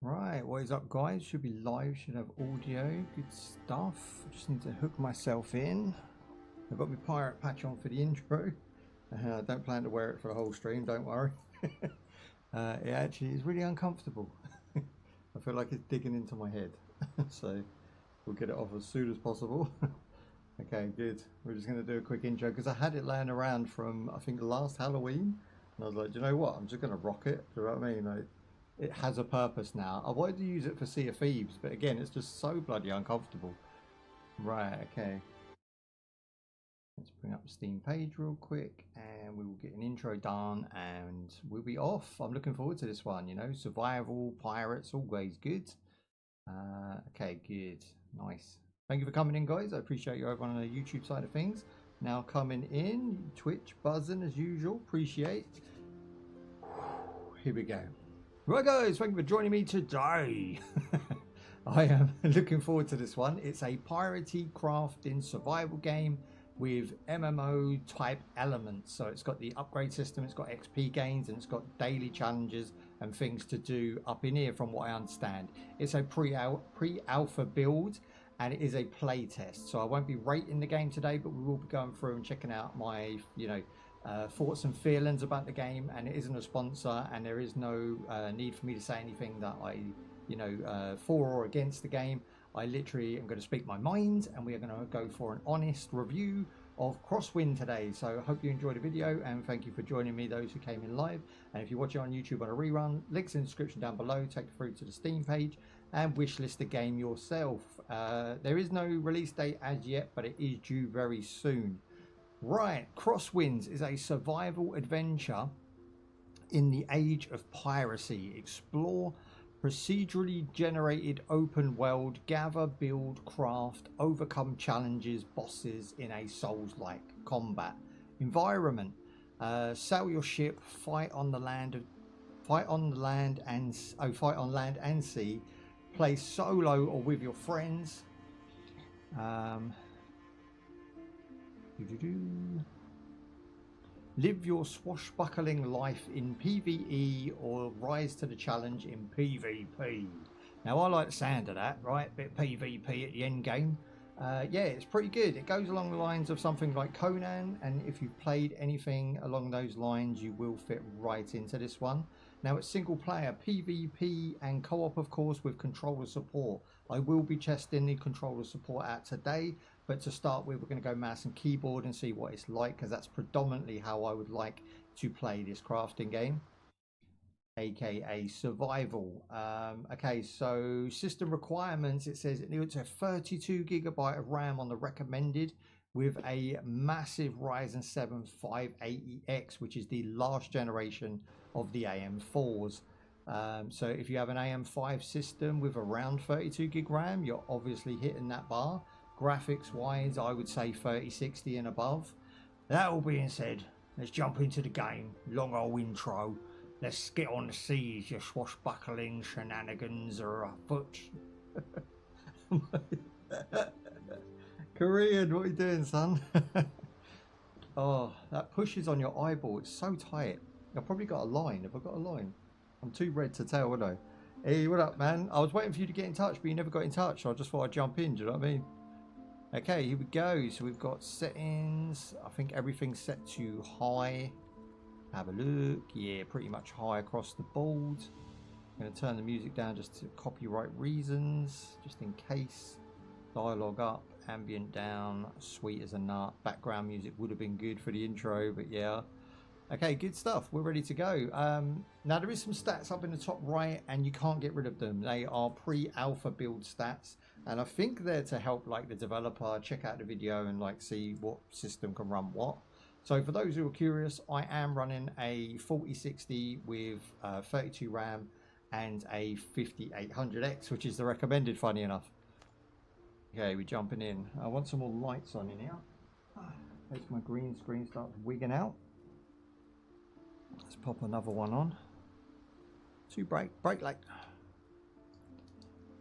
Right, what is up, guys? Should be live, should have audio, good stuff. Just need to hook myself in. I've got my pirate patch on for the intro. I don't plan to wear it for the whole stream, don't worry. It actually is really uncomfortable. I feel like it's digging into my head. So we'll get it off as soon as possible. Okay, good. We're just going to do a quick intro because I had it laying around from, I think, last Halloween. And I was like, do you know what? I'm just going to rock it. Do you know what I mean? Like, it has a purpose now. I wanted to use it for Sea of Thieves, but again, it's just so bloody uncomfortable. Right, okay. Let's bring up the Steam page real quick and we will get an intro done and we'll be off. I'm looking forward to this one, you know, survival, pirates, always good. Okay, good, nice. Thank you for coming in, guys. I appreciate you over on the YouTube side of things. Now coming in, Twitch buzzing as usual, appreciate. Here we go. Right, guys, thank you for joining me today. I am looking forward to this one. It's a piratey crafting survival game with MMO type elements. So it's got the upgrade system, it's got XP gains, and it's got daily challenges and things to do up in here from what I understand. It's a pre-alpha build and it is a play test. So I won't be rating the game today, but we will be going through and checking out my, thoughts and feelings about the game. And it isn't a sponsor and there is no need for me to say anything that I, for or against the game. I literally am going to speak my mind and we are going to go for an honest review of CrossWind today. So I hope you enjoyed the video and thank you for joining me, those who came in live. And if you watch it on YouTube on a rerun, links in the description down below, take you through to the Steam page and wishlist the game yourself. There is no release date as yet, but it is due very soon. Right, CrossWinds is a survival adventure in the age of piracy. Explore procedurally generated open world, gather, build, craft, overcome challenges, bosses in a Souls-like combat environment. Sail your ship, fight on land and sea. Play solo or with your friends. Live your swashbuckling life in PvE or rise to the challenge in PvP. Now I like the sound of that, right? Bit PvP at the end game. Yeah, it's pretty good. It goes along the lines of something like Conan, and if you've played anything along those lines, you will fit right into this one. Now it's single player, PvP and co-op, of course, with controller support. I will be testing the controller support out today, but to start with, we're going to go mouse and keyboard and see what it's like, because that's predominantly how I would like to play this crafting game, aka survival. Okay, so system requirements, it says it's a 32 gigabyte of RAM on the recommended with a massive Ryzen 7 580X, which is the last generation of the AM4s. So if you have an AM5 system with around 32 gig RAM, you're obviously hitting that bar. Graphics wise, I would say 3060 and above. That all being said, let's jump into the game. Long old intro. Let's get on the seas. Your swashbuckling shenanigans are afoot. Korean, what are you doing, son? Oh, that pushes on your eyeball. It's so tight. I've probably got a line. Have I got a line? I'm too red to tell, would I? Hey, what up, man? I was waiting for you to get in touch, but you never got in touch. So I just thought I'd jump in. Do you know what I mean? Okay, here we go. So we've got settings. I think everything's set to high. Have a look. Yeah, pretty much high across the board. I'm going to turn the music down just to copyright reasons, just in case. Dialogue up, ambient down, sweet as a nut. Background music would have been good for the intro, but yeah. Okay, good stuff. We're ready to go. Now there is some stats up in the top right and you can't get rid of them. They are pre-alpha build stats. And I think they're to help like the developer check out the video and like see what system can run what. So for those who are curious, I am running a 4060 with 32 RAM and a 5800X, which is the recommended, funny enough. Okay, we're jumping in. I want some more lights on in here. Makes my green screen start wigging out. Let's pop another one on. Two brake light.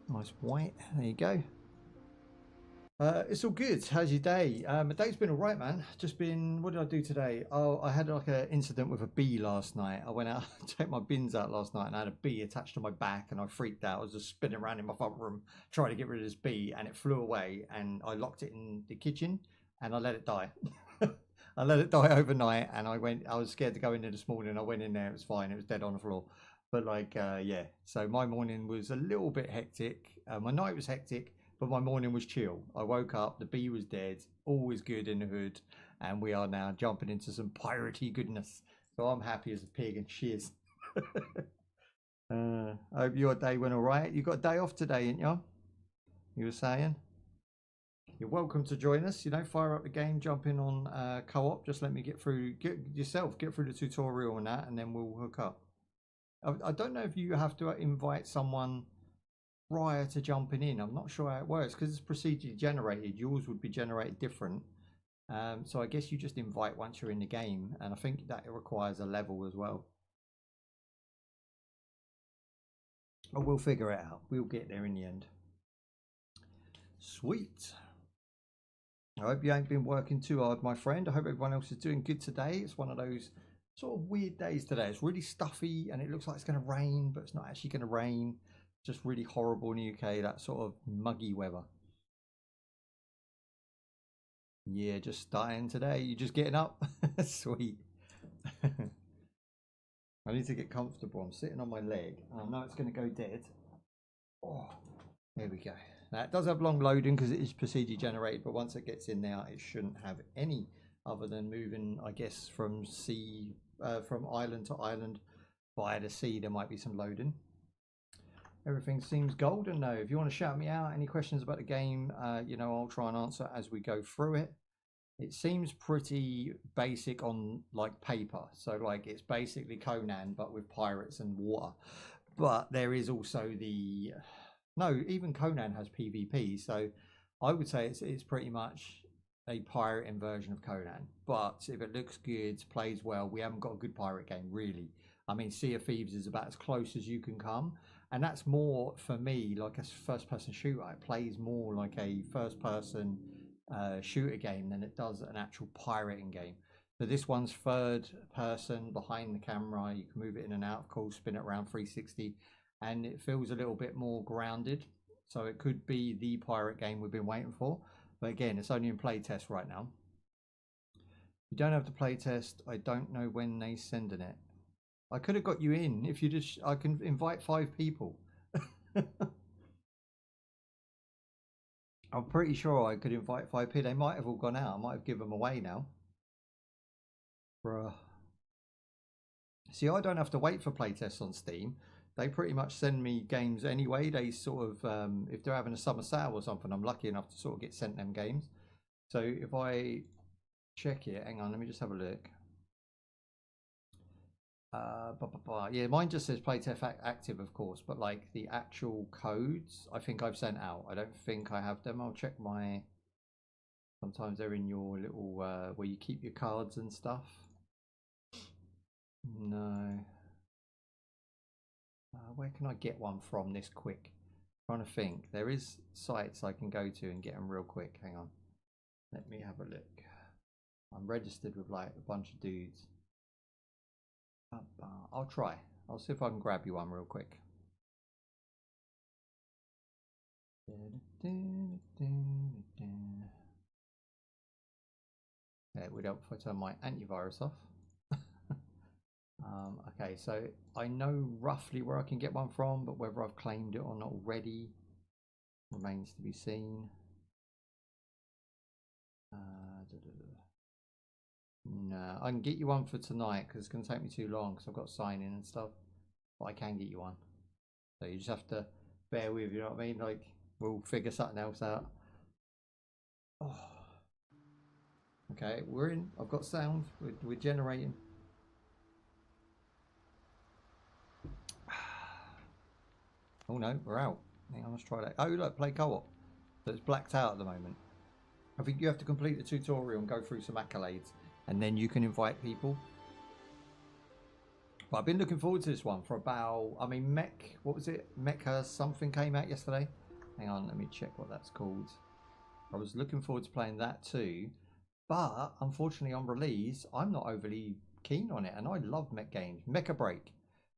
Nice white. There you go. It's all good. How's your day? My day's been all right, man. Just been. What did I do today? Oh, I had like an incident with a bee last night. I went out to take my bins out last night, and I had a bee attached to my back, and I freaked out. I was just spinning around in my front room trying to get rid of this bee, and it flew away. And I locked it in the kitchen, and I let it die. I let it die overnight, and I went. I was scared to go in there this morning. I went in there. It was fine. It was dead on the floor. But like, yeah. So my morning was a little bit hectic. My night was hectic. But my morning was chill. I woke up, the bee was dead, all was good in the hood, and we are now jumping into some piratey goodness. So I'm happy as a pig and shiz. I hope your day went all right. You got a day off today, ain't you? You were saying? You're welcome to join us. You know, fire up the game, jump in on co-op. Just let me get through, get through the tutorial and that, and then we'll hook up. I don't know if you have to invite someone prior to jumping in. I'm not sure how it works because it's procedurally generated. Yours would be generated different. So I guess you just invite once you're in the game, and I think that it requires a level as well. But we'll figure it out. We'll get there in the end. Sweet. I hope you ain't been working too hard, my friend. I hope everyone else is doing good today. It's one of those sort of weird days today. It's really stuffy and it looks like it's going to rain, but it's not actually going to rain. Just really horrible in the UK, that sort of muggy weather. Yeah, just starting today. You just getting up? Sweet. I need to get comfortable. I'm sitting on my leg and I know it's going to go dead. Oh, there we go. Now it does have long loading because it is procedure generated, but once it gets in there, it shouldn't have any other than moving, I guess, from from island to island via the sea. There might be some loading. Everything seems golden though. If you want to shout me out, any questions about the game, you know, I'll try and answer as we go through it. It seems pretty basic on like paper. So like it's basically Conan but with pirates and water. But there is also the no, even Conan has PvP. So I would say it's pretty much a pirating version of Conan. But if it looks good, plays well, we haven't got a good pirate game really. I mean, Sea of Thieves is about as close as you can come. And that's more for me like a first person shooter. It plays more like a first person shooter game than it does an actual pirating game. So this one's third person behind the camera. You can move it in and out, of course, spin it around 360, and it feels a little bit more grounded. So it could be the pirate game we've been waiting for. But again, it's only in playtest right now. You don't have to playtest. I don't know when they sending it. I could have got you in if you just. I can invite 5 people. I'm pretty sure I could invite 5 people. They might have all gone out. I might have given them away now. Bruh. See, I don't have to wait for playtests on Steam. They pretty much send me games anyway. They sort of, if they're having a summer sale or something, I'm lucky enough to sort of get sent them games. So if I check it, hang on, let me just have a look. Yeah, mine just says playtest active, of course, but like the actual codes, I think I've sent out. I don't think I have them. I'll check my. Sometimes they're in your little where you keep your cards and stuff. No. Where can I get one from this quick? I'm trying to think. There is sites I can go to and get them real quick. Hang on. Let me have a look. I'm registered with like a bunch of dudes. I'll try. I'll see if I can grab you one real quick. Yeah, it would help if I turn my antivirus off. Okay, so I know roughly where I can get one from, but whether I've claimed it or not already remains to be seen. No, I can get you one for tonight because it's going to take me too long because I've got to sign in and stuff. But I can get you one. So you just have to bear with, you know what I mean? Like, we'll figure something else out. Oh. Okay, we're in. I've got sound. We're generating. Oh no, we're out. Hang on, let's try that. Oh look, play co-op. So it's blacked out at the moment. I think you have to complete the tutorial and go through some accolades, and then you can invite people. But I've been looking forward to this one for about. I mean, what was it? Mecha something came out yesterday. Hang on, let me check what that's called. I was looking forward to playing that too, but unfortunately on release, I'm not overly keen on it, and I love mech games. Mecha Break.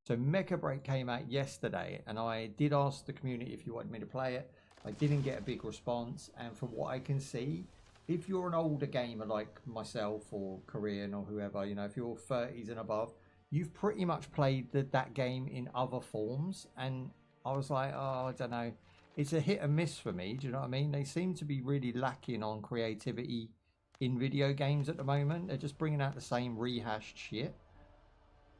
So Mecha Break came out yesterday, and I did ask the community if you wanted me to play it. I didn't get a big response, and from what I can see, if you're an older gamer like myself or Korean or whoever, you know, if you're 30s and above, you've pretty much played that game in other forms. And I was like, oh, I don't know. It's a hit and miss for me. Do you know what I mean? They seem to be really lacking on creativity in video games at the moment. They're just bringing out the same rehashed shit.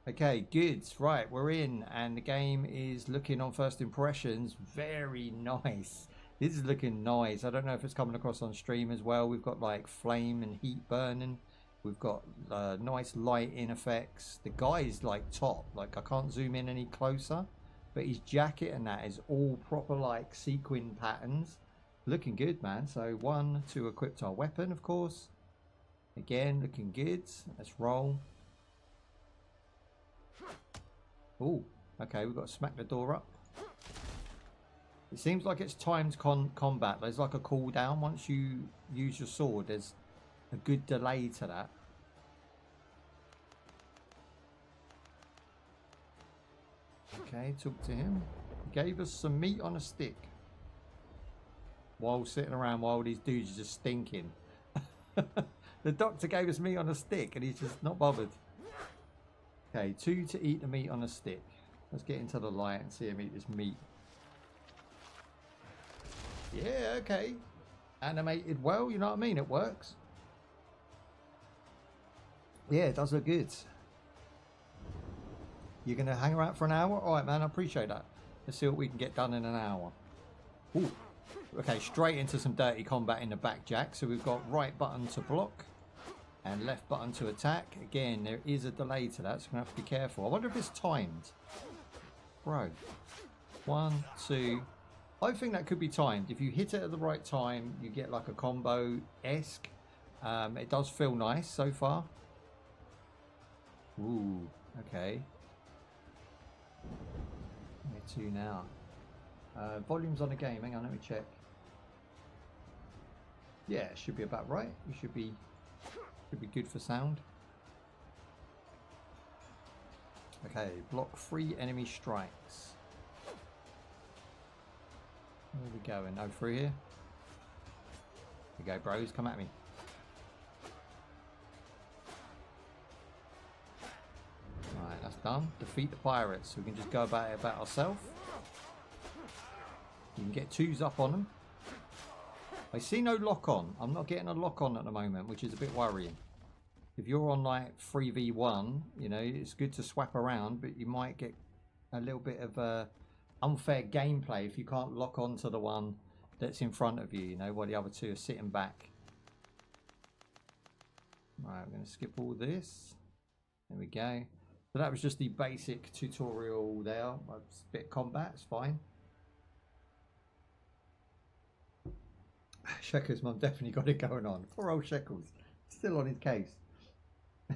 Okay, good. Right, we're in, and the game is looking on first impressions very nice. This is looking nice. I don't know if it's coming across on stream as well. We've got like flame and heat burning. We've got nice lighting effects. The guy's like top. Like I can't zoom in any closer, but his jacket and that is all proper like sequin patterns. Looking good, man. So 1 to equip our weapon, of course. Again, looking good. Let's roll. Oh, okay, we've got to smack the door up. It seems like it's timed combat. There's like a cooldown. Once you use your sword, there's a good delay to that. Okay, talk to him. He gave us some meat on a stick. While sitting around while these dudes are just stinking. The doctor gave us meat on a stick and he's just not bothered. Okay, 2 to eat the meat on a stick. Let's get into the light and see him eat this meat. Yeah, okay. Animated well, you know what I mean? It works. Yeah, it does look good. You're going to hang around for an hour? Alright, man, I appreciate that. Let's see what we can get done in an hour. Ooh. Okay, straight into some dirty combat in the back, Jack. So we've got right button to block and left button to attack. Again, there is a delay to that, so we're going to have to be careful. I wonder if it's timed. Bro. 1, 2. I think that could be timed. If you hit it at the right time, you get like a combo-esque. It does feel nice so far. Ooh, okay. Where to now? Volume's on the game. Hang on, let me check. Yeah, it should be about right. You should be good for sound. Okay, block 3 enemy strikes. Where are we going? No, through here. Here we go, bros. Come at me. Right, that's done. Defeat the pirates. So we can just go about it about ourselves. You can get 2s up on them. I see no lock on. I'm not getting a lock on at the moment, which is a bit worrying. If you're on like 3v1, you know, it's good to swap around, but you might get a little bit of unfair gameplay if you can't lock on to the one that's in front of you, you know, while the other 2 are sitting back. Right, we're going to skip all this. There we go. So that was just the basic tutorial there. A bit of combat, it's fine. Shekels' mum definitely got it going on. Poor old Shekels. Still on his case. I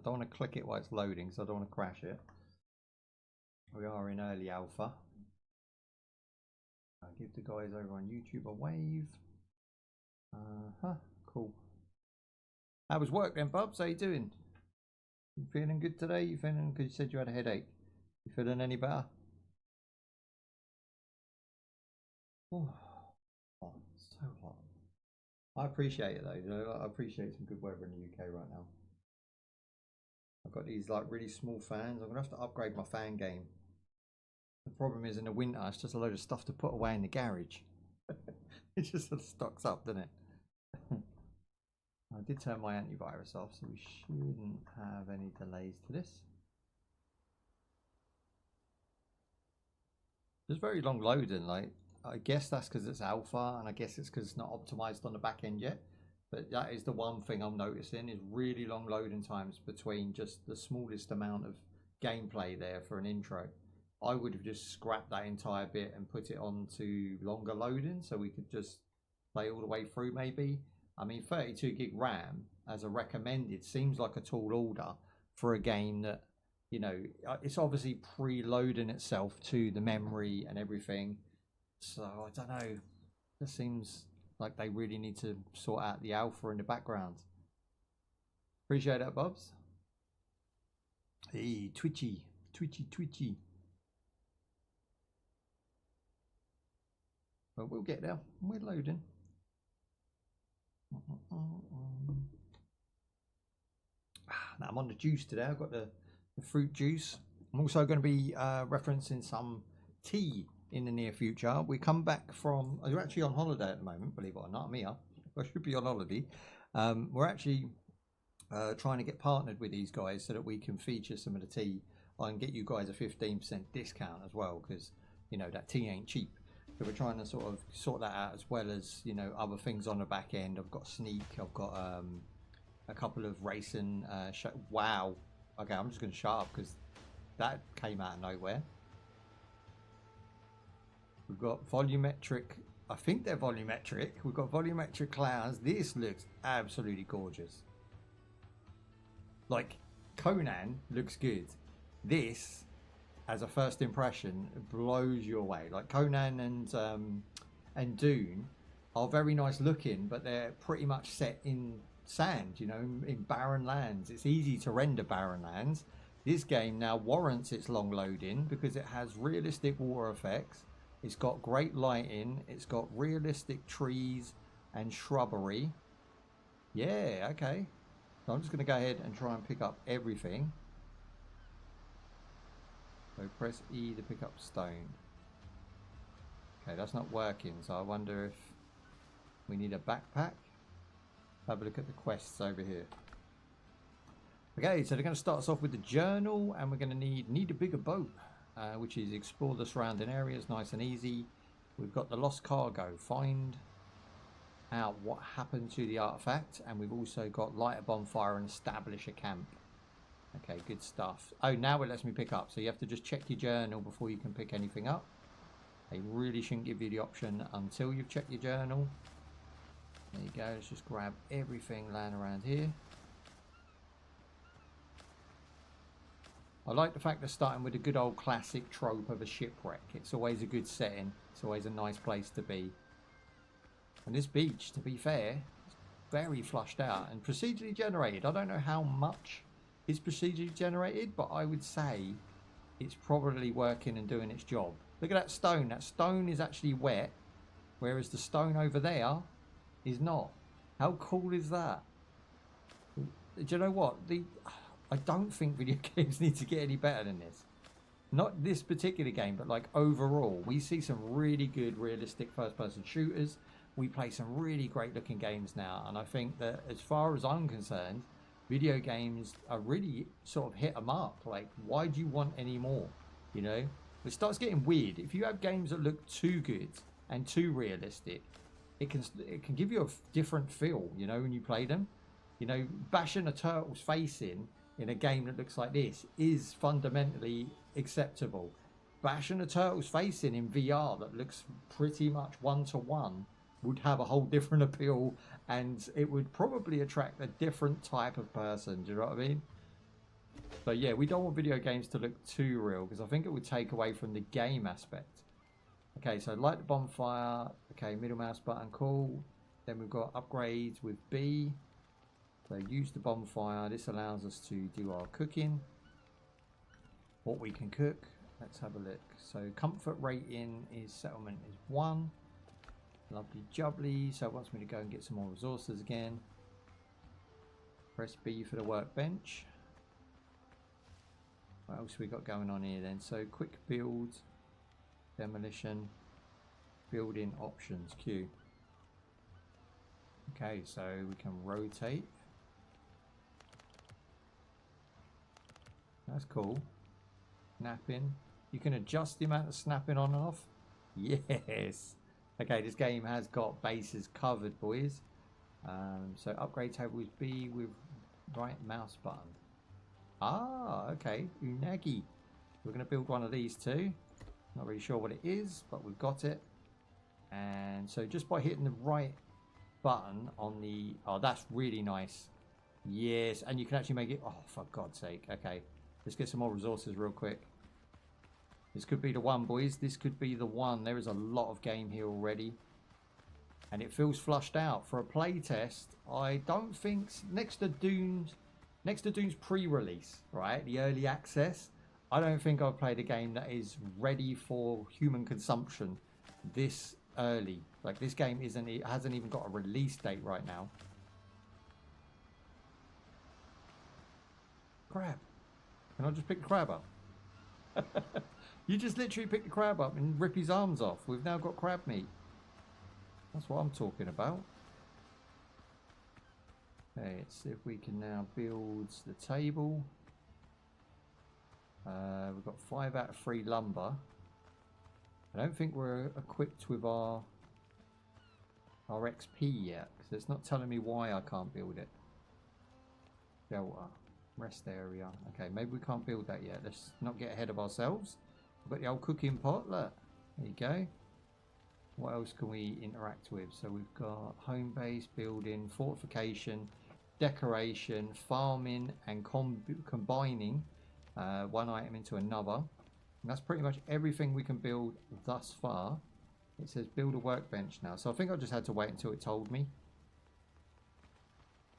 don't want to click it while it's loading, so I don't want to crash it. We are in early alpha. I'll give the guys over on YouTube a wave. Cool. How was work then, Bubs? How you doing? You feeling good today? You feeling, because you said you had a headache. You feeling any better? Oh, it's so hot. I appreciate it though. You know, I appreciate some good weather in the UK right now. I've got these like really small fans. I'm gonna have to upgrade my fan game. The problem is in the winter, it's just a load of stuff to put away in the garage. It just sort of stocks up, doesn't it? I did turn my antivirus off, so we shouldn't have any delays to this. Just very long loading, like I guess that's because it's alpha, and I guess it's because it's not optimized on the back end yet. But that is the one thing I'm noticing, is really long loading times between just the smallest amount of gameplay there for an intro. I would have just scrapped that entire bit and put it on to longer loading, so we could just play all the way through maybe. I mean, 32 gig RAM as a recommended seems like a tall order for a game that, you know, it's obviously preloading itself to the memory and everything. So I don't know. It seems like they really need to sort out the alpha in the background. Appreciate that, Bobs. Hey, twitchy. But we'll get there. We're loading. Now I'm on the juice today. I've got the fruit juice. I'm also going to be referencing some tea in the near future. We come back from, you're actually on holiday at the moment, believe it or not. I'm here. I should be on holiday. We're actually trying to get partnered with these guys so that we can feature some of the tea and get you guys a 15% discount as well, because you know that tea ain't cheap. So we're trying to sort that out, as well as, you know, other things on the back end. I've got Sneak, I've got a couple of racing wow. Okay, I'm just going to shut up because that came out of nowhere. We've got volumetric, I think they're volumetric. We've got volumetric clouds. This looks absolutely gorgeous. Like, Conan looks good. This, as a first impression, blows you away. Like, Conan and Dune are very nice looking, but they're pretty much set in sand, you know, in barren lands. It's easy to render barren lands. This game now warrants its long loading because it has realistic water effects. It's got great lighting. It's got realistic trees and shrubbery. Yeah, okay. So I'm just going to go ahead and try and pick up everything. So press E to pick up stone. Okay, that's not working. So I wonder if we need a backpack. Have a look at the quests over here. Okay, so they're going to start us off with the journal, and we're going to need a bigger boat, which is explore the surrounding areas, nice and easy. We've got the lost cargo, find out what happened to the artifact, and we've also got light a bonfire and establish a camp. Okay, good stuff. Oh, now it lets me pick up, so you have to just check your journal before you can pick anything up. They really shouldn't give you the option until you've checked your journal. There you go, let's just grab everything laying around here. I like the fact they're starting with a good old classic trope of a shipwreck. It's always a good setting. It's always a nice place to be. And this beach, to be fair, is very flushed out and procedurally generated. I don't know how much is procedurally generated, but I would say it's probably working and doing its job. Look at that stone. That stone is actually wet, whereas the stone over there is not. How cool is that? Do you know what? I don't think video games need to get any better than this. Not this particular game, but like overall. We see some really good realistic first-person shooters. We play some really great-looking games now. And I think that as far as I'm concerned, video games are really sort of hit a mark. Like, why do you want any more? You know? It starts getting weird. If you have games that look too good and too realistic, it can give you a different feel, you know, when you play them. You know, bashing a turtle's face in a game that looks like this is fundamentally acceptable. Bashing a turtle's face in VR that looks pretty much one-to-one would have a whole different appeal, and it would probably attract a different type of person. Do you know what I mean? So yeah, we don't want video games to look too real, because I think it would take away from the game aspect. Okay, so light the bonfire. Okay, middle mouse button, cool. Then we've got upgrades with B. So use the bonfire. This allows us to do our cooking. What we can cook. Let's have a look. So comfort rating is settlement is 1. Lovely jubbly. So it wants me to go and get some more resources again. Press B for the workbench. What else we got going on here then? So quick build, demolition, building options, Q. Okay, so we can rotate. That's cool. Snapping. You can adjust the amount of snapping on and off. Yes. Okay, this game has got bases covered, boys. So upgrade table is B with right mouse button. Ah, okay. Unagi. We're going to build one of these too. Not really sure what it is, but we've got it. And so just by hitting the right button on the... Oh, that's really nice. Yes, and you can actually make it... Oh, for God's sake. Okay. Let's get some more resources real quick. This could be the one, boys. This could be the one. There is a lot of game here already. And it feels flushed out. For a playtest, I don't think... Next to Dune's pre-release, right? The early access. I don't think I've played a game that is ready for human consumption this early. Like, this game it hasn't even got a release date right now. Crab. Can I just pick the crab up? You just literally pick the crab up and rip his arms off. We've now got crab meat. That's what I'm talking about. Okay, let's see if we can now build the table. We've got 5 out of 3 lumber. I don't think we're equipped with our XP yet, because it's not telling me why I can't build it. Shelter. Rest area. Okay, maybe we can't build that yet. Let's not get ahead of ourselves. We've got the old cooking pot. Look. There you go. What else can we interact with? So we've got home base, building, fortification, decoration, farming, and combining one item into another. And that's pretty much everything we can build thus far. It says build a workbench now. So I think I just had to wait until it told me.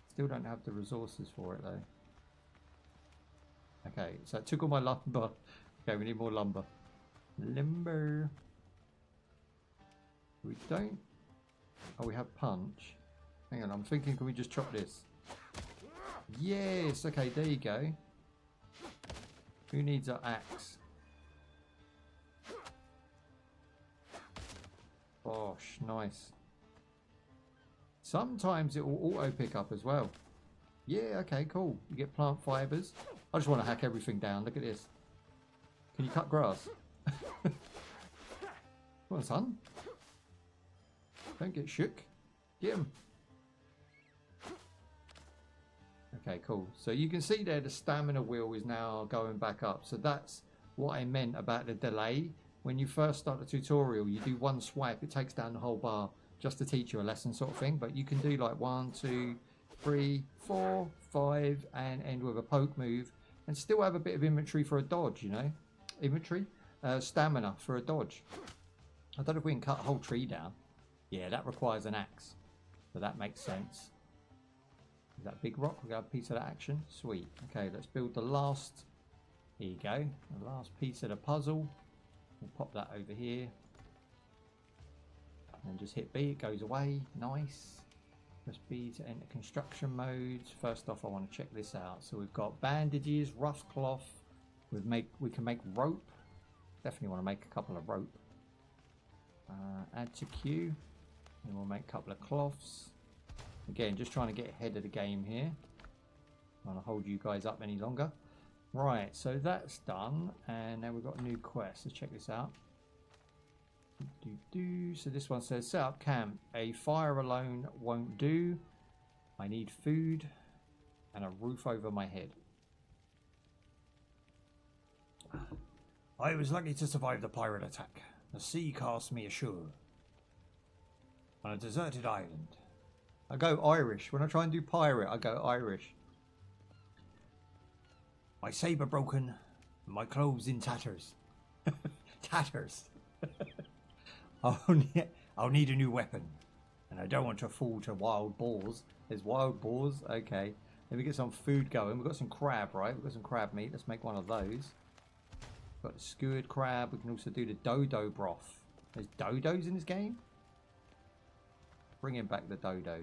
Still don't have the resources for it though. Okay, so it took all my lumber. Okay, we need more lumber. Lumber. We don't. Oh, we have punch. Hang on, I'm thinking, can we just chop this? Yes, okay, there you go. Who needs an axe? Gosh, nice. Sometimes it will auto pick up as well. Yeah, okay, cool. You get plant fibers. I just want to hack everything down. Look at this. Can you cut grass? Come on, son. Don't get shook. Get him. Okay, cool. So you can see there the stamina wheel is now going back up. So that's what I meant about the delay. When you first start the tutorial, you do one swipe. It takes down the whole bar just to teach you a lesson sort of thing. But you can do like 1, 2, 3, 4, 5 and end with a poke move. And still have a bit of inventory for a dodge, you know. Inventory? Stamina for a dodge. I don't know if we can cut a whole tree down. Yeah, that requires an axe. So that makes sense. Is that big rock? We got a piece of that action. Sweet. Okay, let's build the last. Here you go. The last piece of the puzzle. We'll pop that over here. And just hit B. It goes away. Nice. Press B to enter construction mode. First off, I want to check this out. So we've got bandages, rough cloth. We can make rope. Definitely want to make a couple of rope. Add to queue. And we'll make a couple of cloths. Again, just trying to get ahead of the game here. I don't want to hold you guys up any longer. Right, so that's done. And now we've got a new quest. Let's check this out. So this one says, set up camp. A fire alone won't do. I need food and a roof over my head. I was lucky to survive the pirate attack. The sea cast me ashore on a deserted island. I go Irish. When I try and do pirate, I go Irish. My saber broken, my clothes in tatters. Tatters. I'll need a new weapon. And I don't want to fall to wild boars. There's wild boars? Okay. Let me get some food going. We've got some crab, right? We've got some crab meat. Let's make one of those. Got the skewered crab. We can also do the dodo broth. There's dodos in this game? Bringing back the dodo.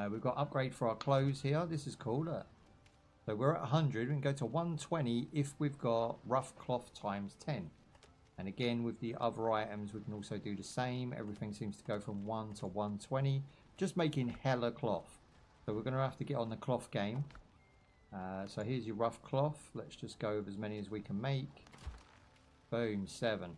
We've got upgrade for our clothes here. This is cool. Look. So we're at 100. We can go to 120 if we've got rough cloth times 10. And again, with the other items, we can also do the same. Everything seems to go from 1 to 120. Just making hella cloth. So we're going to have to get on the cloth game. So here's your rough cloth. Let's just go with as many as we can make. Boom, 7.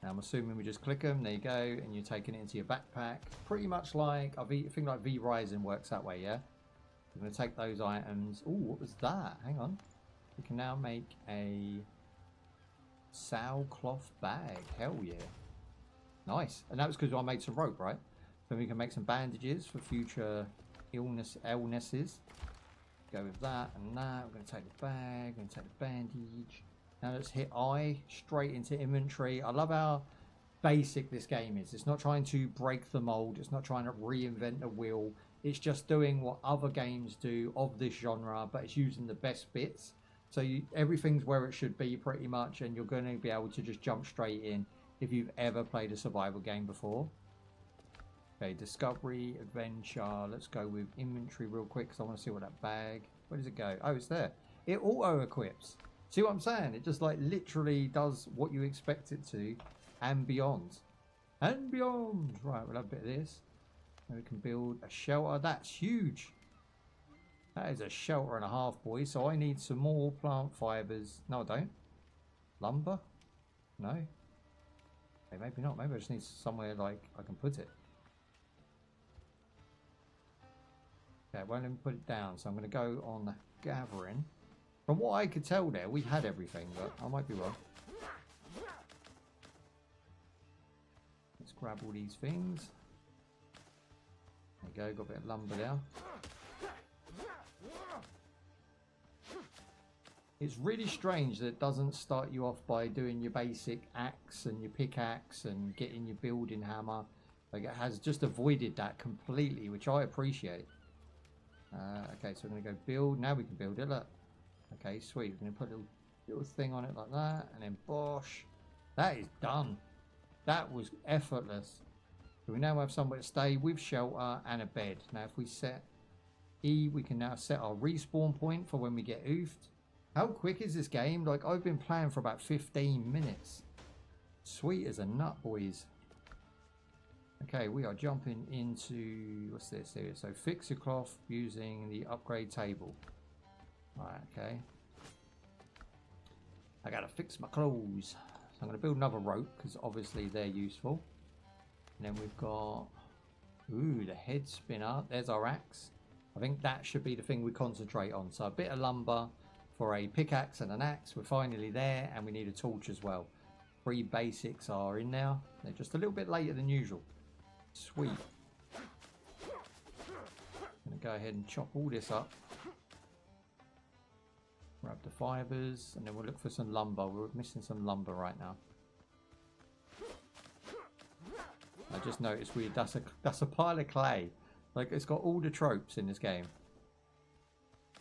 Now I'm assuming we just click them. There you go. And you're taking it into your backpack. Pretty much like, I think like V-Rising works that way, yeah? We're going to take those items. Oh, what was that? Hang on. We can now make a sow cloth bag. Hell yeah. Nice. And that was because I made some rope, right? So we can make some bandages for future illnesses. go with that and that. We're going to take the bag, we're going to take the bandage. Now let's hit I, straight into inventory. I love how basic this game is. It's not trying to break the mold. It's not trying to reinvent the wheel. It's just doing what other games do of this genre, but it's using the best bits. So everything's where it should be pretty much, and you're going to be able to just jump straight in if you've ever played a survival game before. Okay, discovery, adventure. Let's go with inventory real quick because I want to see what that bag... Where does it go? Oh, it's there. It auto-equips. See what I'm saying? It just like literally does what you expect it to and beyond. And beyond. Right, we'll have a bit of this. And we can build a shelter. That's huge. That is a shelter and a half, boys. So I need some more plant fibers. No, I don't. Lumber? No. Okay, maybe not. Maybe I just need somewhere like I can put it. Okay, well, let me put it down. So I'm going to go on gathering. From what I could tell there, we had everything, but I might be wrong. Let's grab all these things. There you go, got a bit of lumber there. It's really strange that it doesn't start you off by doing your basic axe and your pickaxe and getting your building hammer. Like, it has just avoided that completely, which I appreciate. Okay, so we're going to go build. Now we can build it, look. Okay, sweet. We're going to put a little thing on it like that, and then bosh. That is done. That was effortless. So we now have somewhere to stay with shelter and a bed. Now if we set E, we can now set our respawn point for when we get oofed. How quick is this game? Like, I've been playing for about 15 minutes. Sweet as a nut, boys. Okay, we are jumping into, what's this here? So fix your cloth using the upgrade table. Right, okay. I gotta fix my clothes. So I'm gonna build another rope because obviously they're useful. And then we've got, ooh, the head spinner. There's our axe. I think that should be the thing we concentrate on. So a bit of lumber for a pickaxe and an axe. We're finally there, and we need a torch as well. 3 basics are in now. They're just a little bit later than usual. Sweet. I'm gonna go ahead and chop all this up. Grab the fibers, and then we'll look for some lumber. We're missing some lumber right now. I just noticed that's a pile of clay. Like, it's got all the tropes in this game.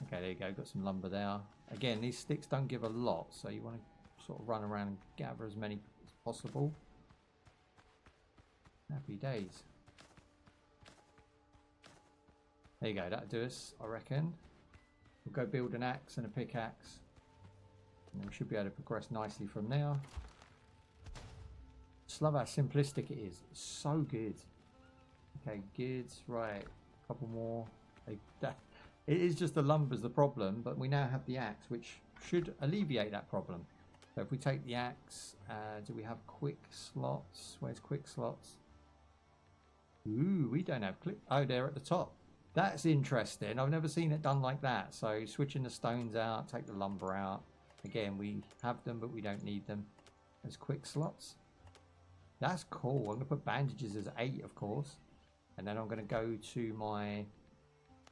Okay, there you go. Got some lumber there. Again, these sticks don't give a lot, so you want to sort of run around and gather as many as possible. Happy days. There you go. That'll do us, I reckon. We'll go build an axe and a pickaxe, and then we should be able to progress nicely from there. Just love how simplistic it is. It's so good. Okay, good. Right, a couple more. It is just the lumber's the problem, but we now have the axe, which should alleviate that problem. So if we take the axe, do we have quick slots? Where's quick slots? Ooh, we don't have click. Oh, they're at the top. That's interesting. I've never seen it done like that. So switching the stones out, take the lumber out. Again, we have them, but we don't need them as quick slots. That's cool. I'm going to put bandages as 8, of course. And then I'm going to go to my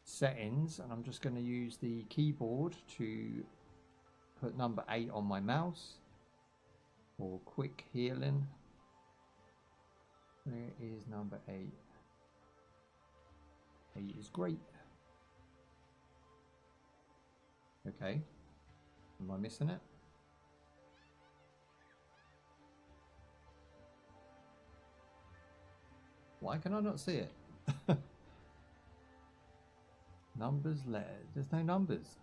settings, and I'm just going to use the keyboard to put number 8 on my mouse for quick healing. Where is number 8? 8 is great. Okay. Am I missing it? Why can I not see it? Numbers, letters. There's no numbers.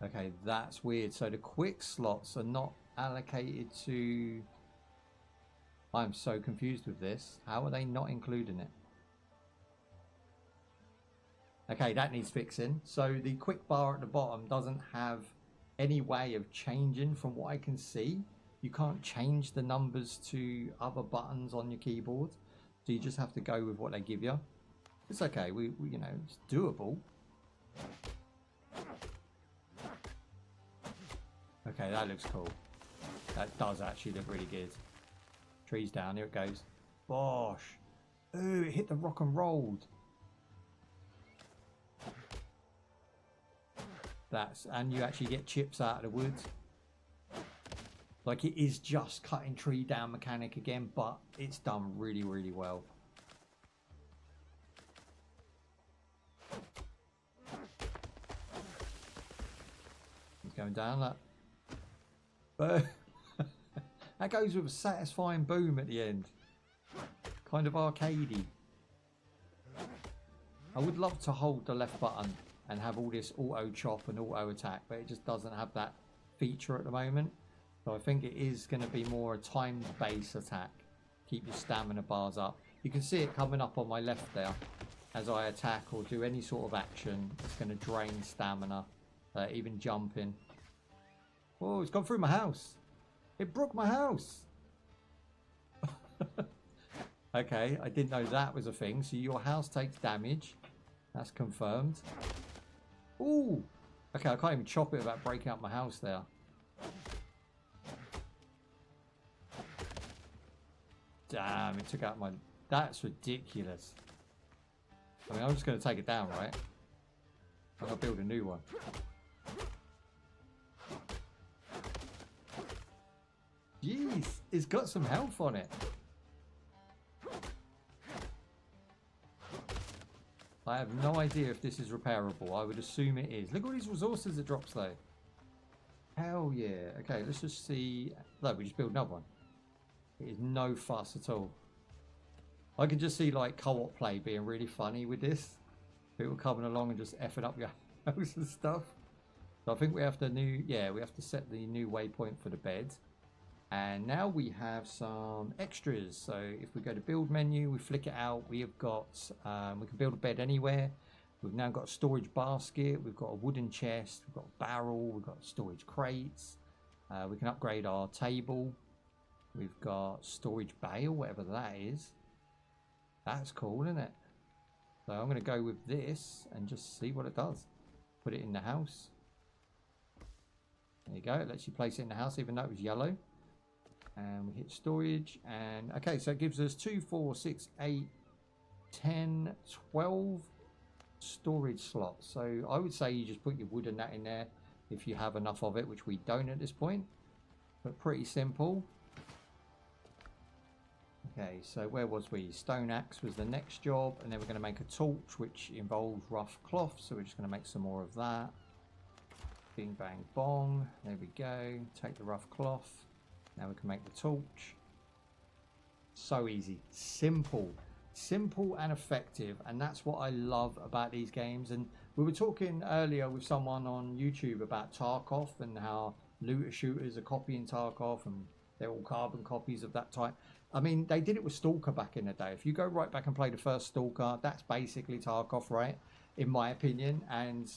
Okay, that's weird. So the quick slots are not allocated to... I'm so confused with this. How are they not including it? Okay, that needs fixing. So the quick bar at the bottom doesn't have any way of changing from what I can see. You can't change the numbers to other buttons on your keyboard. So you just have to go with what they give you. It's okay, we you know, it's doable. Okay, that looks cool. That does actually look really good. Trees down, here it goes. Bosh. Ooh, it hit the rock and rolled. And you actually get chips out of the wood. Like, it is just cutting tree down mechanic again, but it's done really, really well. It's going down that. But that goes with a satisfying boom at the end. Kind of arcadey. I would love to hold the left button and have all this auto chop and auto attack, but it just doesn't have that feature at the moment. So I think it is going to be more a time-based attack. Keep your stamina bars up. You can see it coming up on my left there. As I attack or do any sort of action, it's going to drain stamina. Even jumping. Oh, it's gone through my house. It broke my house. Okay, I didn't know that was a thing. So your house takes damage. That's confirmed. Ooh. Okay, I can't even chop it without breaking up my house there. Damn, it took out my... That's ridiculous. I mean, I'm just going to take it down, right? I'm going to build a new one. Jeez, it's got some health on it. I have no idea if this is repairable. I would assume it is. Look at all these resources it drops though. Hell yeah. Okay, let's just see. No, we just build another one. It is no fuss at all. I can just see like co-op play being really funny with this. People coming along and just effing up your house and stuff. So I think we have to we have to set the new waypoint for the bed. And now we have some extras. So if we go to build menu, we flick it out, we have got we can build a bed anywhere. We've now got a storage basket, we've got a wooden chest, we've got a barrel, we've got storage crates, we can upgrade our table, we've got storage bay or whatever that is. That's cool, isn't it? So I'm going to go with this and just see what it does. Put it in the house. There you go, it lets you place it in the house even though it was yellow. And we hit storage, and okay, so it gives us 2, 4, 6, 8, 10, 12 storage slots. So I would say you just put your wood and that in there if you have enough of it, which we don't at this point, but pretty simple. Okay, so where was we? Stone axe was the next job, and then we're going to make a torch which involves rough cloth, so we're just going to make some more of that. Bing bang bong, there we go. Take the rough cloth. Now we can make the torch. So easy, simple and effective, and that's what I love about these games. And we were talking earlier with someone on YouTube about Tarkov and how looter shooters are copying Tarkov and they're all carbon copies of that type. I mean, they did it with Stalker back in the day. If you go right back and play the first Stalker, that's basically Tarkov, right? In my opinion. And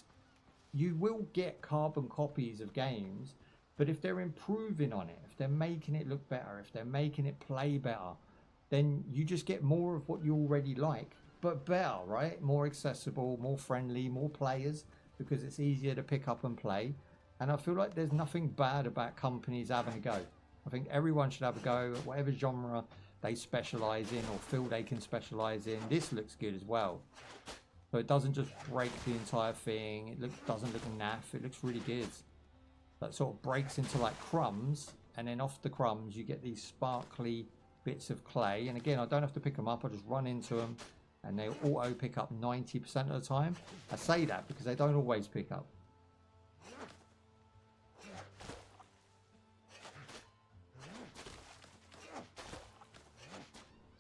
you will get carbon copies of games, but if they're improving on it, if they're making it look better, if they're making it play better, then you just get more of what you already like, but better, right? More accessible, more friendly, more players, because it's easier to pick up and play. And I feel like there's nothing bad about companies having a go. I think everyone should have a go at whatever genre they specialize in or feel they can specialize in. This looks good as well. So it doesn't just break the entire thing. It doesn't look naff. It looks really good. That sort of breaks into like crumbs, and then off the crumbs you get these sparkly bits of clay. And again, I don't have to pick them up. I just run into them and they auto pick up 90% of the time. I say that because they don't always pick up.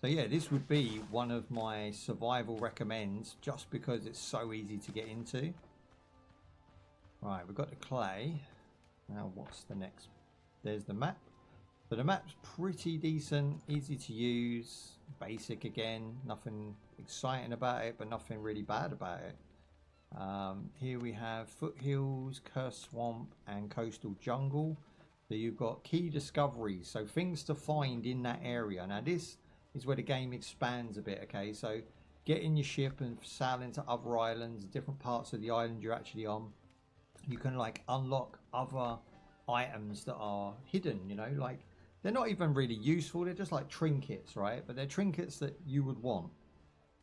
So yeah, this would be one of my survival recommends just because it's so easy to get into. Right, we've got the clay. Now what's the next? There's the map. So the map's pretty decent, easy to use, basic again, nothing exciting about it, but nothing really bad about it. Here we have foothills, cursed swamp, and coastal jungle. So you've got key discoveries, so things to find in that area. Now this is where the game expands a bit, okay? So getting your ship and sailing to other islands, different parts of the island you're actually on. You can like unlock other items that are hidden, you know, like they're not even really useful. They're just like trinkets, right? But they're trinkets that you would want.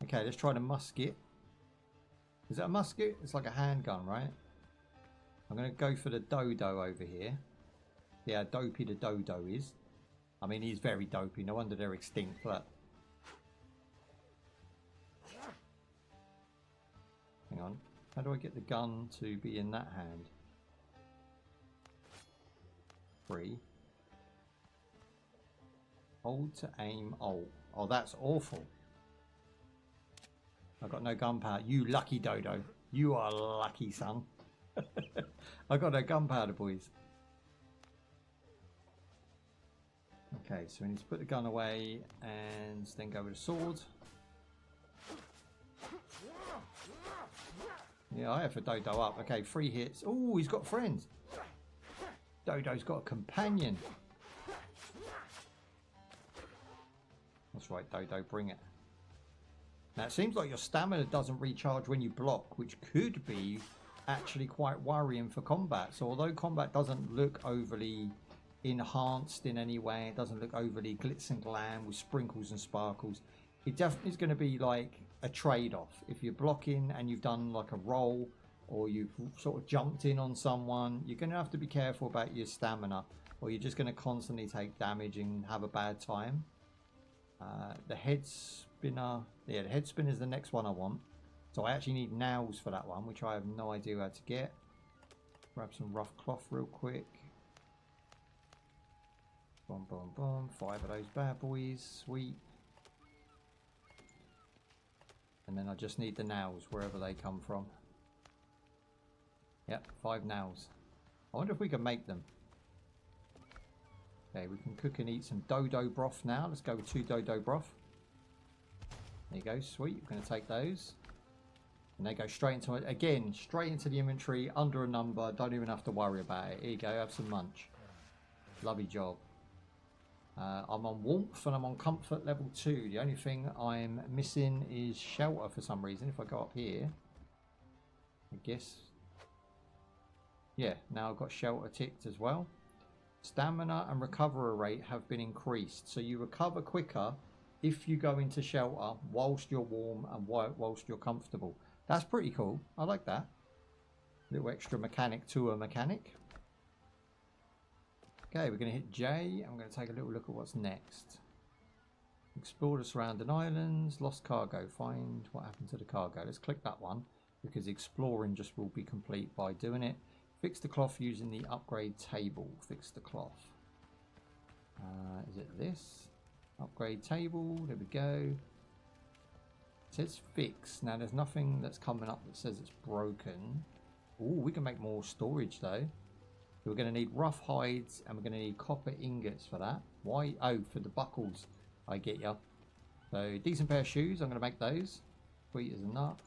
Okay, let's try the musket. Is that a musket? It's like a handgun, right? I'm going to go for the dodo over here. See how dopey the dodo is. I mean, he's very dopey. No wonder they're extinct. Look. Hang on. How do I get the gun to be in that hand? 3. Hold to aim. Oh, that's awful. I've got no gunpowder. You lucky dodo. You are lucky, son. I got no gunpowder, boys. Okay, so we need to put the gun away and then go with the sword. Yeah, I have a dodo up. Okay, 3 hits. Oh, he's got friends. Dodo's got a companion. That's right, Dodo, bring it. Now, it seems like your stamina doesn't recharge when you block, which could be actually quite worrying for combat. So although combat doesn't look overly enhanced in any way, it doesn't look overly glitz and glam with sprinkles and sparkles, it definitely is going to be like a trade-off. If you're blocking and you've done like a roll or you've sort of jumped in on someone, you're going to have to be careful about your stamina, or you're just going to constantly take damage and have a bad time. The head spinner, yeah, the head spinner is the next one I want. So I actually need nails for that one, which I have no idea how to get. Grab some rough cloth real quick. Boom, boom, boom. 5 of those bad boys. Sweet. And then I just need the nails wherever they come from. Yep, 5 nails. I wonder if we can make them. Okay, we can cook and eat some dodo broth now. Let's go with 2 dodo broth. There you go, sweet. We're going to take those. And they go straight into it. Again, straight into the inventory, under a number. Don't even have to worry about it. Here you go, have some munch. Lovely job. I'm on warmth and I'm on comfort level 2. The only thing I'm missing is shelter for some reason. If I go up here, I guess. Yeah, now I've got shelter ticked as well. Stamina and recovery rate have been increased. So you recover quicker if you go into shelter whilst you're warm and whilst you're comfortable. That's pretty cool. I like that. Little extra mechanic to a mechanic. Okay, we're going to hit J. I'm going to take a little look at what's next. Explore the surrounding islands. Lost cargo. Find what happened to the cargo. Let's click that one because exploring just will be complete by doing it. Fix the cloth using the upgrade table. Fix the cloth. Is it this? Upgrade table. There we go. It says fix. Now there's nothing that's coming up that says it's broken. Oh, we can make more storage though. So we're going to need rough hides and we're going to need copper ingots for that. Why? Oh, for the buckles. I get ya. So decent pair of shoes. I'm going to make those. Sweet as a nut.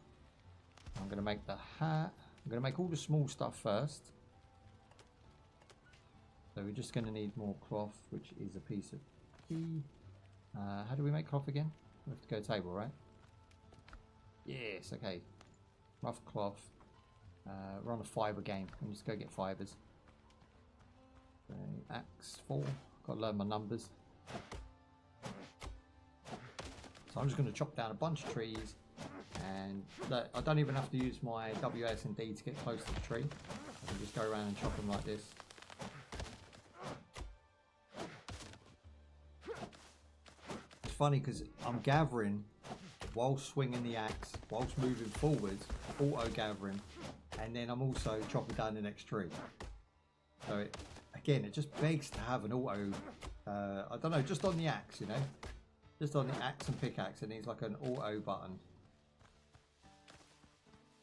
I'm going to make the hat. I'm going to make all the small stuff first. So we're just going to need more cloth, which is a piece of key. How do we make cloth again? We have to go table, right? Yes, okay. Rough cloth. We're on a fibre game. Let me just go get fibres. So, axe 4. Got to learn my numbers. So I'm just going to chop down a bunch of trees. And look, I don't even have to use my WSD to get close to the tree. I can just go around and chop them like this. It's funny because I'm gathering whilst swinging the axe, whilst moving forwards, auto gathering, and then I'm also chopping down the next tree. So it, again, it just begs to have an auto, I don't know, just on the axe, you know, just on the axe and pickaxe, it needs like an auto button.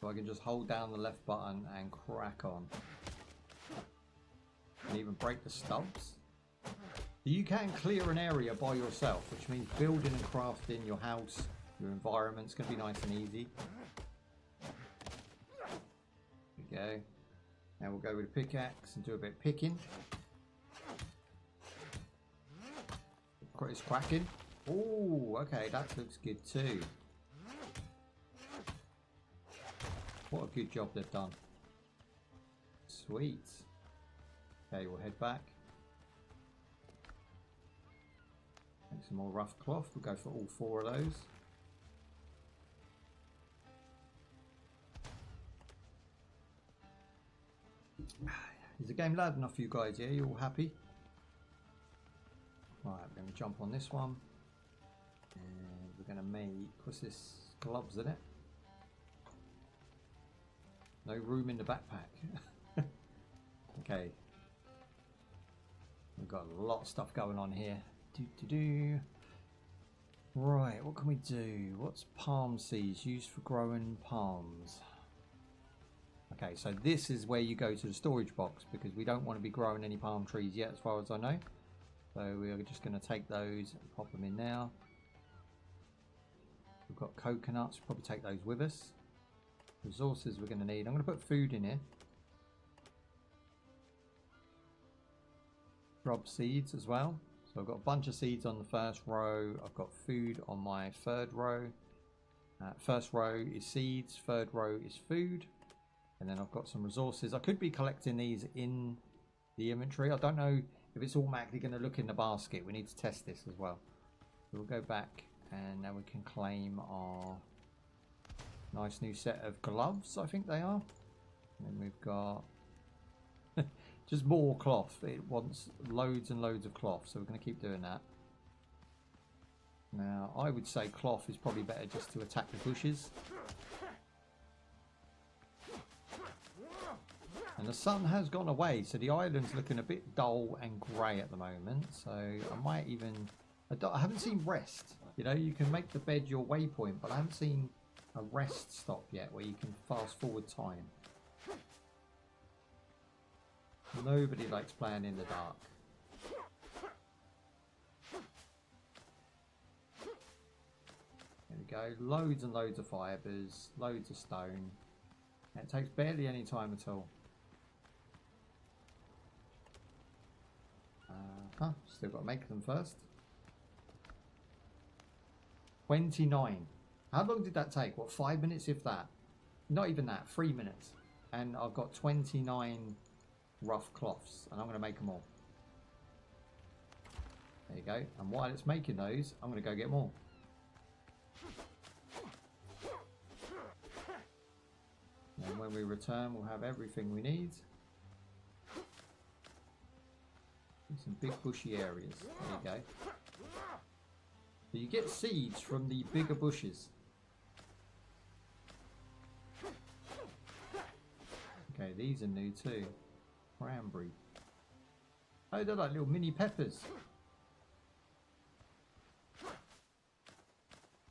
So I can just hold down the left button and crack on. And even break the stubs. You can clear an area by yourself, which means building and crafting your house, your environment's going to be nice and easy. There we go. Now we'll go with a pickaxe and do a bit of picking. It's cracking. Oh, okay, that looks good too. What a good job they've done. Sweet. Okay, we'll head back. Make some more rough cloth. We'll go for all 4 of those. Is the game loud enough for you guys? Yeah, you all happy? Right, we're going to jump on this one. And we're going to make, what's this? Gloves, isn't it? No room in the backpack. Okay. We've got a lot of stuff going on here. Right, what can we do? What's palm seeds used for growing palms? Okay, so this is where you go to the storage box because we don't want to be growing any palm trees yet as far as I know. So we're just going to take those and pop them in now. We've got coconuts, probably take those with us. Resources we're going to need. I'm going to put food in here. Shrub seeds as well. So I've got a bunch of seeds on the first row. I've got food on my third row. First row is seeds, third row is food. And then I've got some resources. I could be collecting these in the inventory. I don't know if it's automatically going to look in the basket. We need to test this as well. So we'll go back and now we can claim our nice new set of gloves, I think they are. And then we've got just more cloth. It wants loads and loads of cloth, so we're going to keep doing that. Now, I would say cloth is probably better just to attack the bushes. And the sun has gone away, so the island's looking a bit dull and grey at the moment. So I might even... I haven't seen rest. You know, you can make the bed your waypoint, but I haven't seen a rest stop yet where you can fast forward time. Nobody likes playing in the dark. There we go. Loads and loads of fibres, loads of stone. And it takes barely any time at all. Still got to make them first. 29. How long did that take? What, 5 minutes if that? Not even that, 3 minutes. And I've got 29 rough cloths and I'm going to make them all. There you go. And while it's making those, I'm going to go get more. And when we return, we'll have everything we need. Some big bushy areas. There you go. So you get seeds from the bigger bushes. Okay, these are new too. Cranberry. Oh, they're like little mini peppers.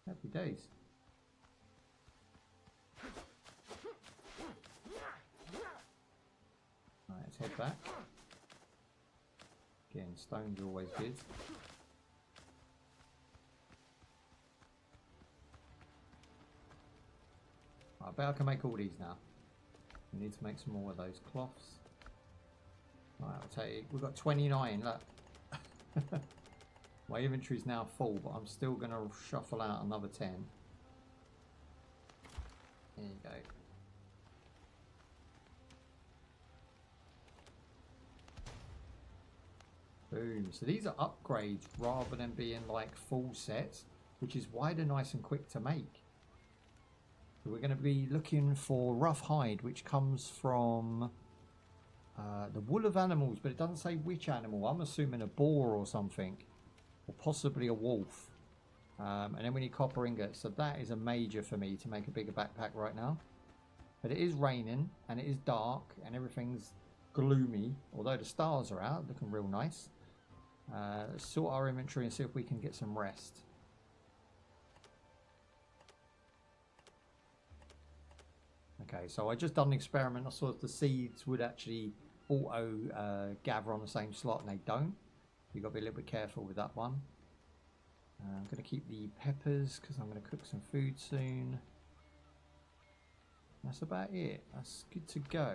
Happy days. Right, let's head back. Again, stones are always good. I bet I can make all these now. We need to make some more of those cloths. Right, I'll take. We've got 29. Look, my inventory's now full, but I'm still going to shuffle out another 10. There you go. Boom. So these are upgrades rather than being like full sets, which is why they're nice and quick to make. So we're going to be looking for rough hide, which comes from the wool of animals, but it doesn't say which animal. I'm assuming a boar or something, or possibly a wolf. And then we need copper ingots, so that is a major for me to make a bigger backpack right now. But it is raining and it is dark and everything's gloomy, although the stars are out looking real nice. Let's sort our inventory and see if we can get some rest. Okay, so I just done an experiment. I saw if the seeds would actually auto gather on the same slot, and they don't. You've got to be a little bit careful with that one. I'm going to keep the peppers because I'm going to cook some food soon. That's about it. That's good to go.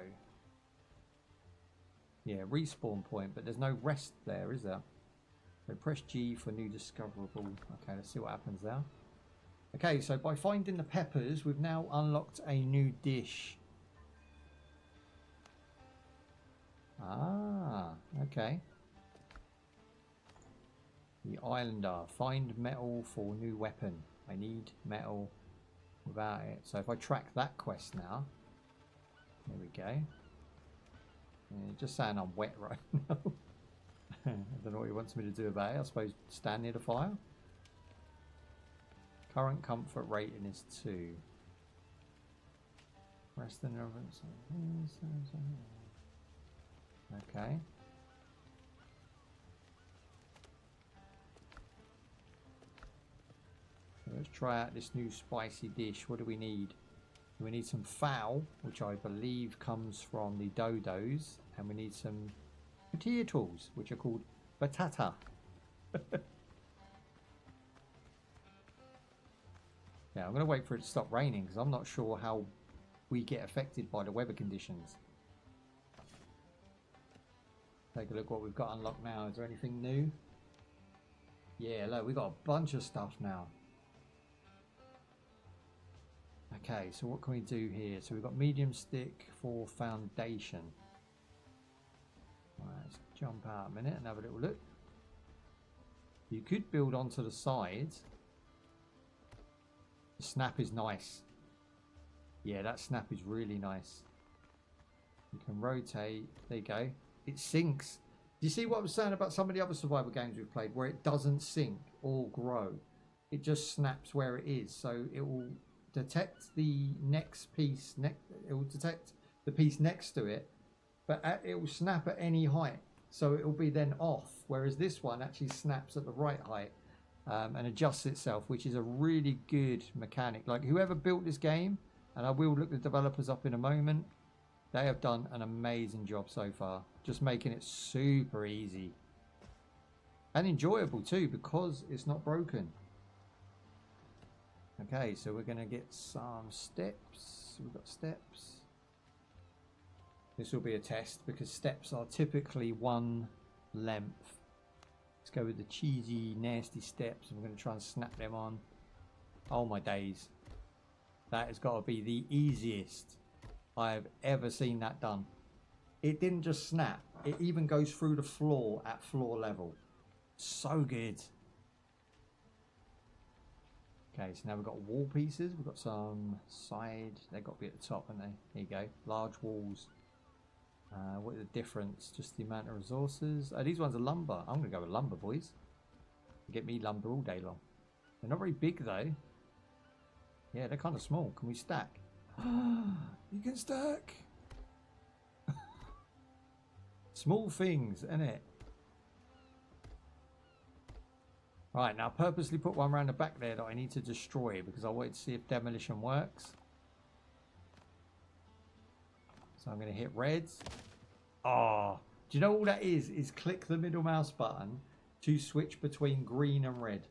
Yeah, respawn point, but there's no rest there, is there? So press G for new discoverable. Okay, let's see what happens there. Okay, so by finding the peppers, we've now unlocked a new dish. Ah, okay. The Islander. Find metal for new weapon. I need metal without it. So if I track that quest now, there we go. Yeah, just saying I'm wet right now. I don't know what he wants me to do about it. I suppose stand near the fire. Current comfort rating is 2. Rest in okay. So let's try out this new spicy dish. What do we need? We need some fowl, which I believe comes from the dodos, and we need some potatoes, which are called batata. Yeah, I'm going to wait for it to stop raining because I'm not sure how we get affected by the weather conditions. Take a look what we've got unlocked now. Is there anything new? Yeah, look, we've got a bunch of stuff now. Okay, so what can we do here? So we've got medium stick for foundation. Right, let's jump out a minute and have a little look. You could build onto the sides. The snap is nice. Yeah, that snap is really nice. You can rotate. There you go. It sinks. Do you see what I was saying about some of the other survival games we've played where it doesn't sink or grow? It just snaps where it is. So it will detect the next piece. It will detect the piece next to it, but it will snap at any height. So it will be then off. Whereas this one actually snaps at the right height and adjusts itself, which is a really good mechanic. Like whoever built this game, and I will look the developers up in a moment, they have done an amazing job so far. Just making it super easy. And enjoyable too, because it's not broken. Okay, so we're going to get some steps. We've got steps. This will be a test because steps are typically one length. Let's go with the cheesy, nasty steps. I'm going to try and snap them on. Oh my days. That has got to be the easiest I've ever seen that done. It didn't just snap. It even goes through the floor at floor level. So good. Okay, so now we've got wall pieces. We've got some side. They've got to be at the top, haven't they? There you go. Large walls. What is the difference? Just the amount of resources. Oh, these ones are lumber. I'm going to go with lumber, boys. Get me lumber all day long. They're not very big, though. Yeah, they're kind of small. Can we stack? You can stack. Small things, isn't it? Right, now purposely put one around the back there that I need to destroy because I wanted to see if demolition works. So I'm going to hit reds. Oh, do you know all that is? Is click the middle mouse button to switch between green and red.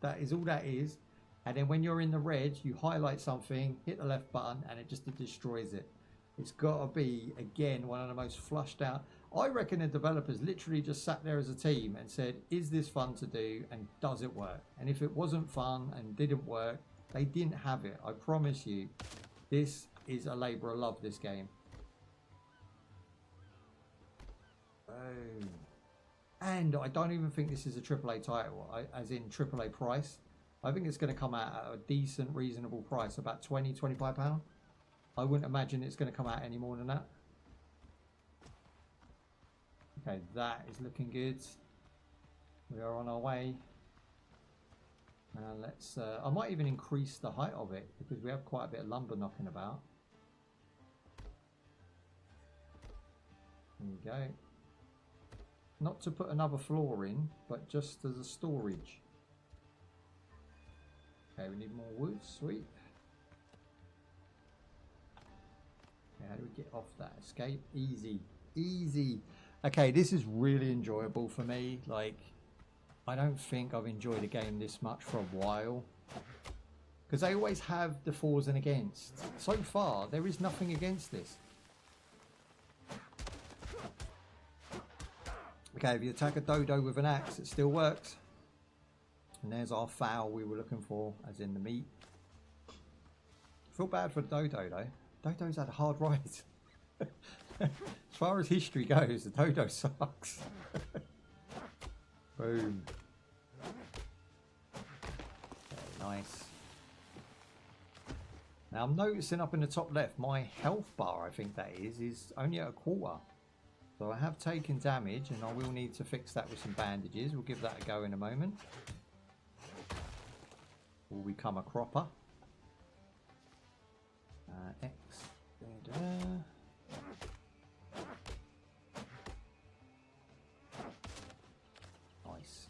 That is all that is. And then when you're in the red, you highlight something, hit the left button, and it just destroys it. It's got to be, again, one of the most flushed out. I reckon the developers literally just sat there as a team and said, is this fun to do and does it work? And if it wasn't fun and didn't work, they didn't have it. I promise you, this is a labour of love, this game. Boom. And I don't even think this is a AAA title, as in AAA price. I think it's going to come out at a decent, reasonable price, about £20, £25. I wouldn't imagine it's going to come out any more than that. Okay, that is looking good. We are on our way. Let's. I might even increase the height of it because we have quite a bit of lumber knocking about. There you go. Not to put another floor in, but just as a storage. Okay, we need more wood. Sweet. Okay, how do we get off that? Escape. Easy. Easy. Okay, this is really enjoyable for me. Like, I don't think I've enjoyed a game this much for a while. Because they always have the fors and against. So far, there is nothing against this. Okay, if you attack a dodo with an axe, it still works. And there's our fowl we were looking for, as in the meat. I feel bad for the dodo, though. Dodo's had a hard ride. As far as history goes, the dodo sucks. Boom. Okay, nice. Now I'm noticing up in the top left, my health bar, I think that is only at a quarter. So I have taken damage, and I will need to fix that with some bandages. We'll give that a go in a moment. Will become a cropper. X. Nice.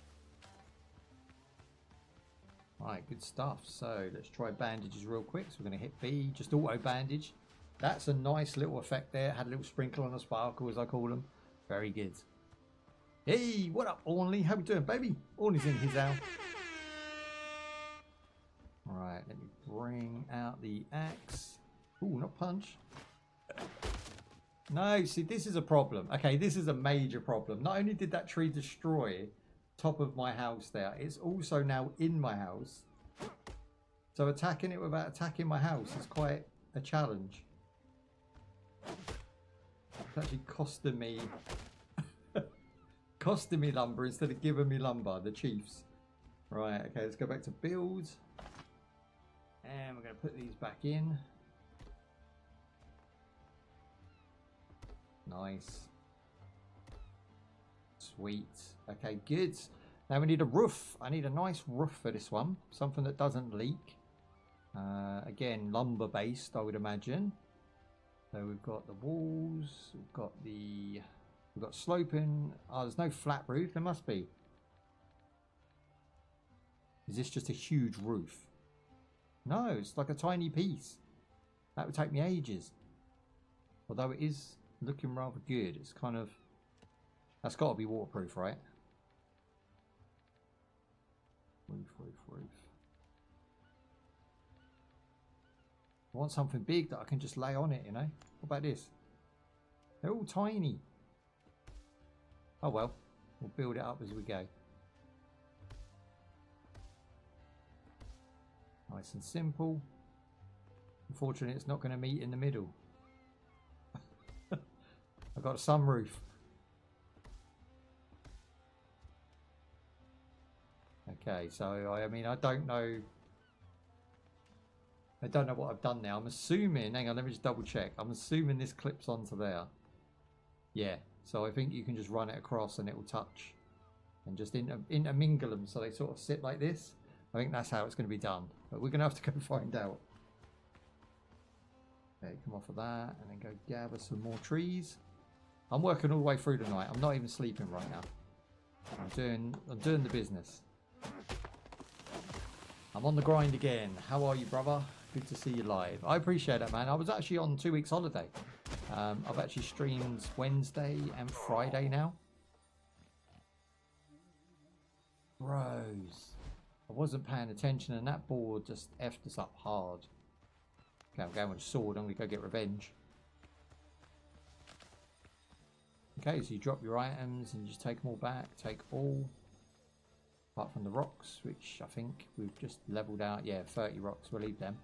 Alright, good stuff. So let's try bandages real quick. So we're going to hit B, just auto bandage. That's a nice little effect there. Had a little sprinkle on a sparkle, as I call them. Very good. Hey, what up, Ornley? How we doing, baby? Ornley's in his house. Alright, let me bring out the axe. Ooh, not punch. No, see, this is a problem. Okay, this is a major problem. Not only did that tree destroy top of my house there, it's also now in my house. So attacking it without attacking my house is quite a challenge. It's actually costing me lumber instead of giving me lumber, the chiefs. Right, okay, let's go back to build. And we're going to put these back in. Nice. Sweet. Okay, good. Now we need a roof. I need a nice roof for this one. Something that doesn't leak. Again, lumber based, I would imagine. So we've got the walls. We've got sloping. Oh, there's no flat roof. There must be. Is this just a huge roof? No, it's like a tiny piece. That would take me ages. Although it is looking rather good. It's kind of... That's got to be waterproof, right? Roof. I want something big that I can just lay on it, you know? What about this? They're all tiny. Oh well. We'll build it up as we go. Nice and simple. Unfortunately, it's not going to meet in the middle. I've got a sunroof. Okay, so I mean, I don't know what I've done now. I'm assuming, hang on, let me just double check. I'm assuming this clips onto there. Yeah, so I think you can just run it across and it will touch. And just intermingle them so they sort of sit like this. I think that's how it's going to be done. But we're going to have to go find out. Okay, come off of that and then go gather some more trees. I'm working all the way through the night. I'm not even sleeping right now. I'm doing the business. I'm on the grind again. How are you, brother? Good to see you live. I appreciate it, man. I was actually on 2 weeks holiday. I've actually streamed Wednesday and Friday now. Rose. I wasn't paying attention and that board just effed us up hard. Okay, I'm going with a sword. I'm going to go get revenge. Okay, so you drop your items and you just take them all back. Take all. Apart from the rocks, which I think we've just leveled out. Yeah, 30 rocks. We'll leave them.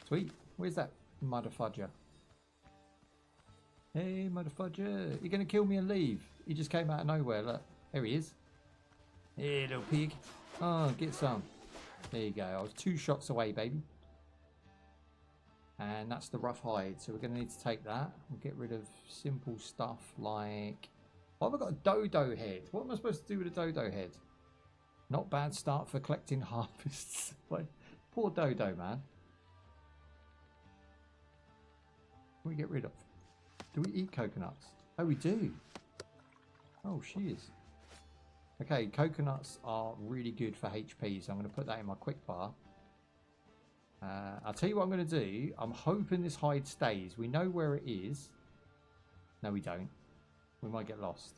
Sweet. Where's that motherfudger? Hey, motherfudger. You're going to kill me and leave? He just came out of nowhere. Look. There he is. Hey, little pig. Oh, get some. There you go. I was 2 shots away, baby. And that's the rough hide. So we're going to need to take that. We'll get rid of simple stuff like... Oh, I've got a dodo head. What am I supposed to do with a dodo head? Not bad start for collecting harvests. Poor dodo, man. What do we get rid of? Do we eat coconuts? Oh, we do. Oh, she is. Okay, coconuts are really good for HP, so I'm going to put that in my quick bar. I'll tell you what I'm going to do. I'm hoping this hide stays. We know where it is. No, we don't. We might get lost.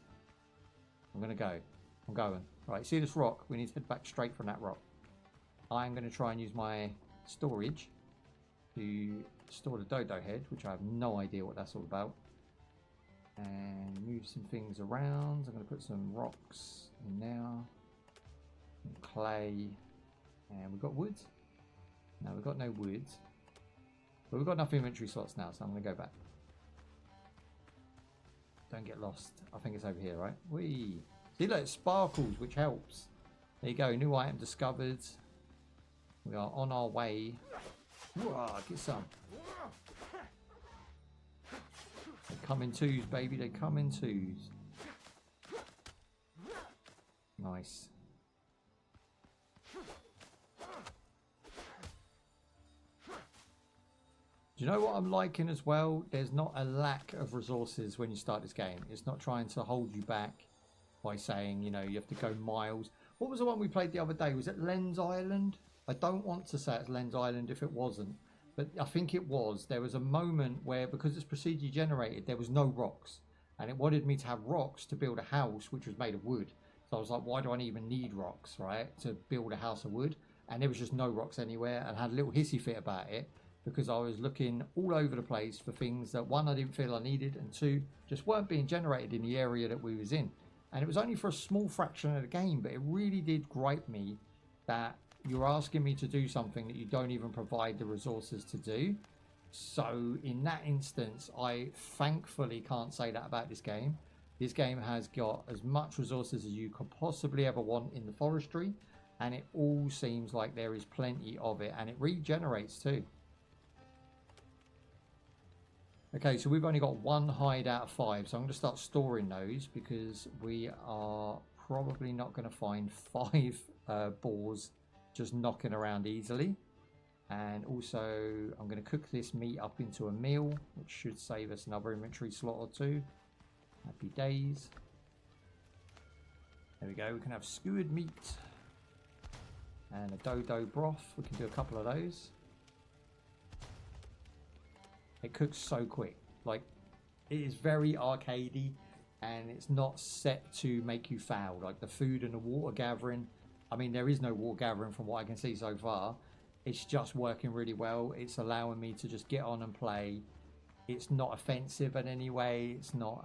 I'm going to go. I'm going. Right, see this rock? We need to head back straight from that rock. I'm going to try and use my storage to store the dodo head, which I have no idea what that's all about. And move some things around. I'm going to put some rocks in there. And clay. And we've got wood. No, we've got no wood. But we've got enough inventory slots now, so I'm going to go back. Don't get lost. I think it's over here, right? Whee! See, look, it sparkles, which helps. There you go, new item discovered. We are on our way. Whoa, get some. come in twos, baby. They come in twos. Nice. Do you know what I'm liking as well? There's not a lack of resources when you start this game. It's not trying to hold you back by saying, you know, you have to go miles. What was the one we played the other day? Was it Lens Island? I don't want to say it's Lens Island if it wasn't, but I think it was. There was a moment where, because it's procedurally generated, there was no rocks, and it wanted me to have rocks to build a house which was made of wood. So I was like, why do I even need rocks, right, to build a house of wood? And there was just no rocks anywhere, and I had a little hissy fit about it because I was looking all over the place for things that, one, I didn't feel I needed, and two, just weren't being generated in the area that we was in. And it was only for a small fraction of the game, but it really did gripe me that you're asking me to do something that you don't even provide the resources to do. So in that instance, I thankfully can't say that about this game. This game has got as much resources as you could possibly ever want in the forestry, and it all seems like there is plenty of it, and it regenerates too. Okay, so we've only got 1 hide out of 5, so I'm going to start storing those because we are probably not going to find 5 boars just knocking around easily. And also, I'm going to cook this meat up into a meal, which should save us another inventory slot or 2. Happy days. There we go, we can have skewered meat and a dodo broth. We can do a couple of those. It cooks so quick. Like, it is very arcadey, and it's not set to make you foul. Like the food and the water gathering. I mean, there is no water gathering from what I can see so far. It's just working really well. It's allowing me to just get on and play. It's not offensive in any way. It's not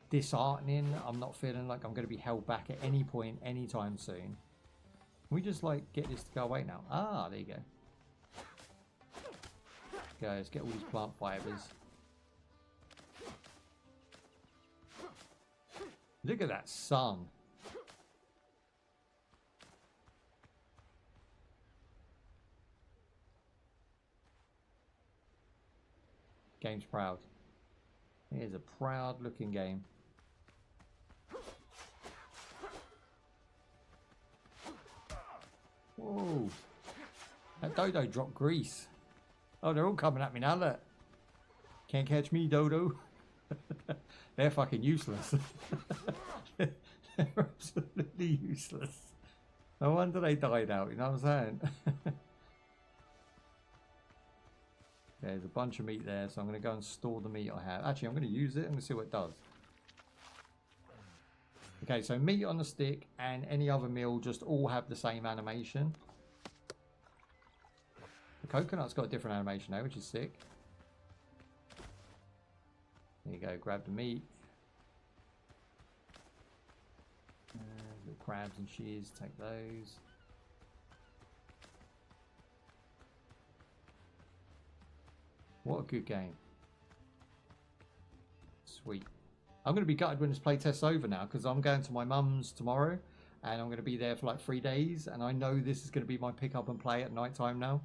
disheartening. I'm not feeling like I'm going to be held back at any point, anytime soon. Can we just like get this to go away now? Ah, there you go. Let's get all these plant fibers. Look at that sun. Game's proud. It is a proud looking game. Whoa. That dodo dropped grease. Oh, they're all coming at me now, look. Can't catch me, dodo. They're fucking useless. They're absolutely useless. No wonder they died out, you know what I'm saying? There's a bunch of meat there, so I'm going to go and store the meat I have. Actually, I'm going to use it. I'm going to see what it does. Okay, so meat on the stick and any other meal just all have the same animation. The coconut's got a different animation now, which is sick. There you go, grab the meat. Little crabs and shears, take those. What a good game. Sweet. I'm going to be gutted when this playtest's over now because I'm going to my mum's tomorrow and I'm going to be there for like 3 days, and I know this is going to be my pick up and play at night time now.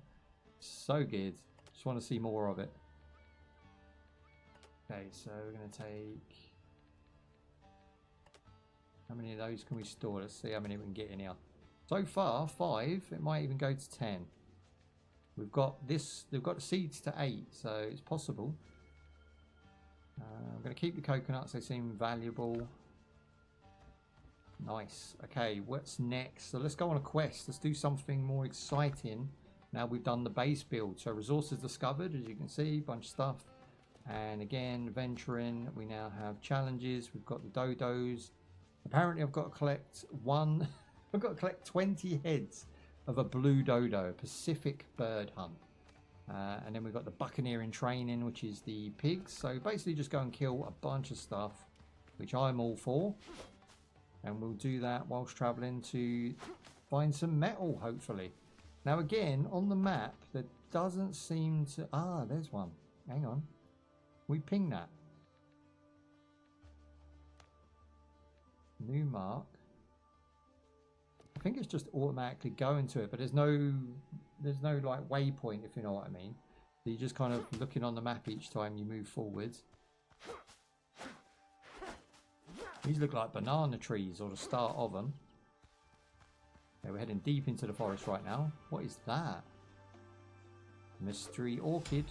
So good. Just want to see more of it. Okay, so we're going to take... How many of those can we store? Let's see how many we can get in here. So far, 5. It might even go to 10. We've got this, they've got the seeds to 8, so it's possible. I'm going to keep the coconuts, they seem valuable. Nice. Okay, what's next? So let's go on a quest. Let's do something more exciting. Now we've done the base build. So resources discovered, as you can see, bunch of stuff. And again, venturing, we now have challenges. We've got the dodos. Apparently I've got to collect I've got to collect 20 heads of a blue dodo, a Pacific bird hunt. And then we've got the buccaneering training, which is the pigs. So basically just go and kill a bunch of stuff, which I'm all for. And we'll do that whilst traveling to find some metal, hopefully. Now again, on the map, there doesn't seem to... Ah, there's one. Hang on. We ping that. New mark. I think it's just automatically going to it, but there's no like waypoint, if you know what I mean. So you're just kind of looking on the map each time you move forwards. These look like banana trees, or the start of them. Okay, we're heading deep into the forest right now. What is that? Mystery orchid.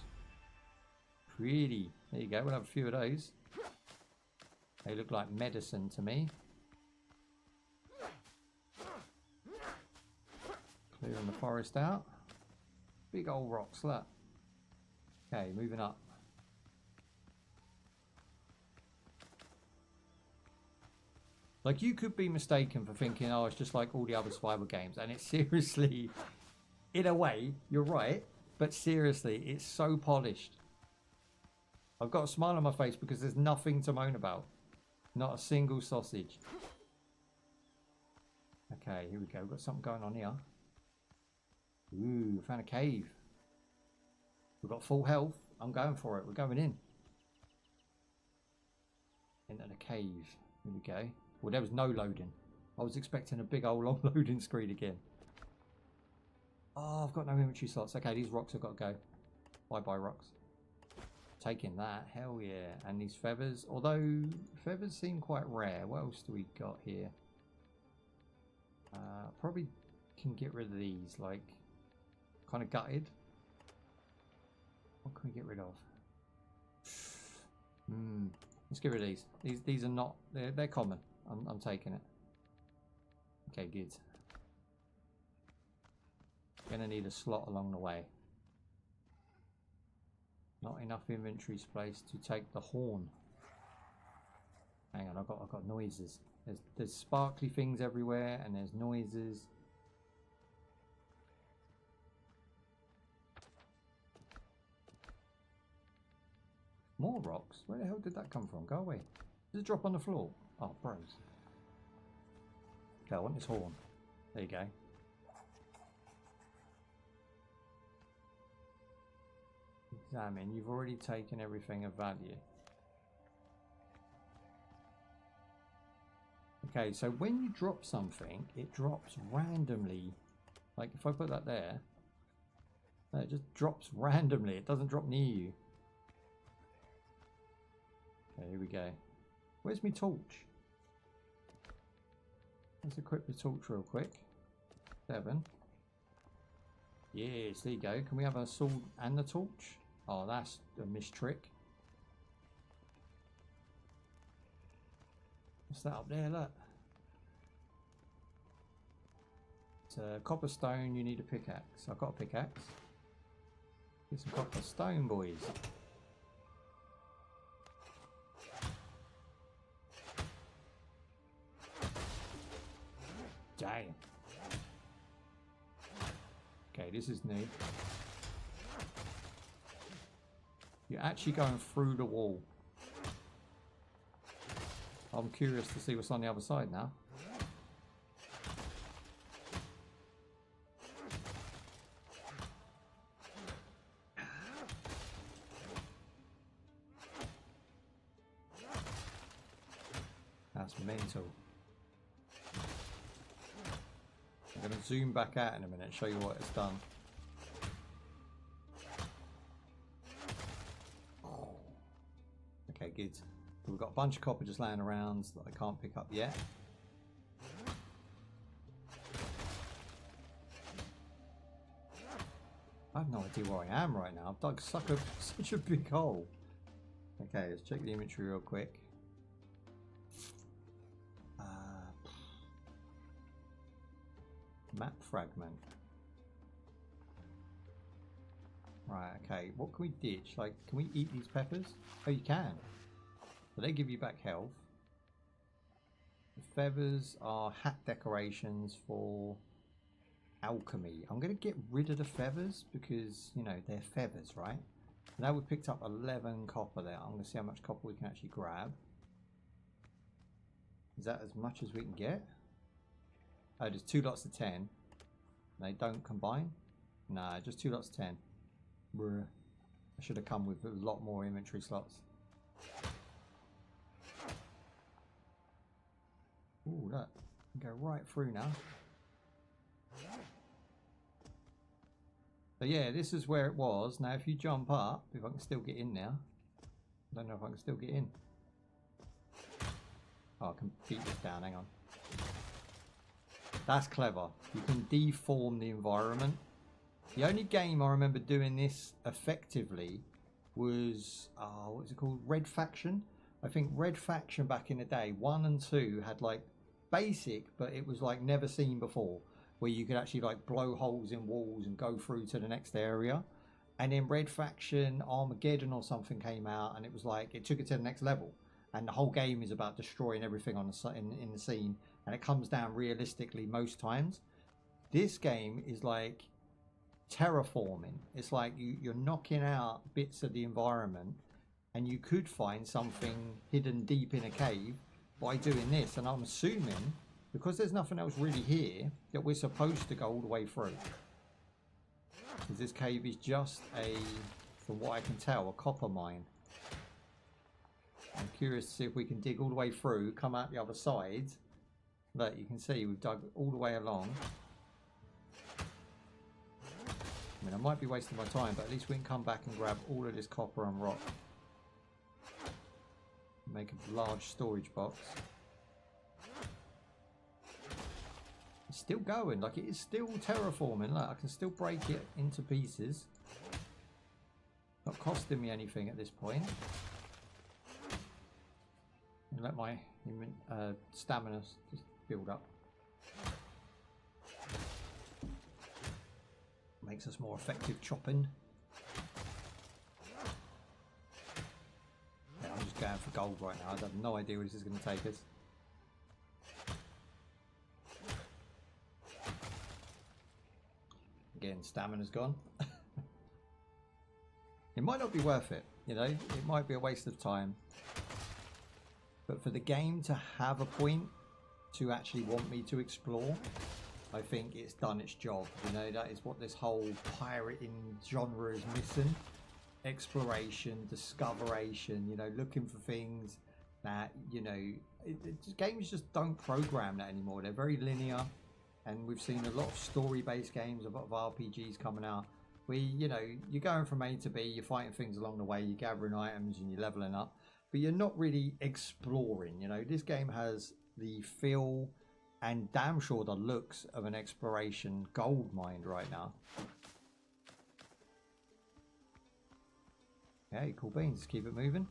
Pretty. There you go, we'll have a few of those. They look like medicine to me. Clearing the forest out. Big old rocks, look. Okay, moving up. Like, you could be mistaken for thinking, oh, it's just like all the other survival games. And it's seriously, in a way, you're right. But seriously, it's so polished. I've got a smile on my face because there's nothing to moan about. Not a single sausage. Okay, here we go. We've got something going on here. Ooh, found a cave. We've got full health. I'm going for it. We're going in. Into the cave. Here we go. Well, there was no loading. I was expecting a big old long loading screen again. Oh, I've got no inventory slots. Okay, these rocks have got to go. Bye-bye, rocks. Taking that. Hell yeah. And these feathers. Although, feathers seem quite rare. What else do we got here? Probably can get rid of these. Like, kind of gutted. What can we get rid of? Let's get rid of these. These are not... They're common. I'm taking it. Okay, good. Gonna need a slot along the way. Not enough inventory space to take the horn. Hang on, I've got noises. There's sparkly things everywhere, and there's noises. More rocks? Where the hell did that come from? Go away. Does it drop on the floor? Oh, bros. Okay, I want this horn. There you go. Examine. You've already taken everything of value. Okay, so when you drop something, it drops randomly. Like if I put that there, it just drops randomly. It doesn't drop near you. Okay, here we go. Where's my torch? Let's equip the torch real quick. 7. Yes, there you go. Can we have a sword and the torch? Oh, that's a mistrick. What's that up there? Look. It's a copper stone. You need a pickaxe. I've got a pickaxe. Get some copper stone, boys. Dang. Okay, this is new. You're actually going through the wall. I'm curious to see what's on the other side now. That's mental. I'm going to zoom back out in a minute and show you what it's done. Okay, good. We've got a bunch of copper just laying around that I can't pick up yet. I have no idea where I am right now. I've dug such a big hole. Okay, let's check the inventory real quick. Map fragment. Right, okay. What can we ditch? Like, can we eat these peppers? Oh, you can. But they give you back health. The feathers are hat decorations for alchemy. I'm going to get rid of the feathers because, you know, they're feathers, right? Now we've picked up 11 copper there. I'm going to see how much copper we can actually grab. Is that as much as we can get? Oh, there's 2 lots of 10. They don't combine? Nah, just 2 lots of 10. Bruh. I should have come with a lot more inventory slots. Ooh, look. Go right through now. So yeah, this is where it was. Now if you jump up, if I can still get in now. I don't know if I can still get in. Oh, I can beat this down, hang on. That's clever. You can deform the environment. The only game I remember doing this effectively was, what's it called? Red Faction. I think Red Faction back in the day, 1 and 2 had like basic, but it was like never seen before, where you could actually like blow holes in walls and go through to the next area. And then Red Faction Armageddon or something came out, and it was like it took it to the next level. And the whole game is about destroying everything on the in the scene, and it comes down realistically most times. This game is like terraforming. It's like you're knocking out bits of the environment, and you could find something hidden deep in a cave by doing this. And I'm assuming, because there's nothing else really here, that we're supposed to go all the way through. Because this cave is just a, from what I can tell, a copper mine. I'm curious to see if we can dig all the way through, come out the other side. Look, you can see we've dug all the way along. I mean, I might be wasting my time, but at least we can come back and grab all of this copper and rock. Make a large storage box. It's still going, like it is still terraforming. Look, I can still break it into pieces. Not costing me anything at this point. And let my stamina just build up. Makes us more effective chopping. Yeah, I'm just going for gold right now. I have no idea where this is going to take us. Again, stamina's gone. It might not be worth it, you know, it might be a waste of time. But for the game to have a point to actually want me to explore, I think it's done its job. You know, that is what this whole pirating genre is missing. Exploration, discoveration, you know, looking for things that, you know, games just don't program that anymore. They're very linear. And we've seen a lot of story-based games, a lot of RPGs coming out where, you know, you're going from A to B, you're fighting things along the way, you're gathering items and you're leveling up, but you're not really exploring. You know, this game has the feel and damn sure the looks of an exploration gold mine right now. Okay, cool beans, just keep it moving.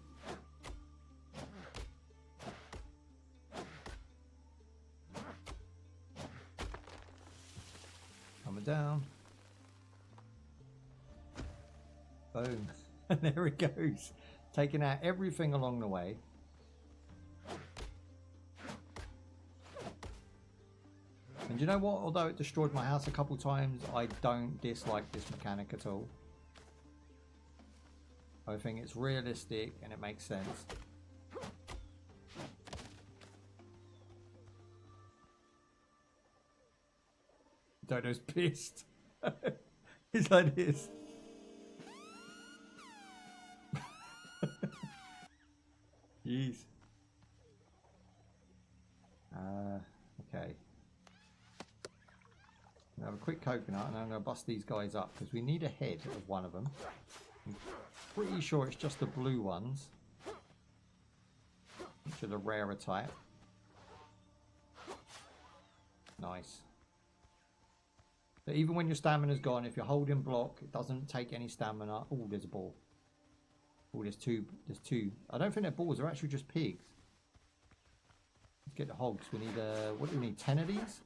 Coming down. Boom. And there it goes. Taking out everything along the way. And you know what? Although it destroyed my house a couple times, I don't dislike this mechanic at all. I think it's realistic and it makes sense. Dodo's pissed. He's like this. Jeez. Okay. I'll have a quick coconut and I'm going to bust these guys up because we need a head of one of them. I'm pretty sure it's just the blue ones, which are the rarer type. Nice. But even when your stamina's gone, if you're holding block, it doesn't take any stamina. Oh, there's a ball. Oh, there's two. There's two. I don't think they're balls. They're actually just pigs. Let's get the hogs. We need, what do we need? 10 of these?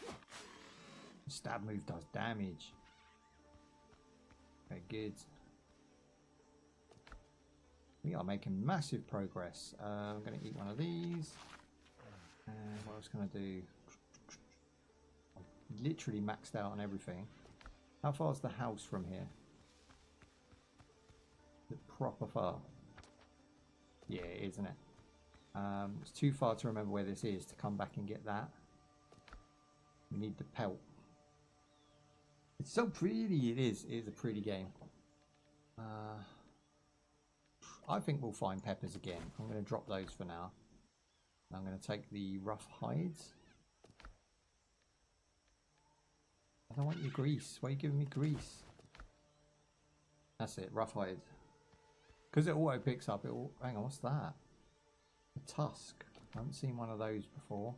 The stab move does damage. Okay, good. We are making massive progress. I'm going to eat one of these. And what else can I do? I'm literally maxed out on everything. How far is the house from here? Is it proper far? Yeah, it is, isn't it? It's too far to remember where this is to come back and get that. We need the pelt. It's so pretty. It is. It is a pretty game. I think we'll find peppers again. I'm going to drop those for now. I'm going to take the rough hides. I don't want your grease. Why are you giving me grease? That's it, roughhide. Because it auto picks up, it will... Hang on, what's that? A tusk. I haven't seen one of those before.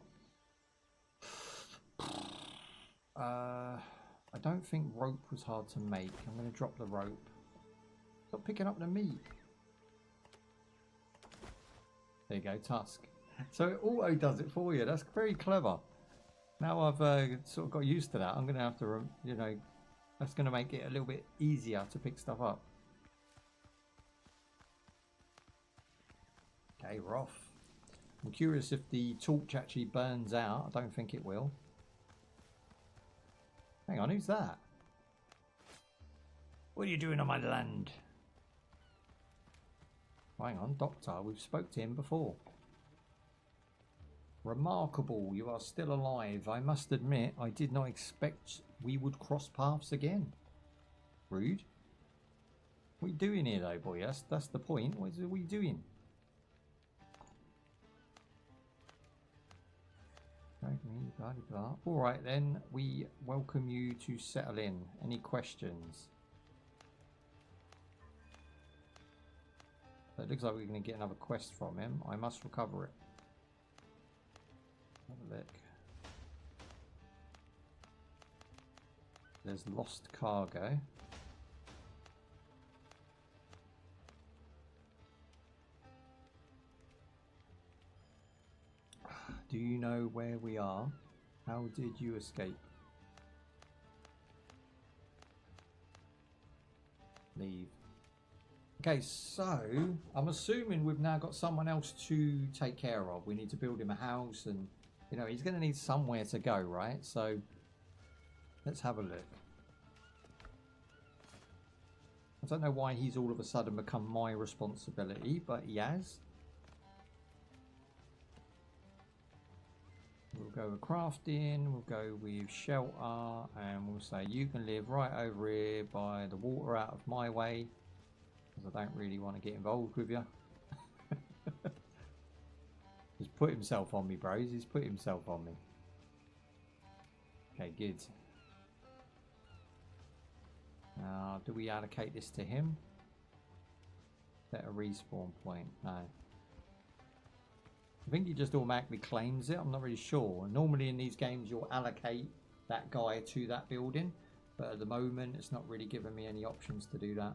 I don't think rope was hard to make. I'm going to drop the rope. Stop picking up the meat. There you go, tusk. So it auto does it for you. That's very clever. Now I've sort of got used to that. I'm going to have to, you know, that's going to make it a little bit easier to pick stuff up. Okay, we're off. I'm curious if the torch actually burns out. I don't think it will. Hang on, who's that? What are you doing on my land? Hang on, Doctor. We've spoke to him before. Remarkable, you are still alive. I must admit, I did not expect we would cross paths again. Rude. What are you doing here though, boy? That's the point. What are we doing? Alright then, we welcome you to settle in. Any questions? So it looks like we're going to get another quest from him. I must recover it. Have a look. There's lost cargo. Do you know where we are? How did you escape? Leave. Okay, so I'm assuming we've now got someone else to take care of. We need to build him a house and, you know, he's going to need somewhere to go, right? So let's have a look. I don't know why he's all of a sudden become my responsibility, but he has. We'll go with crafting, we'll go with shelter, and we'll say you can live right over here by the water out of my way, because I don't really want to get involved with you. He's put himself on me, bros. He's put himself on me. Okay, good. Now, do we allocate this to him? Set a respawn point. No. I think he just automatically claims it. I'm not really sure. Normally in these games you'll allocate that guy to that building, but at the moment it's not really giving me any options to do that.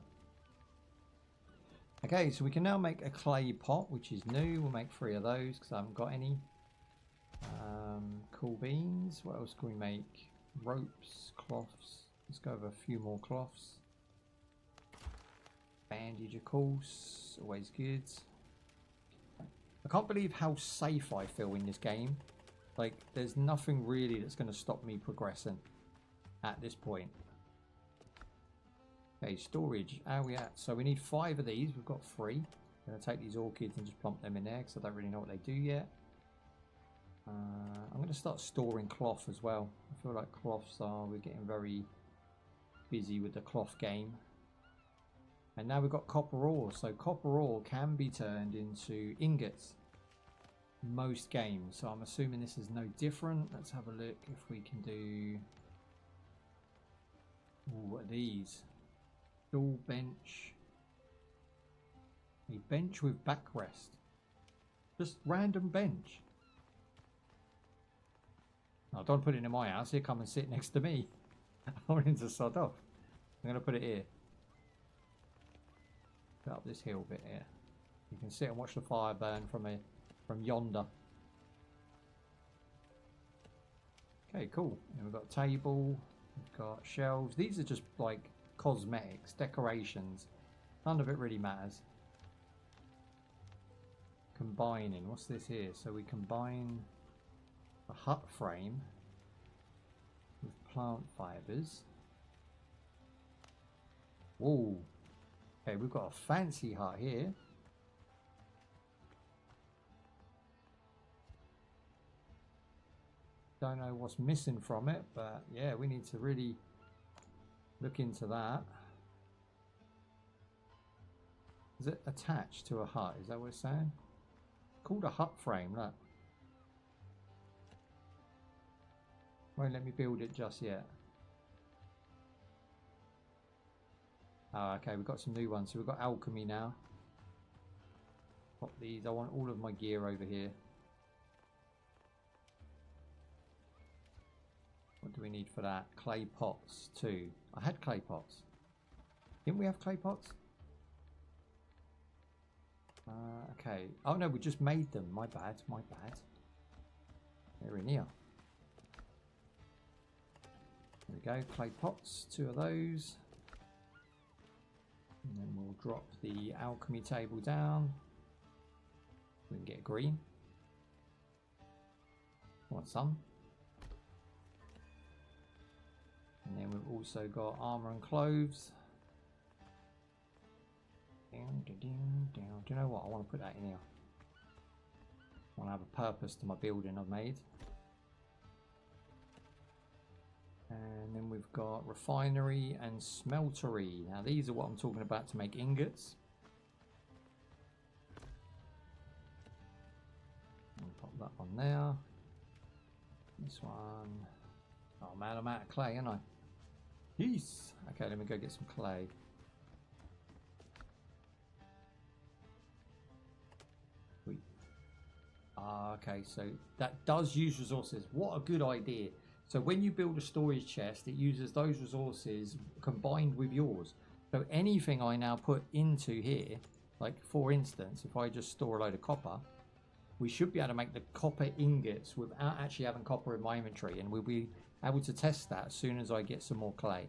Okay, so we can now make a clay pot, which is new. We'll make 3 of those because I haven't got any. Cool beans. What else can we make? Ropes, cloths. Let's go over a few more cloths. Bandage, of course. Always good. I can't believe how safe I feel in this game. Like, there's nothing really that's going to stop me progressing at this point. Okay, storage. How are we at? So we need 5 of these. We've got 3. I'm going to take these orchids and just plump them in there because I don't really know what they do yet. I'm going to start storing cloth as well. I feel like cloths are... We're getting very busy with the cloth game. And now we've got copper ore. So copper ore can be turned into ingots most games. So I'm assuming this is no different. Let's have a look if we can do... Ooh, what are these? Dual bench. A bench with backrest. Just random bench. I don't put it in my house. Here, come and sit next to me. I want him to sod off. I'm going to put it here. Put up this hill bit here. You can sit and watch the fire burn from yonder. Okay, cool. And we've got a table. We've got shelves. These are just like cosmetics, decorations. None of it really matters. Combining. What's this here? So we combine a hut frame with plant fibers. Whoa. Okay, we've got a fancy hut here. Don't know what's missing from it, but yeah, we need to really look into that. Is it attached to a hut? Is that what it's saying? It's called a hut frame, look. Won't let me build it just yet. Oh, okay, we've got some new ones. So we've got alchemy now. Pop these. I want all of my gear over here. What do we need for that? Clay pots, too. I had clay pots. Didn't we have clay pots? Okay. Oh, no, we just made them. My bad, my bad. They're in here. There we go. Clay pots, 2 of those. And then we'll drop the alchemy table down. We can get green. Want some? And then we've also got armor and clothes. Down, down, down. Do you know what? I want to put that in here. I want to have a purpose to my building I've made. And then we've got refinery and smeltery. Now these are what I'm talking about to make ingots. Pop that on there. This one. Oh man, I'm out of clay, aren't I? Yes. Okay, let me go get some clay. Okay, so that does use resources. What a good idea. So when you build a storage chest, it uses those resources combined with yours. So anything I now put into here, like for instance, if I just store a load of copper, we should be able to make the copper ingots without actually having copper in my inventory, and we'll be able to test that as soon as I get some more clay.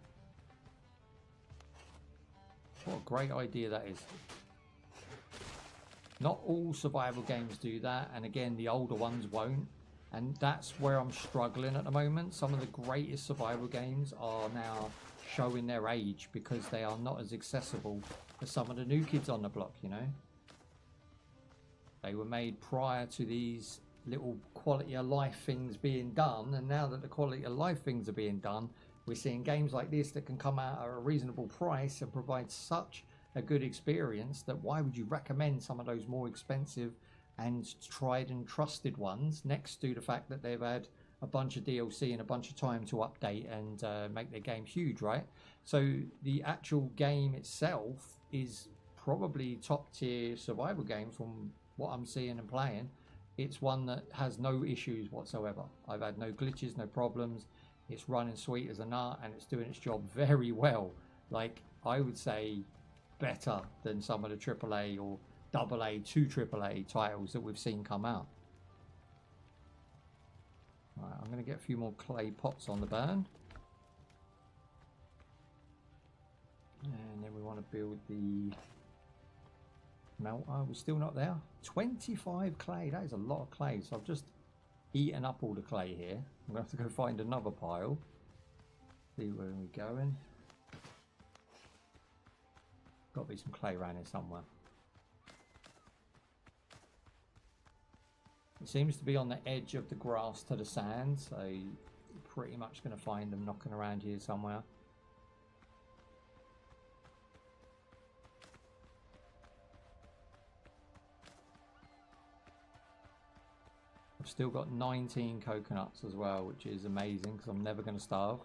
What a great idea that is. Not all survival games do that, and again the older ones won't, and that's where I'm struggling at the moment. Some of the greatest survival games are now showing their age because they are not as accessible as some of the new kids on the block, you know. They were made prior to these little quality of life things being done, and now that the quality of life things are being done, we're seeing games like this that can come out at a reasonable price and provide such a good experience that why would you recommend some of those more expensive and tried and trusted ones next to the fact that they've had a bunch of DLC and a bunch of time to update and make their game huge, right? So the actual game itself is probably top tier survival game from what I'm seeing and playing. It's one that has no issues whatsoever. I've had no glitches, no problems. It's running sweet as a nut and it's doing its job very well. Like, I would say better than some of the AAA or AA to AAA titles that we've seen come out. Right, I'm going to get a few more clay pots on the burn. And then we want to build the melter. We're still not there. 25 clay. That is a lot of clay. So I've just eaten up all the clay here. I'm going to have to go find another pile. See where we're going. Got to be some clay around here somewhere. It seems to be on the edge of the grass to the sand, so you're pretty much going to find them knocking around here somewhere. I've still got 19 coconuts as well, which is amazing because I'm never going to starve.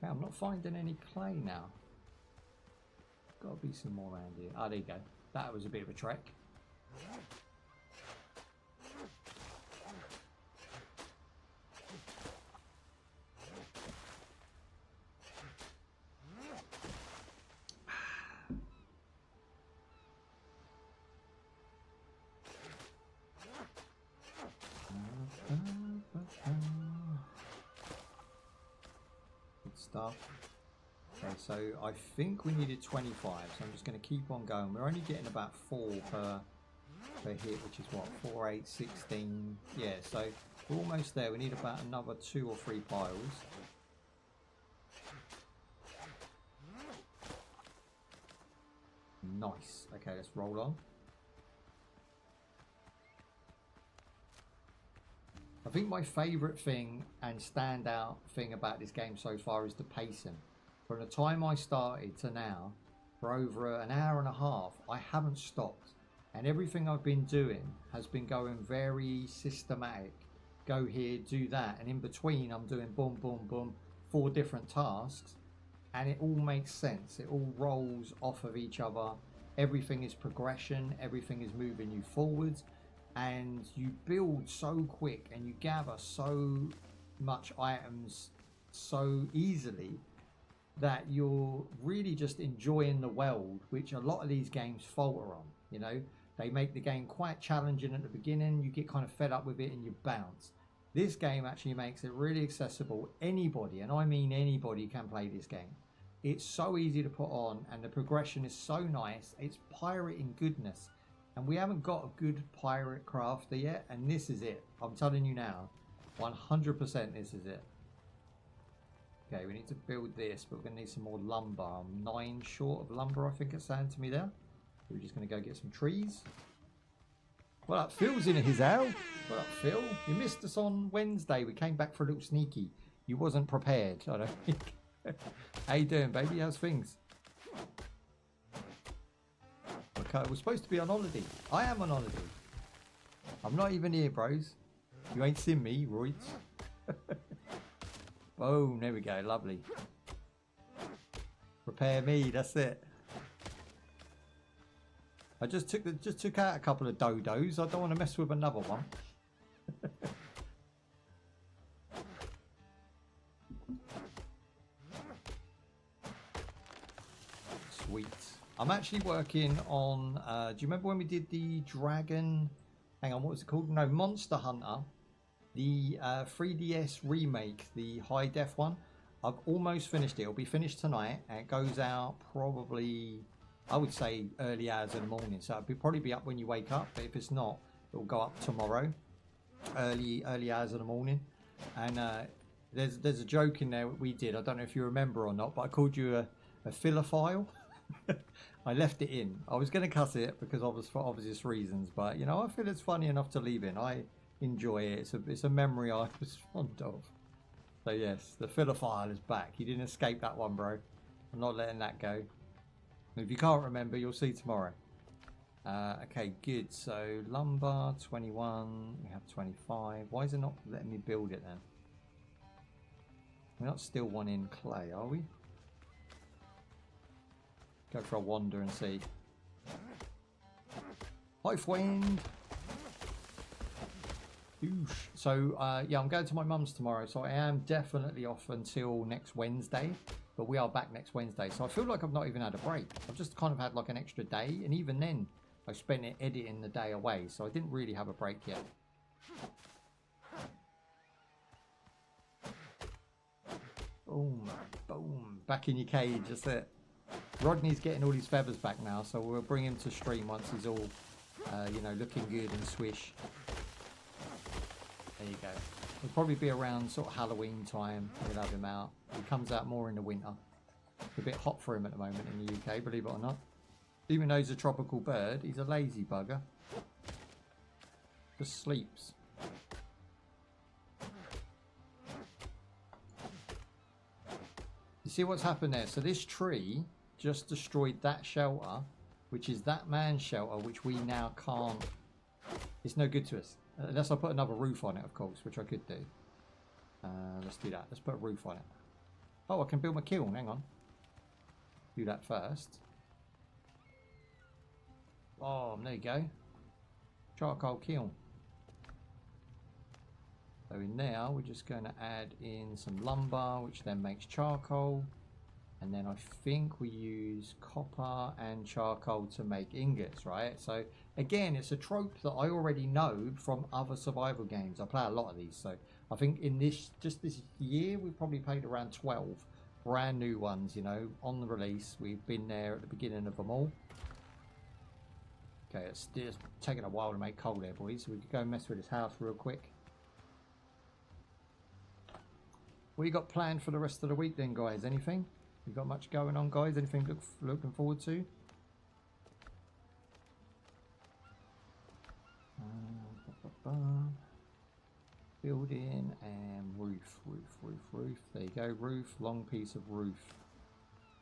Okay, I'm not finding any clay now. Got to be some more around here. Ah, there you go. That was a bit of a trek. Stuff. Okay, so I think we needed 25, so I'm just going to keep on going. We're only getting about 4 per hit, which is what, 4, 8, 16. Yeah, so we're almost there. We need about another 2 or 3 piles. Nice. Okay, let's roll on. I think my favourite thing and standout thing about this game so far is the pacing. From the time I started to now, for over an hour and a half, I haven't stopped. And everything I've been doing has been going very systematic. Go here, do that. And in between, I'm doing boom, boom, boom, 4 different tasks. And it all makes sense. It all rolls off of each other. Everything is progression. Everything is moving you forwards. And you build so quick and you gather so much items so easily that you're really just enjoying the world, which a lot of these games falter on. You know, they make the game quite challenging at the beginning. You get kind of fed up with it and you bounce. This game actually makes it really accessible. Anybody, and I mean anybody, can play this game. It's so easy to put on and the progression is so nice. It's pirating goodness. And we haven't got a good pirate crafter yet, and this is it. I'm telling you now, 100% this is it. Okay, we need to build this, but we're going to need some more lumber. I'm 9 short of lumber, I think it's saying to me there. We're just going to go get some trees. What up, Phil's in his house. What up, Phil? You missed us on Wednesday. We came back for a little sneaky. You wasn't prepared, I don't think. How you doing, baby? How's things? Okay, we're supposed to be on holiday. I am on holiday. I'm not even here, bros. You ain't seen me, Royds. Boom, there we go, lovely. Prepare me, that's it. I just took out a couple of dodos. I don't want to mess with another one. Sweet. I'm actually working on, do you remember when we did the dragon, hang on, what was it called? No, Monster Hunter, the 3DS remake, the high def one. I've almost finished it. It'll be finished tonight and it goes out probably, I would say, early hours in the morning. So it'll probably be up when you wake up, but if it's not, it'll go up tomorrow, early hours of the morning. And there's a joke in there we did, I don't know if you remember or not, but I called you a philophile. I left it in. I was going to cuss it because for obvious reasons, but you know, I feel it's funny enough to leave in. I enjoy it. It's a memory I was fond of. So yes, the philophile is back. You didn't escape that one, bro. I'm not letting that go. If you can't remember, you'll see tomorrow. Okay, good. So lumber 21. We have 25. Why is it not letting me build it then? We're not still wanting clay, are we? Go for a wander and see. Hi, friend. Oosh. So, yeah, I'm going to my mum's tomorrow, so I am definitely off until next Wednesday. But we are back next Wednesday, so I feel like I've not even had a break. I've just kind of had like an extra day, and even then, I spent it editing the day away, so I didn't really have a break yet. Boom, boom. Back in your cage, that's it. Rodney's getting all his feathers back now, so we'll bring him to stream once he's all, you know, looking good and swish. There you go. It'll probably be around sort of Halloween time. We'll have him out. He comes out more in the winter. It's a bit hot for him at the moment in the UK, believe it or not. Even though he's a tropical bird, he's a lazy bugger. Just sleeps. You see what's happened there? So this tree just destroyed that shelter, which is that man's shelter, which we now can't. It's no good to us. Unless I put another roof on it, of course, which I could do. Let's do that. Let's put a roof on it. Oh, I can build my kiln. Hang on. Do that first. Oh, there you go. Charcoal kiln. So in there, we're just going to add in some lumber, which then makes charcoal. And then I think we use copper and charcoal to make ingots, right? So again, it's a trope that I already know from other survival games. I play a lot of these. So I think in just this year, we've probably played around 12 brand new ones, you know, on the release. We've been there at the beginning of them all. Okay, it's taking a while to make coal there, boys. So we could go and mess with this house real quick. What you got planned for the rest of the week then, guys? Anything? You got much going on, guys? Anything looking forward to? Building and roof. There you go, roof. Long piece of roof.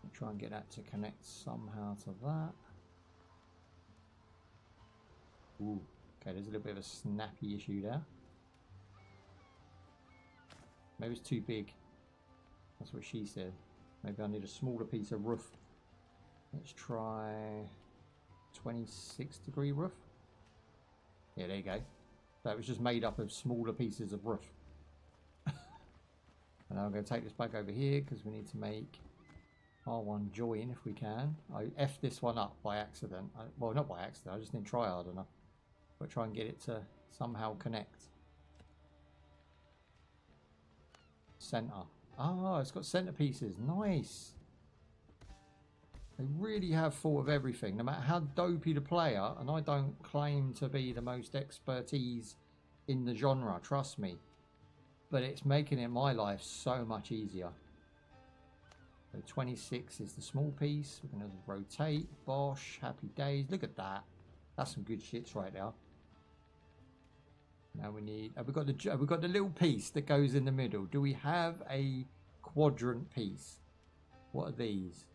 I'll try and get that to connect somehow to that. Ooh, okay, there's a little bit of a snappy issue there. Maybe it's too big. That's what she said. Maybe I need a smaller piece of roof. Let's try 26-degree roof. Yeah, there you go. That was just made up of smaller pieces of roof. And I'm going to take this back over here because we need to make R1 join if we can. I F'd this one up by accident. Well, not by accident, I just didn't try hard enough. But try and get it to somehow connect. Center. Ah, it's got center pieces. Nice. They really have thought of everything, no matter how dopey the player, and I don't claim to be the most expertise in the genre, trust me. But it's making it my life so much easier. So 26 is the small piece. We're going to rotate. Bosh, happy days. Look at that. That's some good shits right now. Now we need... Have we got the little piece that goes in the middle? Do we have a quadrant piece? What are these?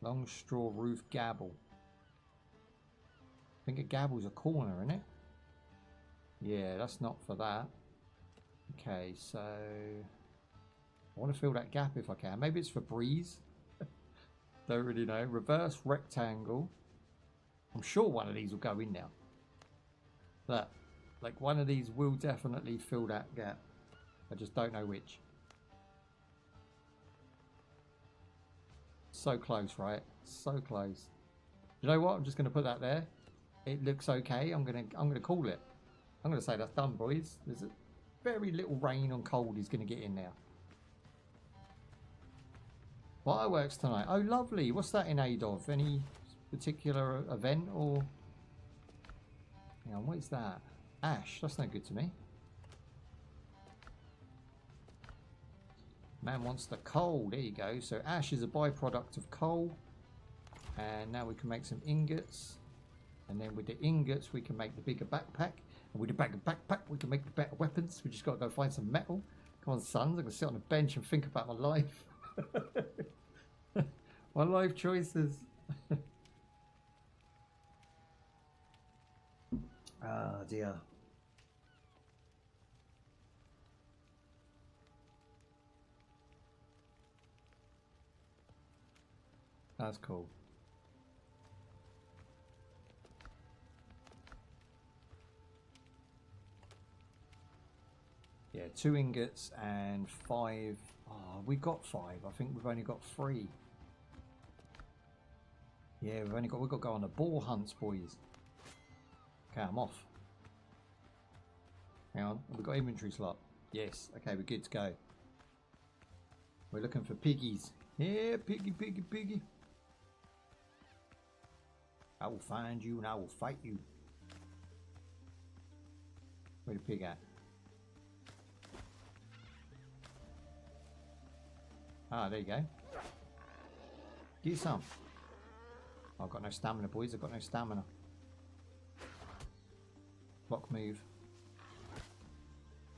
Long straw roof gabble. I think a gabble's a corner, isn't it? Yeah, that's not for that. Okay, so I want to fill that gap if I can. Maybe it's for breeze. Don't really know. Reverse rectangle. I'm sure one of these will go in now. But like one of these will definitely fill that gap. I just don't know which. So close, right? So close. You know what? I'm just going to put that there. It looks okay. I'm gonna call it. I'm gonna say that's done, boys. There's a very little rain and cold is going to get in there. Fireworks tonight. Oh, lovely. What's that in aid of? Any particular event or? Hang on, what is that? Ash. That's no good to me. Man wants the coal. There you go. So ash is a byproduct of coal. And now we can make some ingots. And then with the ingots, we can make the bigger backpack. And with the bigger backpack, we can make the better weapons. We just got to go find some metal. Come on, sons. I'm going to sit on a bench and think about my life. My life choices. Ah, dear. That's cool. Yeah, 2 ingots and 5. Oh, we got 5. I think we've only got 3. Yeah, we've got to go on the boar hunts, boys. Okay, I'm off. Hang on, have we got inventory slot? Yes. Okay, we're good to go. We're looking for piggies. Yeah, piggy, piggy, piggy. I will find you and I will fight you. Where's the pig at? Ah, there you go. Get some. Oh, I've got no stamina, boys. I've got no stamina. Block move.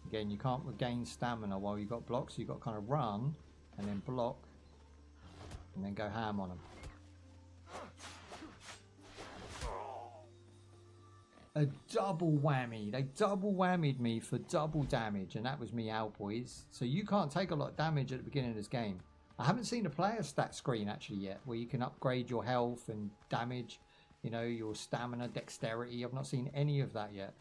Again, you can't regain stamina while you've got blocks. So you've got to kind of run and then block and then go ham on them. A double whammy. They double whammied me for double damage, and that was me out, boys. So you can't take a lot of damage at the beginning of this game. I haven't seen a player stat screen actually yet, where you can upgrade your health and damage, you know, your stamina, dexterity. I've not seen any of that yet.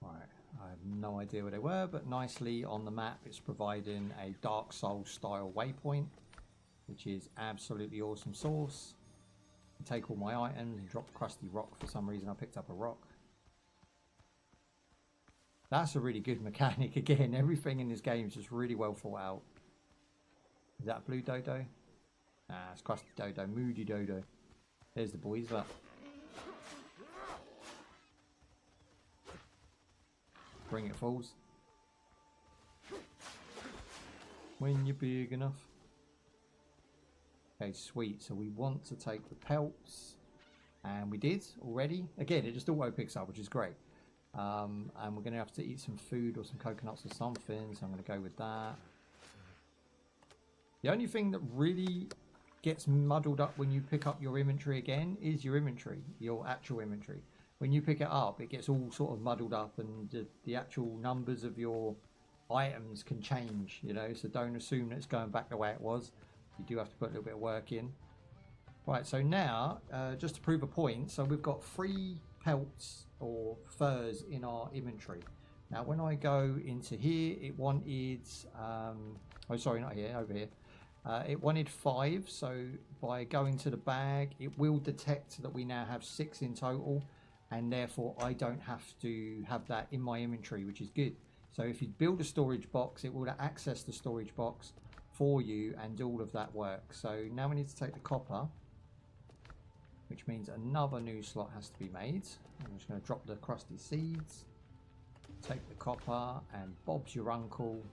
Right, I have no idea where they were, but nicely on the map it's providing a Dark Souls style waypoint, which is absolutely awesome sauce. Take all my items and drop crusty rock. For some reason I picked up a rock. That's a really good mechanic. Again, everything in this game is just really well thought out. Is that a blue dodo? Ah, it's crusty dodo, moody dodo. There's the boys. Look. Bring it, fools. When you're big enough. Okay, sweet. So we want to take the pelts, and we did already. Again, it just auto picks up, which is great. And we're going to have to eat some food or some coconuts or something, so I'm going to go with that. The only thing that really gets muddled up when you pick up your inventory again is your inventory, your actual inventory. When you pick it up, it gets all sort of muddled up, and the actual numbers of your items can change, you know, so don't assume that it's going back the way it was. You do have to put a little bit of work in. Right, so now, just to prove a point, so we've got 3 pelts or furs in our inventory. Now, when I go into here, it wanted, oh, sorry, not here, over here. It wanted 5, so by going to the bag, it will detect that we now have 6 in total, and therefore I don't have to have that in my inventory, which is good. So if you build a storage box, it will access the storage box for you and do all of that work. So now we need to take the copper, which means another new slot has to be made. I'm just going to drop the crusty seeds, take the copper, and Bob's your uncle.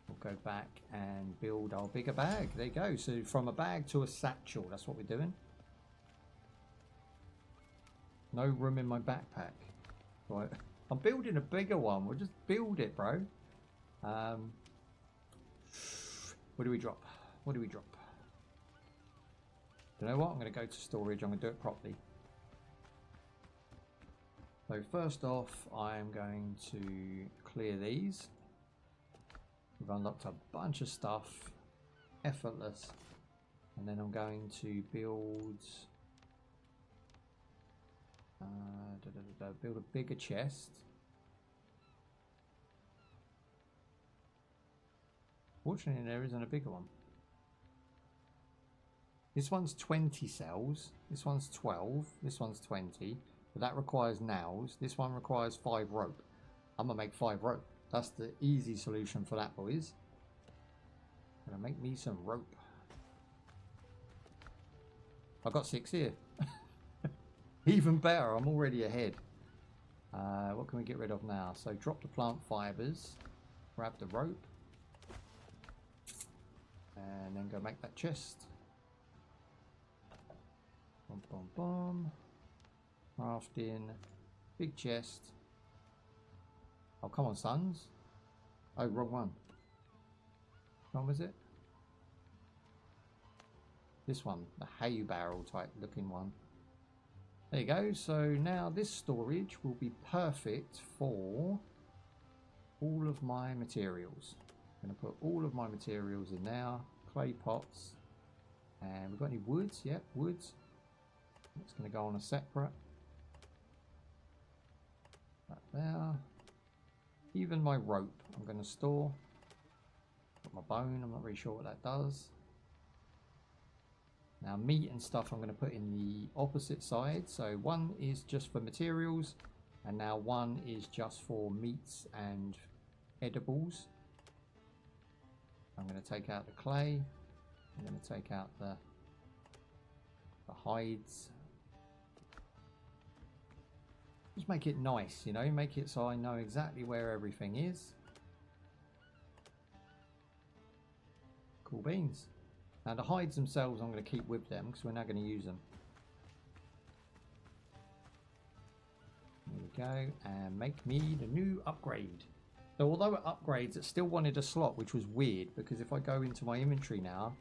We'll go back and build our bigger bag. There you go. So from a bag to a satchel, that's what we're doing. No room in my backpack. Right. I'm building a bigger one. We'll just build it, bro. What do we drop? What do we drop? You know what? I'm going to go to storage. I'm going to do it properly. So first off, I'm going to clear these. We've unlocked a bunch of stuff. Effortless. And then I'm going to build... build a bigger chest. Fortunately, there isn't a bigger one. This one's 20 cells. This one's 12. This one's 20. But that requires nails. This one requires 5 rope. I'm gonna make 5 rope. That's the easy solution for that, boys. Gonna make me some rope. I've got 6 here. Even better, I'm already ahead. What can we get rid of now? So drop the plant fibers, grab the rope, and then go make that chest. Boom, boom, boom. Crafting, big chest. Oh, come on, sons. Oh, wrong one. Which one was it? This one, the hay barrel type looking one. There you go. So now this storage will be perfect for all of my materials. I'm going to put all of my materials in there. Clay pots. And we've got any woods? Yep, woods. It's going to go on a separate. That there. Even my rope I'm going to store. Got my bone. I'm not really sure what that does. Now meat and stuff I'm going to put in the opposite side. So one is just for materials, and now one is just for meats and edibles. I'm going to take out the clay. I'm going to take out the hides. Just make it nice, you know, make it so I know exactly where everything is. Cool beans. Now the hides themselves I'm going to keep with them because we're now going to use them. There we go, and make me the new upgrade. So although it upgrades, it still wanted a slot, which was weird because if I go into my inventory now,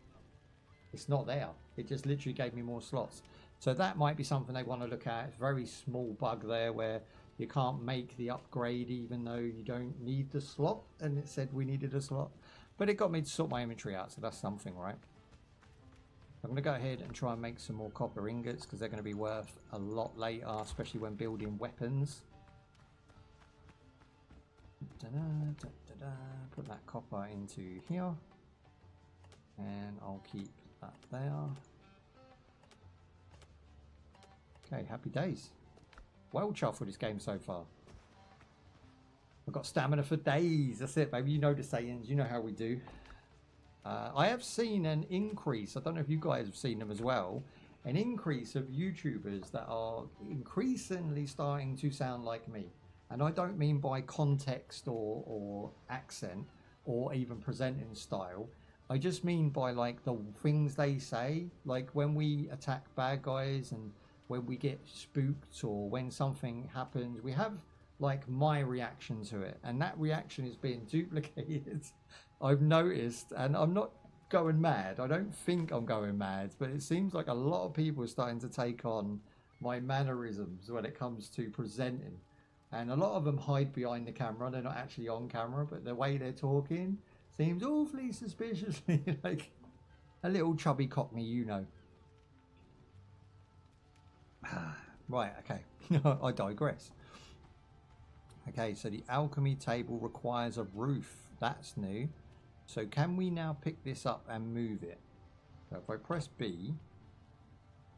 it's not there. It just literally gave me more slots. So that might be something they want to look at. It's a very small bug there where you can't make the upgrade even though you don't need the slot, and it said we needed a slot. But it got me to sort my inventory out, so that's something, right? I'm going to go ahead and try and make some more copper ingots because they're going to be worth a lot later, especially when building weapons. Put that copper into here, and I'll keep that there. Okay, happy days. Well chuffed with this game so far. I've got stamina for days. That's it, baby. You know the sayings. You know how we do. I have seen an increase. I don't know if you guys have seen them as well. An increase of YouTubers that are increasingly starting to sound like me. And I don't mean by context or accent or even presenting style. I just mean by like the things they say. Like when we attack bad guys and when we get spooked or when something happens, we have like my reaction to it, and that reaction is being duplicated. I've noticed, and I'm not going mad. I don't think I'm going mad, but it seems like a lot of people are starting to take on my mannerisms when it comes to presenting. And a lot of them hide behind the camera. They're not actually on camera, but the way they're talking seems awfully suspiciously like a little chubby cockney, you know. Right, okay. I digress. Okay, so the alchemy table requires a roof. That's new. So can we now pick this up and move it? So if I press B,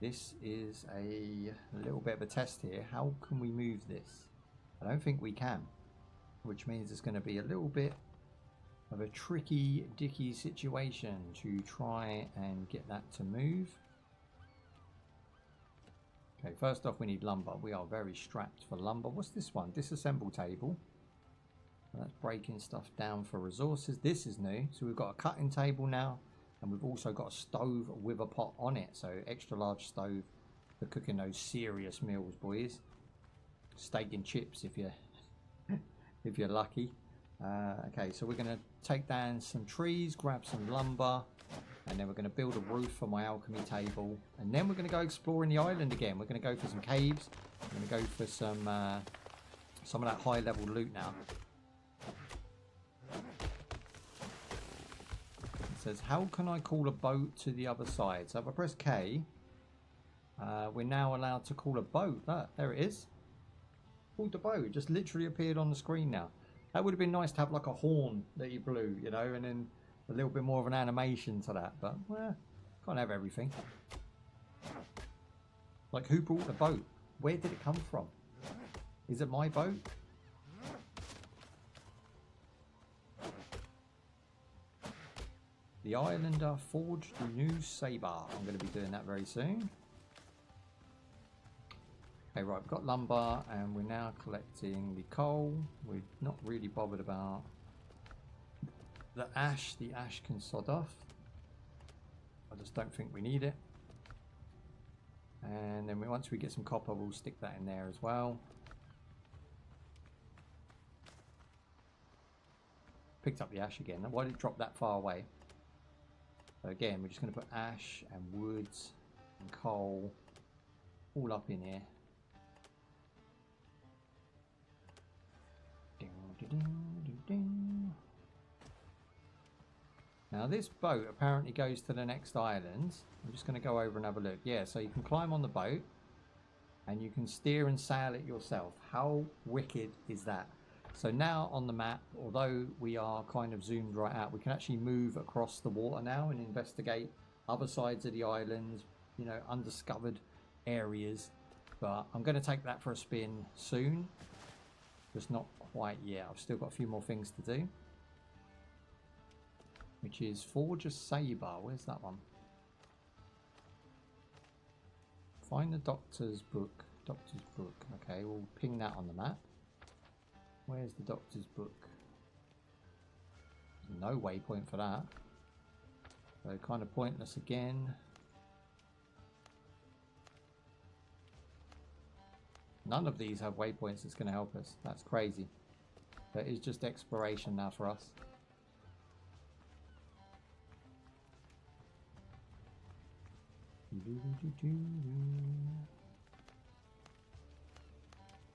this is a little bit of a test here. How can we move this? I don't think we can, which means it's going to be a little bit of a tricky dicky situation to try and get that to move. Okay, first off we need lumber. We are very strapped for lumber. What's this one? Disassemble table. That's breaking stuff down for resources. This is new. So we've got a cutting table now, and we've also got a stove with a pot on it. So extra large stove for cooking those serious meals, boys. Steak and chips if you're if you're lucky. Okay, so we're going to take down some trees, grab some lumber, and then we're going to build a roof for my alchemy table, and then we're going to go exploring the island again. We're going to go for some caves. We're going to go for some of that high level loot now. It says, how can I call a boat to the other side? So if I press K, we're now allowed to call a boat. Look, there it is. Called the boat. It just literally appeared on the screen now. That would have been nice to have like a horn that you blew, you know, and then a little bit more of an animation to that. But, well, can't have everything. Like, who brought the boat? Where did it come from? Is it my boat? The Islander forged the new saber. I'm going to be doing that very soon. Okay, right, we've got lumber and we're now collecting the coal. We're not really bothered about the ash. The ash can sod off. I just don't think we need it. And then once we get some copper, we'll stick that in there as well. Picked up the ash again. Why did it drop that far away? So again, we're just going to put ash and woods and coal all up in here. Now this boat apparently goes to the next island. I'm just going to go over and have a look. Yeah, so you can climb on the boat and you can steer and sail it yourself. How wicked is that? So now on the map, although we are kind of zoomed right out, we can actually move across the water now and investigate other sides of the island, you know, undiscovered areas. But I'm going to take that for a spin soon. Just not quite yet. I've still got a few more things to do. Which is forge a saber. Where's that one? Find the doctor's book. Doctor's book. Okay, we'll ping that on the map. Where's the doctor's book? There's no waypoint for that. So kind of pointless again. None of these have waypoints that's going to help us. That's crazy. That is just exploration now for us.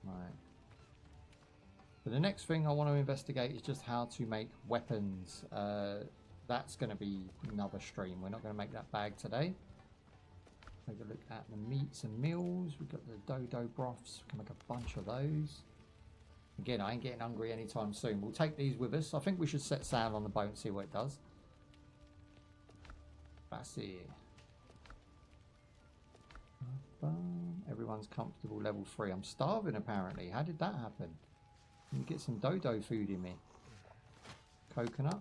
Right. So the next thing I want to investigate is just how to make weapons. That's going to be another stream. We're not going to make that bag today. Take a look at the meats and meals. We've got the dodo broths. We can make a bunch of those. Again, I ain't getting hungry anytime soon. We'll take these with us. I think we should set sail on the boat and see what it does. That's it. Everyone's comfortable level 3. I'm starving apparently. How did that happen? Let me get some dodo food in me. Coconut.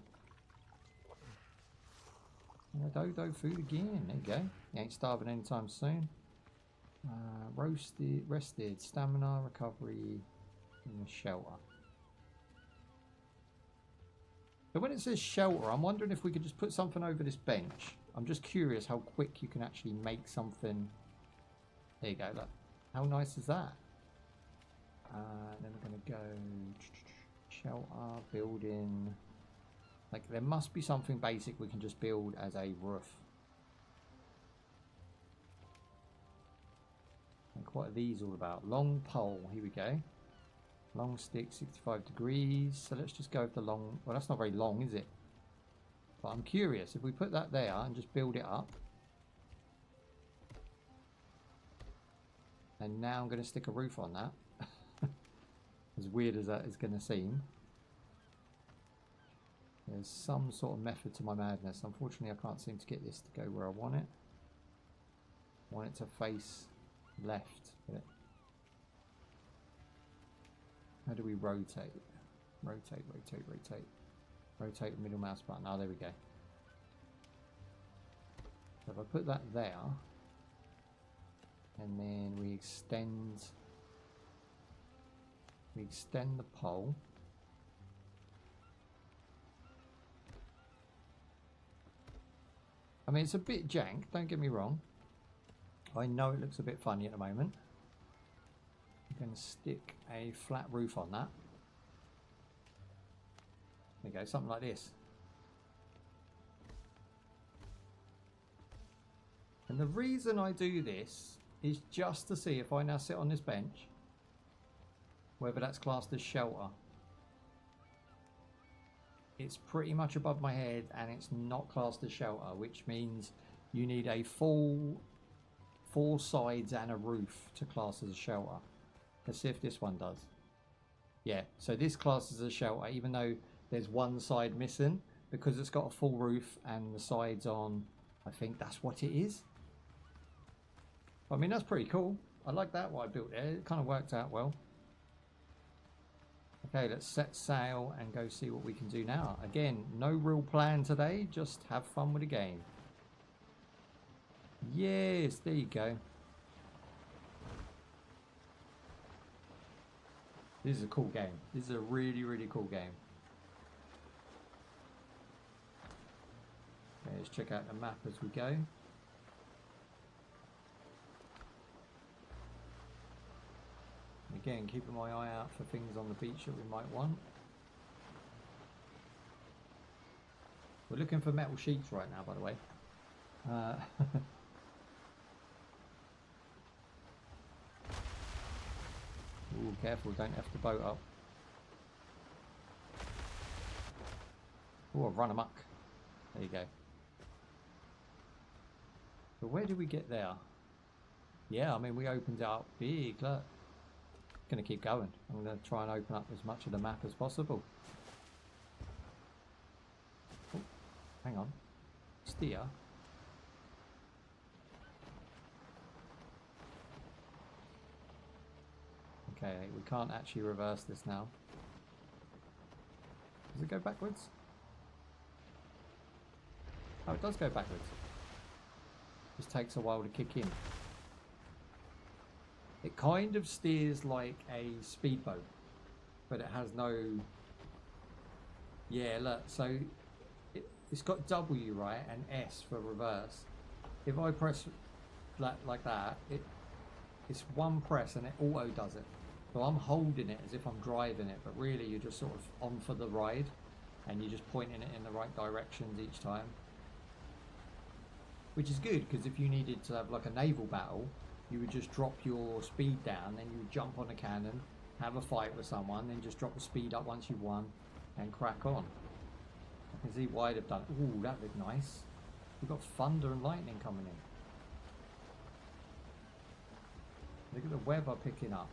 Dodo food again. There you go. You ain't starving anytime soon. Rested. Stamina, recovery, and shelter. So when it says shelter, I'm wondering if we could just put something over this bench. I'm just curious how quick you can actually make something. There you go, look. How nice is that? Then we're going to go shelter, building. Like, there must be something basic we can just build as a roof. Like, what are these all about? Long pole, here we go. Long stick, 65 degrees. So let's just go with the long, well, that's not very long, is it? But I'm curious, if we put that there and just build it up. And now I'm going to stick a roof on that. As weird as that is going to seem. There's some sort of method to my madness. Unfortunately, I can't seem to get this to go where I want it. I want it to face left. How do we rotate? Rotate, rotate, rotate. Rotate the middle mouse button. Oh, there we go. So if I put that there, and then we extend the pole. I mean, it's a bit jank, don't get me wrong. I know it looks a bit funny at the moment. I'm going to stick a flat roof on that. There you go, something like this. And the reason I do this is just to see if I now sit on this bench, whether that's classed as shelter. It's pretty much above my head and it's not classed as shelter, which means you need a full 4 sides and a roof to class as a shelter. Let's see if this one does. Yeah, so this classes as a shelter, even though there's one side missing, because it's got a full roof and the sides on. I think that's what it is. I mean, that's pretty cool. I like that, what I built there. It kind of worked out well. Okay, let's set sail and go see what we can do now. Again, no real plan today, just have fun with the game. Yes, there you go. This is a cool game. This is a really, really cool game. Okay, let's check out the map as we go. Again, keeping my eye out for things on the beach that we might want. We're looking for metal sheets right now, by the way. Ooh, careful, don't have the boat up. Ooh, I've run amok. There you go. But where do we get there? Yeah, I mean, we opened it up big, look. Going to keep going. I'm going to try and open up as much of the map as possible. Oh, hang on. Steer. Okay, we can't actually reverse this now. Does it go backwards? Oh, it does go backwards. Just takes a while to kick in. It kind of steers like a speedboat, but it has no... Yeah, look, so it's got W, right, and S for reverse. If I press like that, it's one press and it auto does it. So I'm holding it as if I'm driving it, but really you're just sort of on for the ride, and you're just pointing it in the right directions each time. Which is good, because if you needed to have like a naval battle, you would just drop your speed down, then you would jump on a cannon, have a fight with someone, then just drop the speed up once you've won, and crack on. I can see why they've done... Ooh, that looked nice. We've got thunder and lightning coming in. Look at the weather picking up.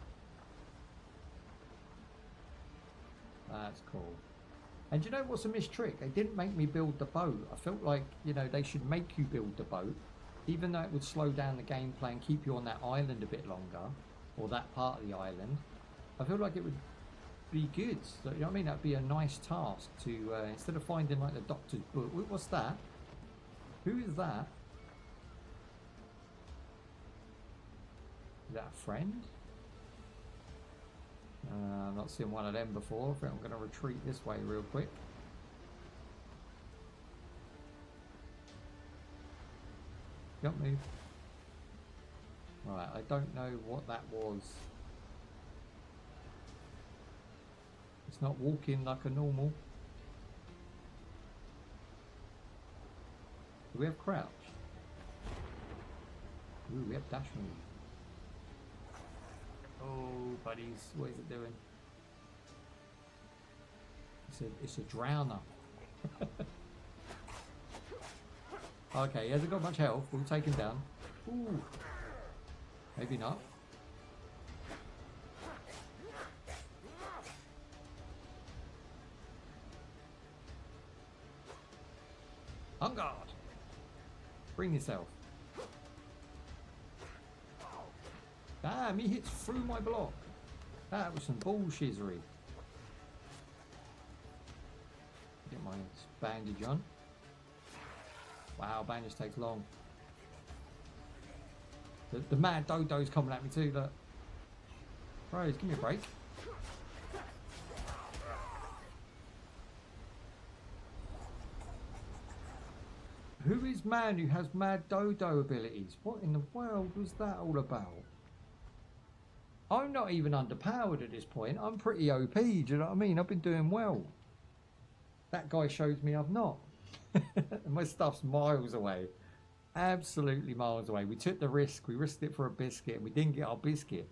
That's cool. And do you know what's a missed trick? They didn't make me build the boat. I felt like, you know, they should make you build the boat, even though it would slow down the gameplay and keep you on that island a bit longer, or that part of the island. I feel like it would be good. So, you know what I mean? That'd be a nice task to, instead of finding like the doctor's book. What's that? Who is that? Is that a friend? I've not seen one of them before. I think I'm going to retreat this way real quick. Don't move. Right, I don't know what that was. It's not walking like a normal. Do we have crouch? Ooh, we have dash move. Oh, buddies, what is it doing? It's a drowner. Okay, he hasn't got much health. We'll take him down. Ooh. Maybe not. On guard. Bring yourself. Damn, he hits through my block. That was some bullshizzery. Get my bandage on. Wow, bandage takes long. The mad dodo's coming at me too, look. Bros, give me a break. Who is man who has mad dodo abilities? What in the world was that all about? I'm not even underpowered at this point. I'm pretty OP, do you know what I mean? I've been doing well. That guy shows me I've not. My stuff's miles away. Absolutely miles away. We took the risk. We risked it for a biscuit and we didn't get our biscuit.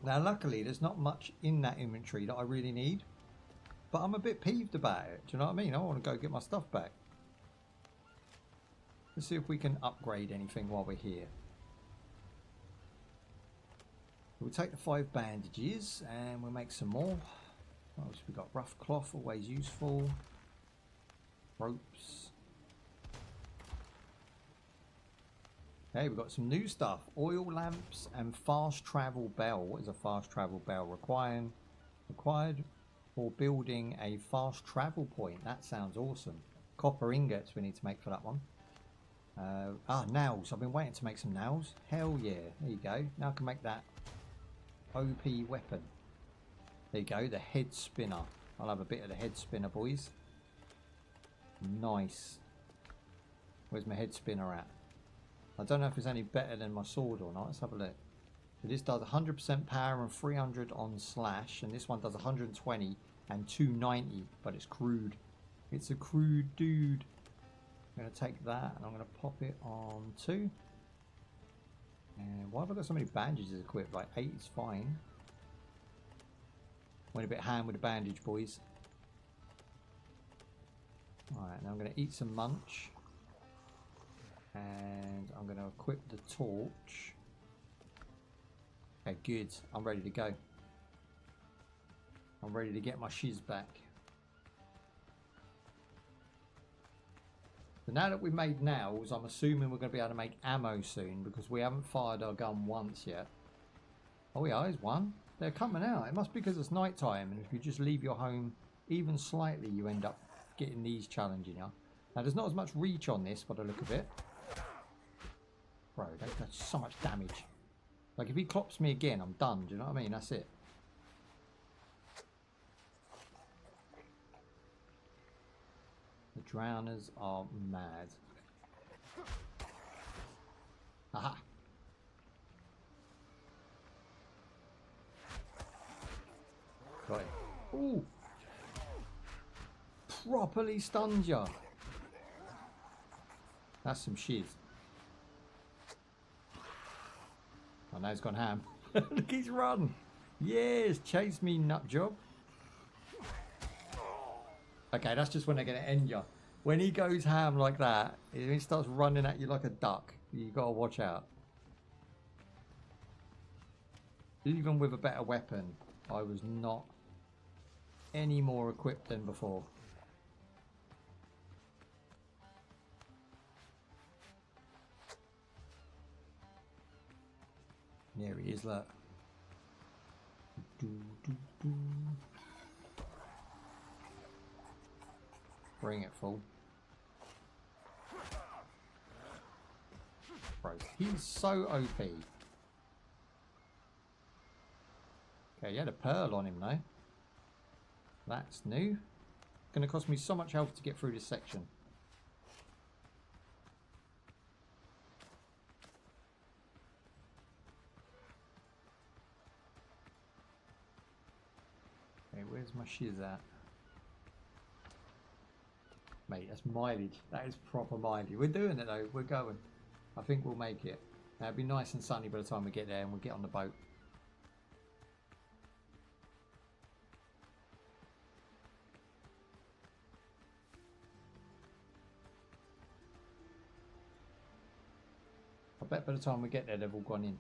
Now luckily there's not much in that inventory that I really need. But I'm a bit peeved about it. Do you know what I mean? I want to go get my stuff back. Let's see if we can upgrade anything while we're here. We'll take the 5 bandages and we'll make some more. What else we got? Rough cloth, always useful. Ropes. Okay, we've got some new stuff. Oil lamps and fast travel bell. What is a fast travel bell? Required for building a fast travel point. That sounds awesome. Copper ingots we need to make for that one. Nails. I've been waiting to make some nails. Hell yeah. There you go. Now I can make that OP weapon. There you go. The head spinner. I'll have a bit of the head spinner, boys. Nice. Where's my head spinner at? I don't know if it's any better than my sword or not. Let's have a look. So this does 100% power and 300 on slash. And this one does 120 and 290. But it's crude. It's a crude dude. I'm going to take that and I'm going to pop it on 2. And why have I got so many bandages equipped? Like 8 is fine. Went a bit ham with the bandage, boys. Alright, now I'm going to eat some munch. And I'm going to equip the torch. Okay, good. I'm ready to go. I'm ready to get my shiz back. So now that we've made nails, I'm assuming we're going to be able to make ammo soon because we haven't fired our gun once yet. Oh yeah, there's one. They're coming out. It must be because it's night time, and if you just leave your home even slightly, you end up getting these challenging you. Now there's not as much reach on this by the look of it. Bro, that's so much damage. Like if he clops me again, I'm done. Do you know what I mean? That's it. The drowners are mad. Aha. Got it. Ooh. Properly stunned ya. That's some shiz. Oh, now he's gone ham. Look, he's run. Yes, chase me, nut job. Okay, that's just when they're going to end you. When he goes ham like that, he starts running at you like a duck. You got to watch out. Even with a better weapon, I was not any more equipped than before. There he is, look. Bring it full. Bro, he's so OP. Okay, he had a pearl on him though. That's new. Gonna cost me so much health to get through this section. Okay, where's my shiz at? Mate, that's mileage. That is proper mileage. We're doing it though. We're going. I think we'll make it. Now, it'll be nice and sunny by the time we get there and we'll get on the boat. I bet by the time we get there, they've all gone in.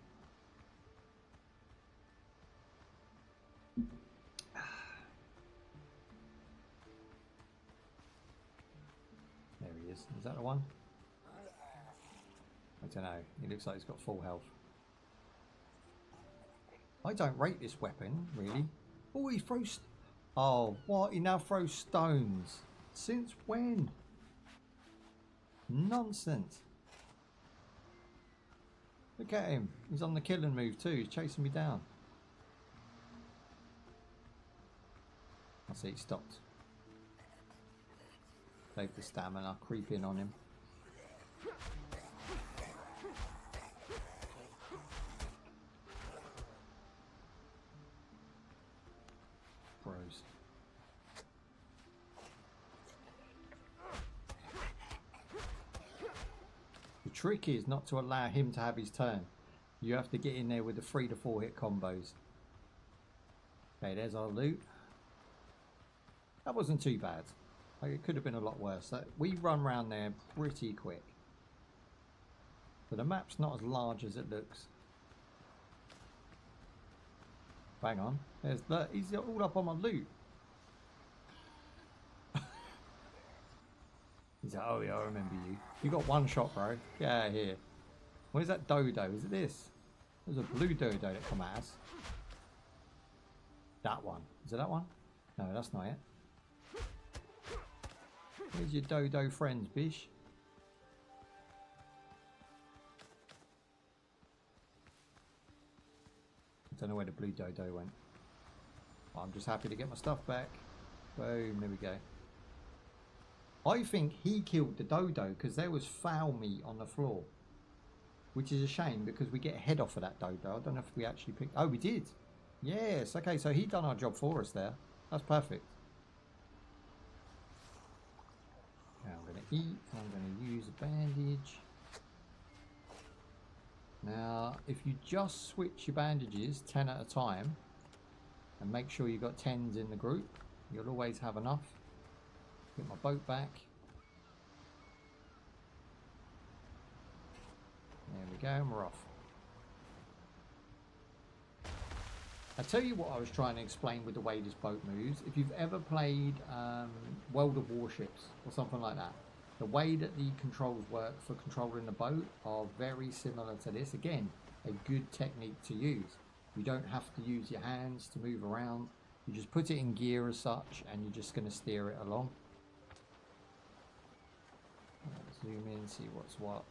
There he is. Is that the one? I don't know. He looks like he's got full health. I don't rate this weapon, really. Oh, he throws... Oh, what? He now throws stones. Since when? Nonsense. Look at him. He's on the killing move too. He's chasing me down. I see he stopped. Save the stamina. Creep in on him. Bros. The trick is not to allow him to have his turn. You have to get in there with the 3 to 4 hit combos. Okay, there's our loot. That wasn't too bad. Like, it could have been a lot worse. We run around there pretty quick. But the map's not as large as it looks. Bang on. There's that. He's all up on my loot. He's like, oh yeah, I remember you. You got one shot, bro. Get out of here. What is that dodo? Is it this? There's a blue dodo that come at us. That one. Is it that one? No, that's not it. Where's your dodo friends, bish? I don't know where the blue dodo went. Well, I'm just happy to get my stuff back. Boom, there we go. I think he killed the dodo because there was foul meat on the floor. Which is a shame because we get a head off of that dodo. I don't know if we actually picked... Oh, we did. Yes, okay, so he done our job for us there. That's perfect. Now I'm going to eat. I'm going to use a bandage. Now, if you just switch your bandages 10 at a time and make sure you've got 10s in the group, you'll always have enough. Get my boat back. There we go, and we're off. I'll tell you what I was trying to explain with the way this boat moves. If you've ever played World of Warships or something like that, the way that the controls work for controlling the boat are very similar to this. Again, a good technique to use. You don't have to use your hands to move around. You just put it in gear as such and you're just going to steer it along. Let's zoom in, see what's what.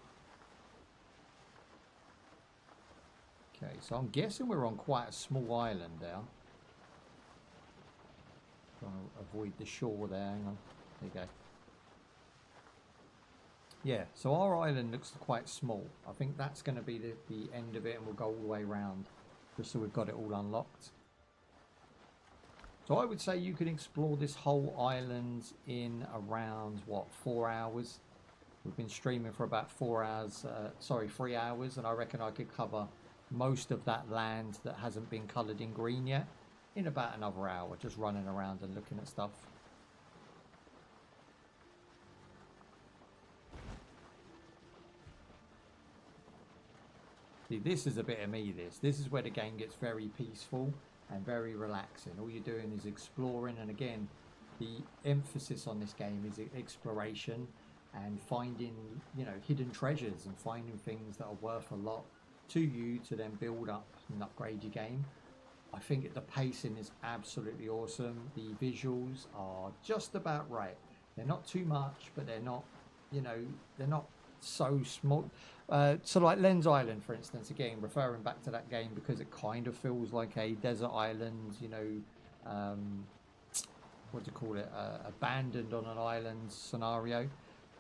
Okay, so I'm guessing we're on quite a small island there. Trying to avoid the shore there. Hang on. There you go. Yeah, so our island looks quite small. I think that's going to be the end of it, and we'll go all the way around just so we've got it all unlocked. So I would say you can explore this whole island in around, what, 4 hours? We've been streaming for about 4 hours, 3 hours, and I reckon I could cover most of that land that hasn't been coloured in green yet in about another hour, just running around and looking at stuff. See, this is a bit of me, this is where the game gets very peaceful and very relaxing. All you're doing is exploring, and again, the emphasis on this game is exploration and finding, you know, hidden treasures and finding things that are worth a lot to you to then build up and upgrade your game. I think the pacing is absolutely awesome. The visuals are just about right. They're not too much, but they're not, you know, they're not so small. So like Lens Island, for instance, again, referring back to that game because it kind of feels like a desert island, you know, what do you call it, abandoned on an island scenario.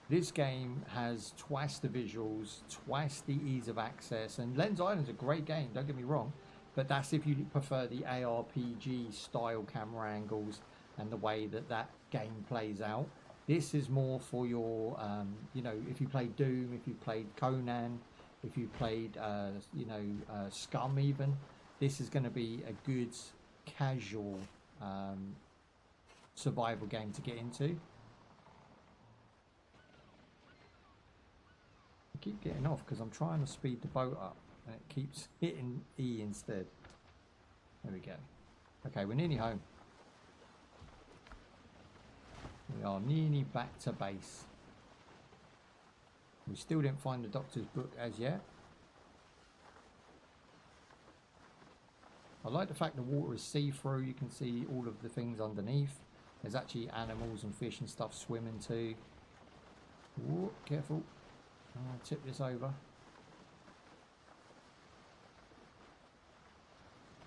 This game has twice the visuals, twice the ease of access, and Lens Island's a great game, don't get me wrong, but that's if you prefer the ARPG style camera angles and the way that that game plays out. This is more for your, you know, if you played Doom, if you played Conan, if you played, you know, Scum even. This is going to be a good casual survival game to get into. I keep getting off because I'm trying to speed the boat up and it keeps hitting E instead. There we go. Okay, we're nearly home. We are nearly back to base. We still didn't find the doctor's book as yet. I like the fact the water is see-through. You can see all of the things underneath. There's actually animals and fish and stuff swimming too. Whoa, careful. I'll tip this over.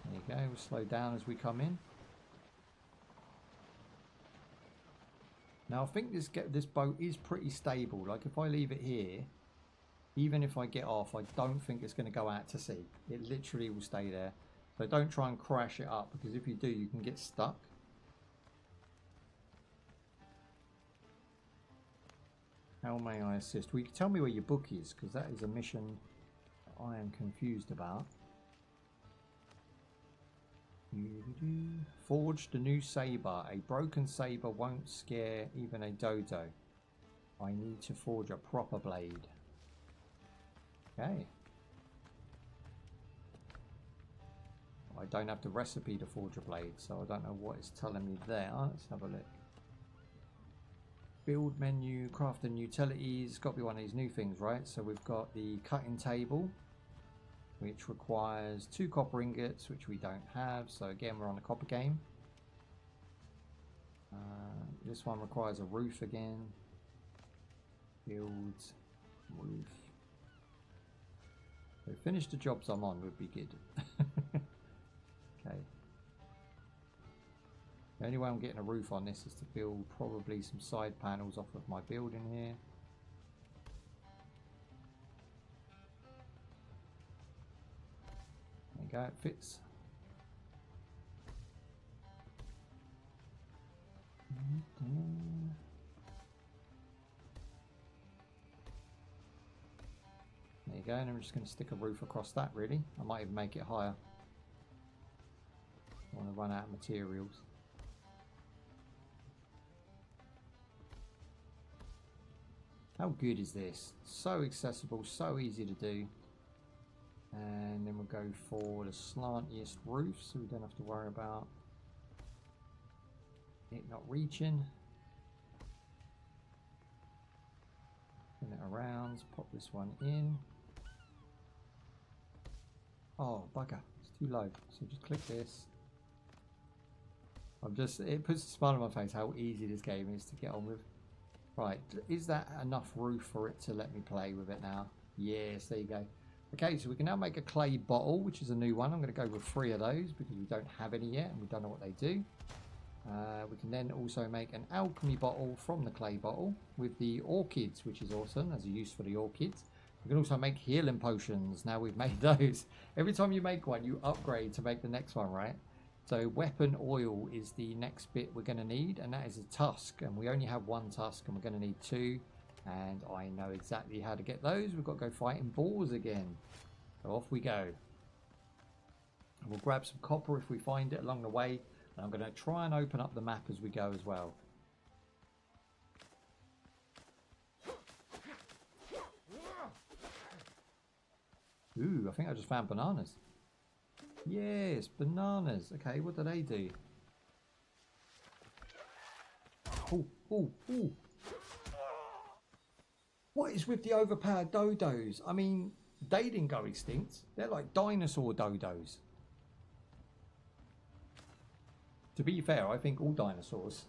There you go. We'll slow down as we come in. Now I think this boat is pretty stable. Like if I leave it here, even if I get off, I don't think it's going to go out to sea. It literally will stay there. So don't try and crash it up, because if you do, you can get stuck. How may I assist? Well, you can tell me where your book is, because that is a mission I am confused about. Forged a new saber. A broken saber won't scare even a dodo. I need to forge a proper blade. Okay. I don't have the recipe to forge a blade, so I don't know what it's telling me there. Let's have a look. Build menu, craft and utilities. Got to be one of these new things, right? So we've got the cutting table, which requires 2 copper ingots, which we don't have. So again, we're on a copper game. This one requires a roof again. Build roof. So finish the jobs I'm on would be good. Okay. The only way I'm getting a roof on this is to build probably some side panels off of my building here. There you go, it fits. There you go, and I'm just going to stick a roof across that really. I might even make it higher. I want to run out of materials. How good is this? So accessible, so easy to do. And then we'll go for the slantiest roof, so we don't have to worry about it not reaching. Turn it around, pop this one in. Oh, bugger, it's too low. So just click this. It puts a smile on my face how easy this game is to get on with. Right, is that enough roof for it to let me play with it now? Yes, there you go. Okay, so we can now make a clay bottle, which is a new one. I'm going to go with 3 of those because we don't have any yet and we don't know what they do. We can then also make an alchemy bottle from the clay bottle with the orchids, which is awesome as a use for the orchids. We can also make healing potions. Now we've made those. Every time you make one, you upgrade to make the next one, right? So weapon oil is the next bit we're going to need, and that is a tusk, and we only have 1 tusk and we're going to need 2, and I know exactly how to get those. We've got to go fighting boars again. So off we go. We'll grab some copper if we find it along the way, and I'm going to try and open up the map as we go as well. Ooh, I think I just found bananas. Yes, bananas. Okay, what do they do? Oh, oh, oh. What is with the overpowered dodos? I mean, they didn't go extinct. They're like dinosaur dodos. To be fair, I think all dinosaurs,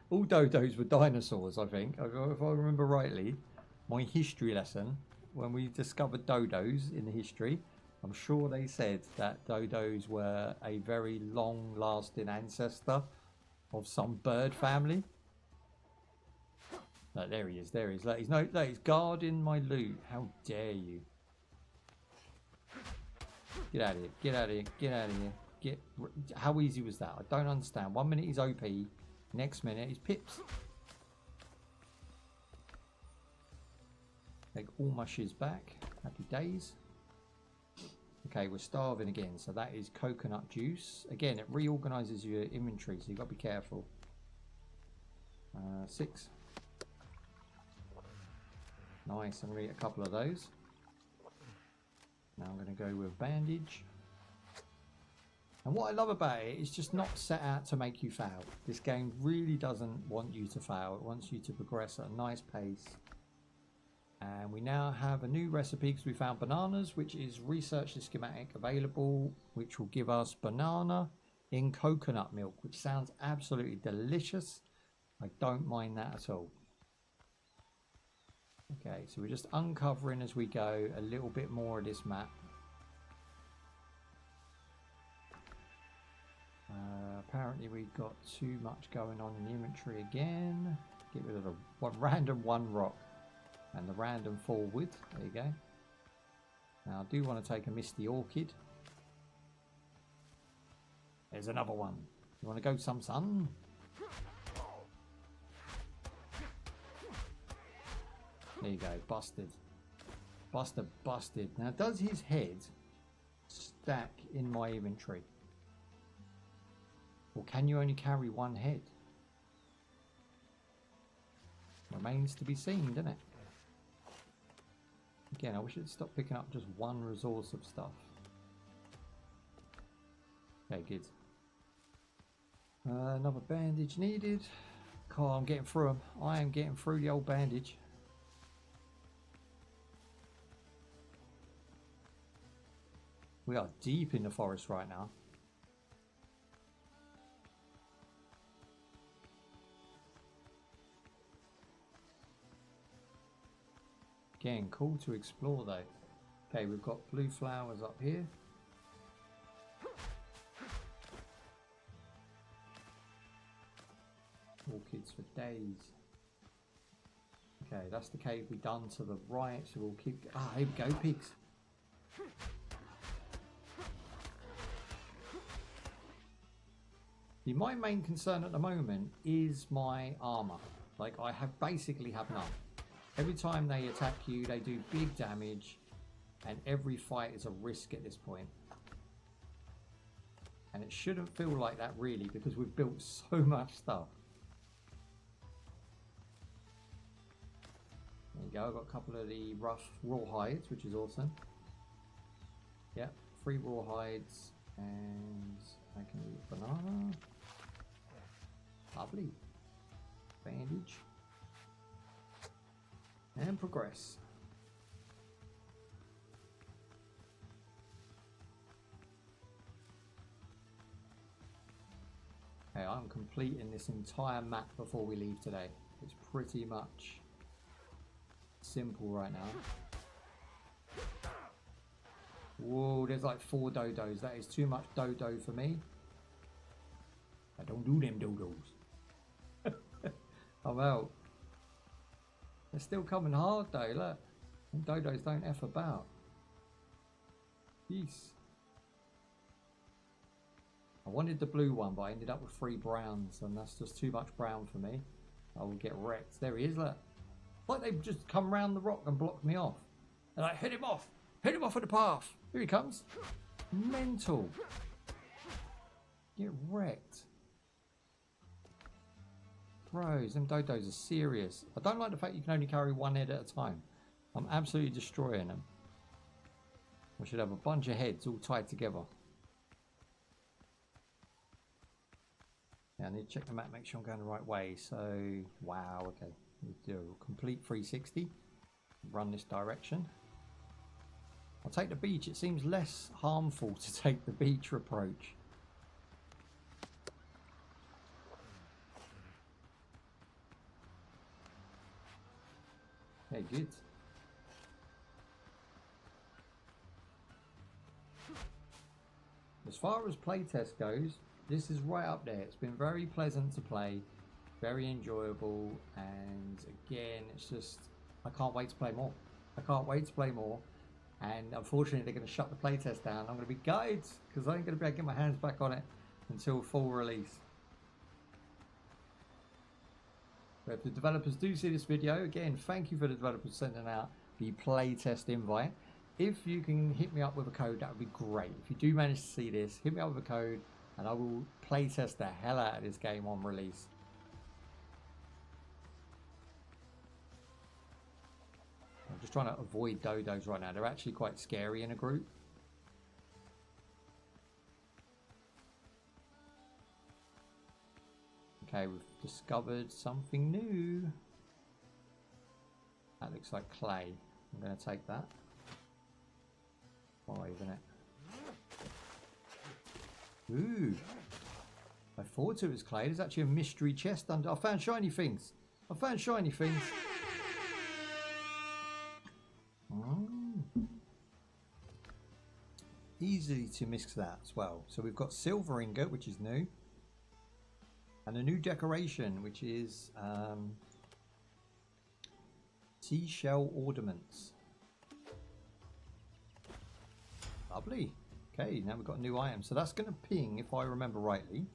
all dodos were dinosaurs, I think. If I remember rightly, my history lesson, when we discovered dodos in the history, I'm sure they said that dodos were a very long-lasting ancestor of some bird family. No, there he is. There he is. Look, he's guarding my loot. How dare you? Get out of here. Get out of here. Get out of here. How easy was that? I don't understand. 1 minute he's OP, next minute he's pips. Take all my shiz back. Happy days. Okay, we're starving again, so that is coconut juice. Again, it reorganizes your inventory, so you've got to be careful. 6. Nice, I'm going to eat a couple of those. Now I'm going to go with bandage. And what I love about it is just not set out to make you fail. This game really doesn't want you to fail. It wants you to progress at a nice pace. And we now have a new recipe because we found bananas, which is research the schematic available, which will give us banana in coconut milk, which sounds absolutely delicious. I don't mind that at all. Okay, so we're just uncovering as we go a little bit more of this map. Apparently we've got too much going on in the inventory again. Get rid of the random one rock. And the random 4 wood. There you go. Now I do want to take a misty orchid. There's another one. You want to go some sun? There you go. Busted. Buster busted. Now does his head stack in my inventory? Or can you only carry one head? Remains to be seen, doesn't it? Again, I wish it'd stop picking up just one resource of stuff. Okay, good. Another bandage needed. Oh, I'm getting through them. I am getting through the old bandage. We are deep in the forest right now. Again, cool to explore though. Okay, we've got blue flowers up here. Orchids for days. Okay, that's the cave we done to the right, so we'll keep... Ah, here we go, pigs. My main concern at the moment is my armor. Like, I basically have none. Every time they attack you, they do big damage, and every fight is a risk at this point. And it shouldn't feel like that really, because we've built so much stuff. There you go, I've got a couple of the rough raw hides, which is awesome. Yep, 3 raw hides, and I can eat a banana. Lovely. Bandage. And progress. Okay, I'm completing this entire map before we leave today. It's pretty much simple right now. Whoa, there's like 4 dodos. That is too much dodo for me. I don't do them dodos. I'm out. They're still coming hard though, look. And dodos don't F about. Peace. I wanted the blue one, but I ended up with 3 browns, and that's just too much brown for me. I will get wrecked. There he is, look. Like they've just come round the rock and blocked me off. And I hit him off. Hit him off at the path. Here he comes. Mental. Get wrecked. Bros, them dodos are serious. I don't like the fact you can only carry 1 head at a time. I'm absolutely destroying them. We should have a bunch of heads all tied together. Yeah, I need to check the map, make sure I'm going the right way. So, wow, okay. We do a complete 360. Run this direction. I'll take the beach. It seems less harmful to take the beach approach. Okay, good. As far as playtest goes, this is right up there. It's been very pleasant to play, very enjoyable, and again, it's just, I can't wait to play more. I can't wait to play more, and unfortunately they're going to shut the playtest down. I'm going to be gutted, because I ain't going to be able to get my hands back on it until full release. But if the developers do see this video, again, thank you for the developers sending out the playtest invite. If you can hit me up with a code, that would be great. If you do manage to see this, hit me up with a code and I will playtest the hell out of this game on release. I'm just trying to avoid dodos right now. They're actually quite scary in a group. Okay, we've discovered something new. That looks like clay. I'm going to take that. 5, isn't it? Ooh. I thought it was clay. There's actually a mystery chest under. I found shiny things. I found shiny things. Easy to mix that as well. So we've got silver ingot, which is new. And a new decoration, which is seashell ornaments. Lovely. Okay, now we've got a new item. So that's going to ping, if I remember rightly,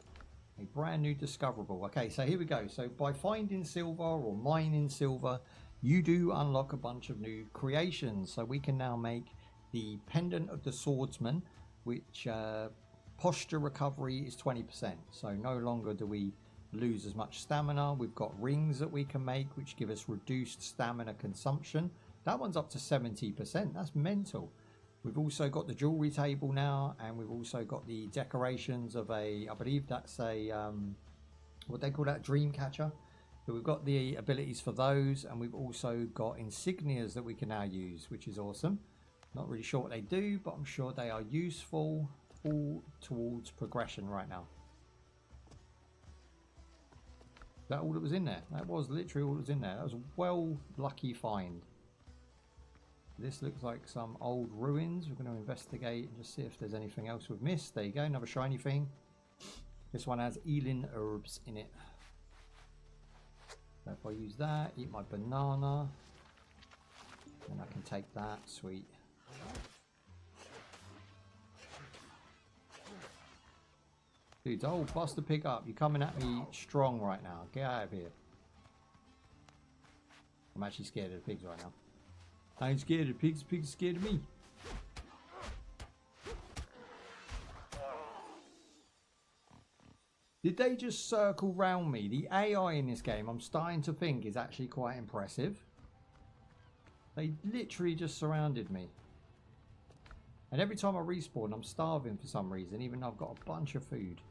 a brand new discoverable. Okay, so here we go. So by finding silver or mining silver, you do unlock a bunch of new creations. So we can now make the pendant of the swordsman, which posture recovery is 20%. So no longer do we lose as much stamina. We've got rings that we can make, which give us reduced stamina consumption. That one's up to 70%. That's mental. We've also got the jewelry table now, and we've also got the decorations of a, I believe that's a, what they call that, dream catcher. So we've got the abilities for those, and we've also got insignias that we can now use, which is awesome. Not really sure what they do, but I'm sure they are useful all towards progression right now. Is that all that was in there? That was literally all that was in there. That was a well lucky find. This looks like some old ruins. We're going to investigate and just see if there's anything else we've missed. There you go, another shiny thing. This one has Elin herbs in it. So if I use that, eat my banana, and I can take that. Sweet. Dude, oh, bust the pig up. You're coming at me strong right now. Get out of here. I'm actually scared of the pigs right now. I ain't scared of the pigs. Pigs are scared of me. Did they just circle round me? The AI in this game, I'm starting to think, is actually quite impressive. They literally just surrounded me. And every time I respawn, I'm starving for some reason, even though I've got a bunch of food.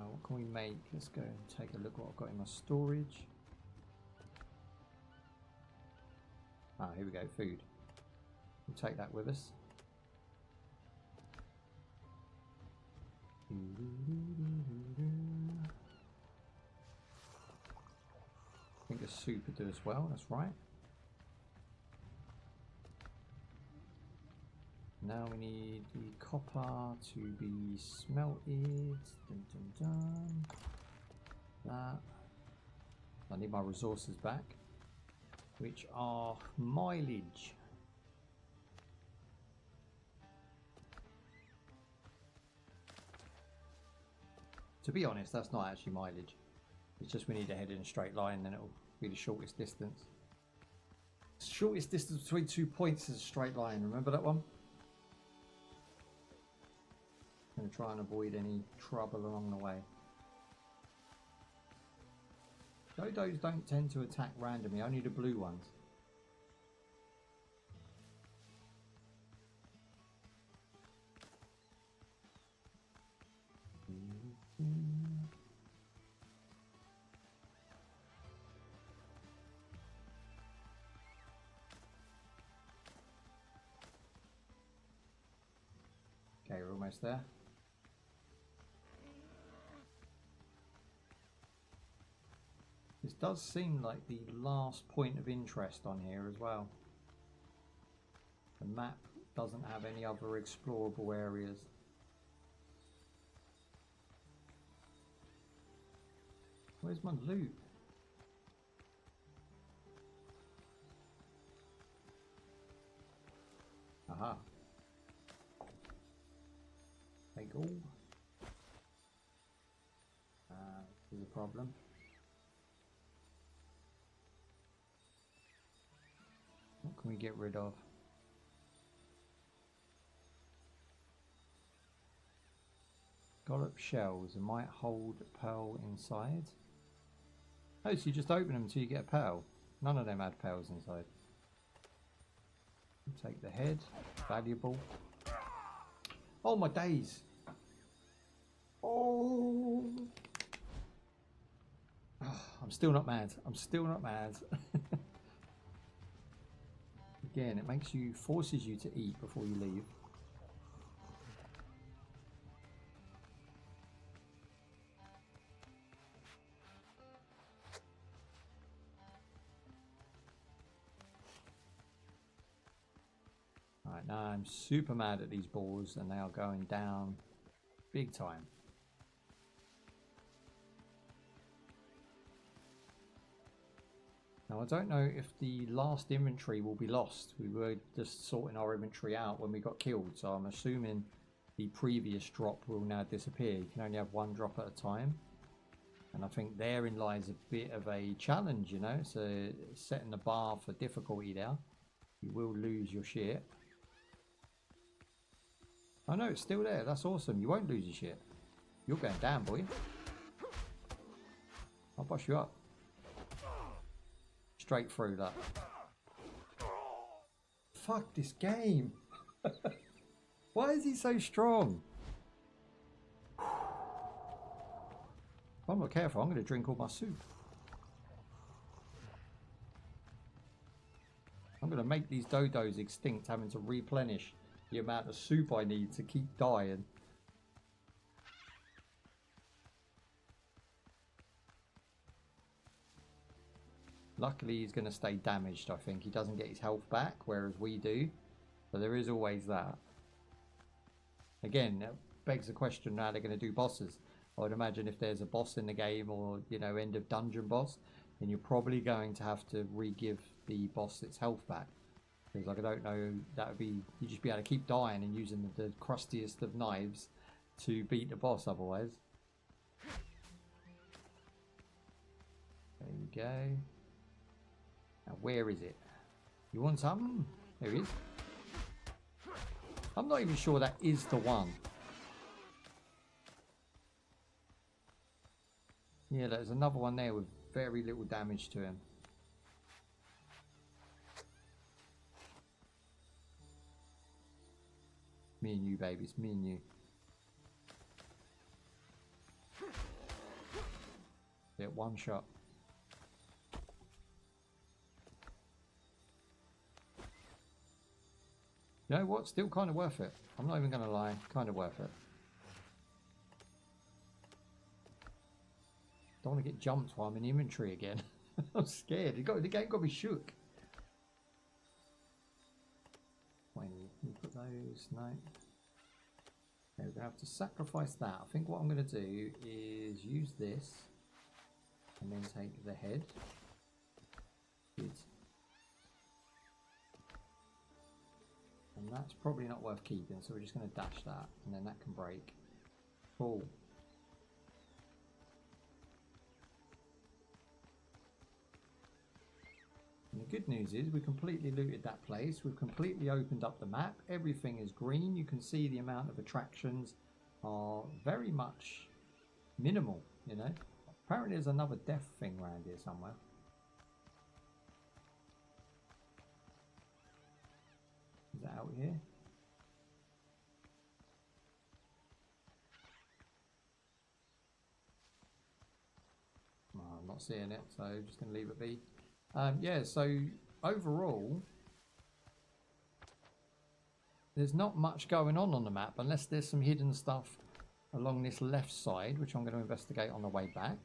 What can we make? Let's go and take a look what I've got in my storage. Ah, here we go, food. We'll take that with us. I think a soup would do as well, that's right. Now we need the copper to be smelted. Dun, dun, dun. That. I need my resources back, which are mileage. To be honest, that's not actually mileage. It's just we need to head in a straight line, then it'll be the shortest distance. Shortest distance between 2 points is a straight line. Remember that one? Going to try and avoid any trouble along the way. Dodos don't tend to attack randomly, only the blue ones. Okay, we're almost there. This does seem like the last point of interest on here as well. The map doesn't have any other explorable areas. Where's my loot? Aha. Take all. is a problem. What can we get rid of? Scallop shells. It might hold pearl inside. Oh, so you just open them until you get a pearl. None of them had pearls inside. Take the head. Valuable. Oh my days. Oh. I'm still not mad. I'm still not mad. Again, it makes you, forces you to eat before you leave. Right, now I'm super mad at these balls and they are going down big time. Now I don't know if the last inventory will be lost. We were just sorting our inventory out when we got killed, so I'm assuming the previous drop will now disappear. You can only have one drop at a time. And I think therein lies a bit of a challenge, you know, so setting the bar for difficulty there. You will lose your shit. Oh no, it's still there. That's awesome. You won't lose your shit. You're going down, boy. I'll bust you up. Straight through that. Fuck this game. Why is he so strong? If I'm not careful, I'm going to drink all my soup. I'm going to make these dodos extinct, having to replenish the amount of soup I need to keep dying. Luckily he's going to stay damaged, I think. He doesn't get his health back, whereas we do. So there is always that. Again, that begs the question, how they're going to do bosses. I would imagine if there's a boss in the game, or, you know, end of dungeon boss, then you're probably going to have to re-give the boss its health back. Because like, I don't know, that would be, you'd just be able to keep dying and using the crustiest of knives to beat the boss otherwise. There you go. Now where is it? You want some? There he is. I'm not even sure that is the one. Yeah, there's another one there with very little damage to him. Me and you, babies. Me and you. Get one shot. You know what? Still kind of worth it. I'm not even going to lie. Kind of worth it. Don't want to get jumped while I'm in inventory again. I'm scared. The game got me shook. When you put those, no. Okay, we're going to have to sacrifice that. I think what I'm going to do is use this and then take the head. Good. And that's probably not worth keeping, so we're just going to dash that, and then that can break. Cool. And the good news is we completely looted that place. We've completely opened up the map. Everything is green. You can see the amount of attractions are very much minimal, you know. Apparently there's another death thing around here somewhere. Is that out here? Oh, I'm not seeing it, so I'm just going to leave it be. Yeah, so overall, there's not much going on the map unless there's some hidden stuff along this left side, which I'm going to investigate on the way back.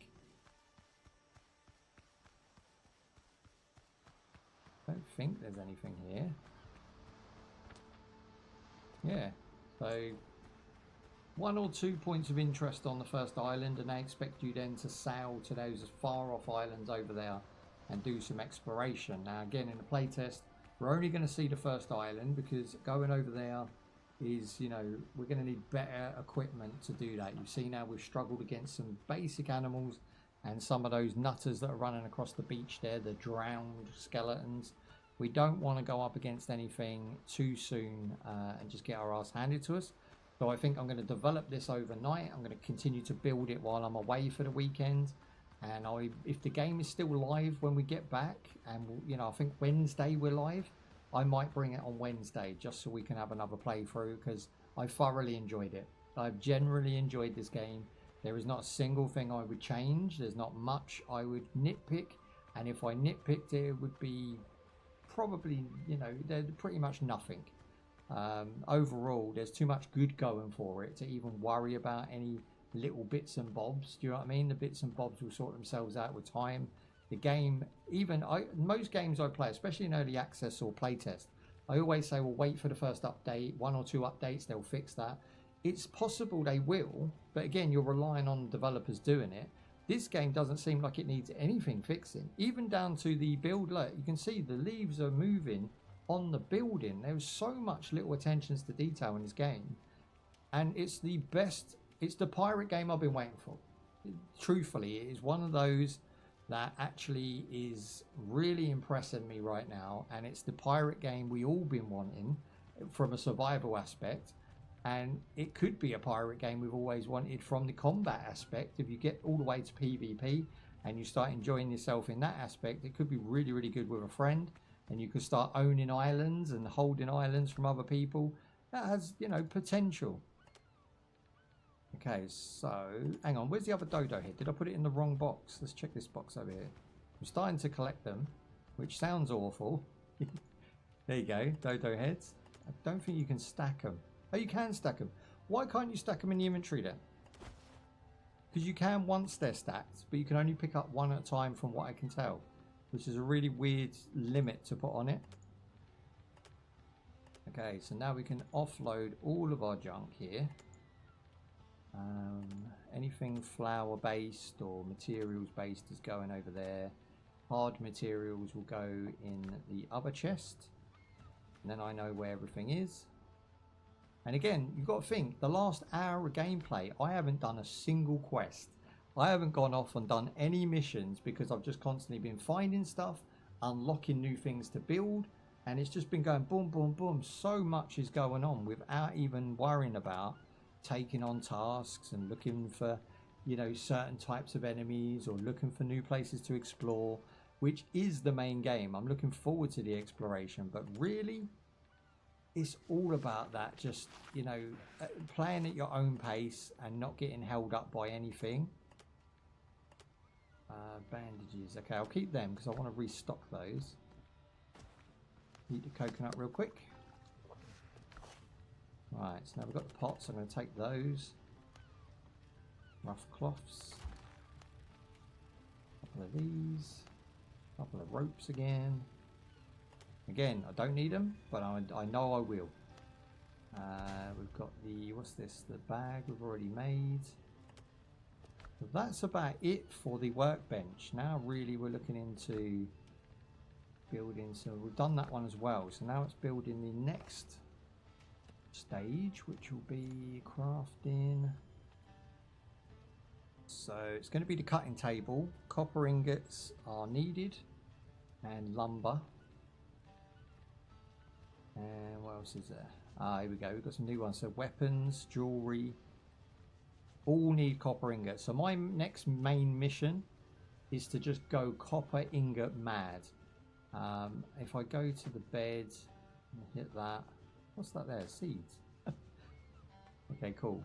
I don't think there's anything here. Yeah, so 1 or 2 points of interest on the first island, and they expect you then to sail to those far off islands over there and do some exploration. Now again, in the playtest, we're only going to see the first island, because going over there is, you know, we're going to need better equipment to do that. You've seen how we've struggled against some basic animals and some of those nutters that are running across the beach there, the drowned skeletons. We don't want to go up against anything too soon and just get our ass handed to us. So I think I'm going to develop this overnight. I'm going to continue to build it while I'm away for the weekend. And if the game is still live when we get back, and you know, I think Wednesday we're live, I might bring it on Wednesday just so we can have another playthrough, because I thoroughly enjoyed it. I've generally enjoyed this game. There is not a single thing I would change. There's not much I would nitpick, and if I nitpicked it, it would be probably, you know, there's pretty much nothing. Overall, there's too much good going for it to even worry about any little bits and bobs. Do you know what I mean? The bits and bobs will sort themselves out with time. The game, most games I play, especially in early access or playtest, I always say, well, wait for the first update, 1 or 2 updates, they'll fix that. It's possible they will, but again, you're relying on developers doing it. This game doesn't seem like it needs anything fixing, even down to the build. Look, you can see the leaves are moving on the building. There's so much little attentions to detail in this game, and it's the best. It's the pirate game I've been waiting for. Truthfully, it is one of those that actually is really impressing me right now, and it's the pirate game we all been wanting from a survival aspect. And it could be a pirate game we've always wanted from the combat aspect. If you get all the way to PvP and you start enjoying yourself in that aspect, it could be really, really good with a friend, and you could start owning islands and holding islands from other people. That has, you know, potential. Okay, so hang on, where's the other dodo head? Did I put it in the wrong box? Let's check this box over here. I'm starting to collect them, which sounds awful. There you go, dodo heads. I don't think you can stack them. Oh, you can stack them. Why can't you stack them in the inventory then? Because you can once they're stacked, but you can only pick up one at a time from what I can tell, which is a really weird limit to put on it. Okay, so now we can offload all of our junk here. Anything flour based or materials based is going over there. Hard materials will go in the other chest, and then I know where everything is. And again, you've got to think, the last hour of gameplay, I haven't done a single quest. I haven't gone off and done any missions, because I've just constantly been finding stuff, unlocking new things to build, and it's just been going boom, boom, boom. So much is going on without even worrying about taking on tasks and looking for, you know, certain types of enemies or looking for new places to explore, which is the main game. I'm looking forward to the exploration, but really, it's all about that, just, you know, playing at your own pace and not getting held up by anything. Bandages. Okay, I'll keep them because I want to restock those. Eat the coconut real quick. Right, so now we've got the pots. I'm going to take those. Rough cloths. A couple of these. A couple of ropes again. Again, I don't need them, but I know I will. We've got the, what's this? The bag we've already made. So that's about it for the workbench. Now really we're looking into building, so we've done that one as well. So now it's building the next stage, which will be crafting. So it's going to be the cutting table. Copper ingots are needed, and lumber. And what else is there? Here we go. We've got some new ones. So weapons, jewelry, all need copper ingots. So my next main mission is to just go copper ingot mad. If I go to the bed and hit that, what's that there? Seeds. Okay, cool.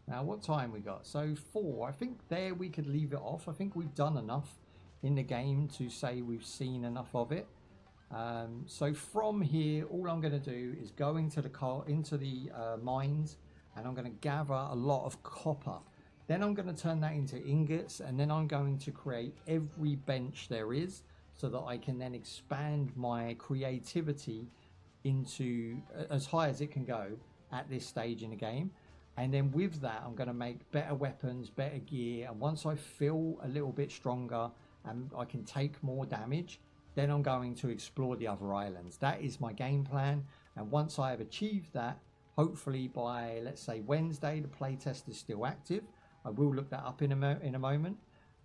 Now what time we got? So 4. I think there we could leave it off. I think we've done enough in the game to say we've seen enough of it. So from here, all I'm going to do is go into the mines, and I'm going to gather a lot of copper. Then I'm going to turn that into ingots, and then I'm going to create every bench there is, so that I can then expand my creativity into as high as it can go at this stage in the game. And then with that, I'm going to make better weapons, better gear, and once I feel a little bit stronger and I can take more damage, then I'm going to explore the other islands. That is my game plan, and once I have achieved that, hopefully by, let's say, Wednesday, the playtest is still active. I will look that up in a moment.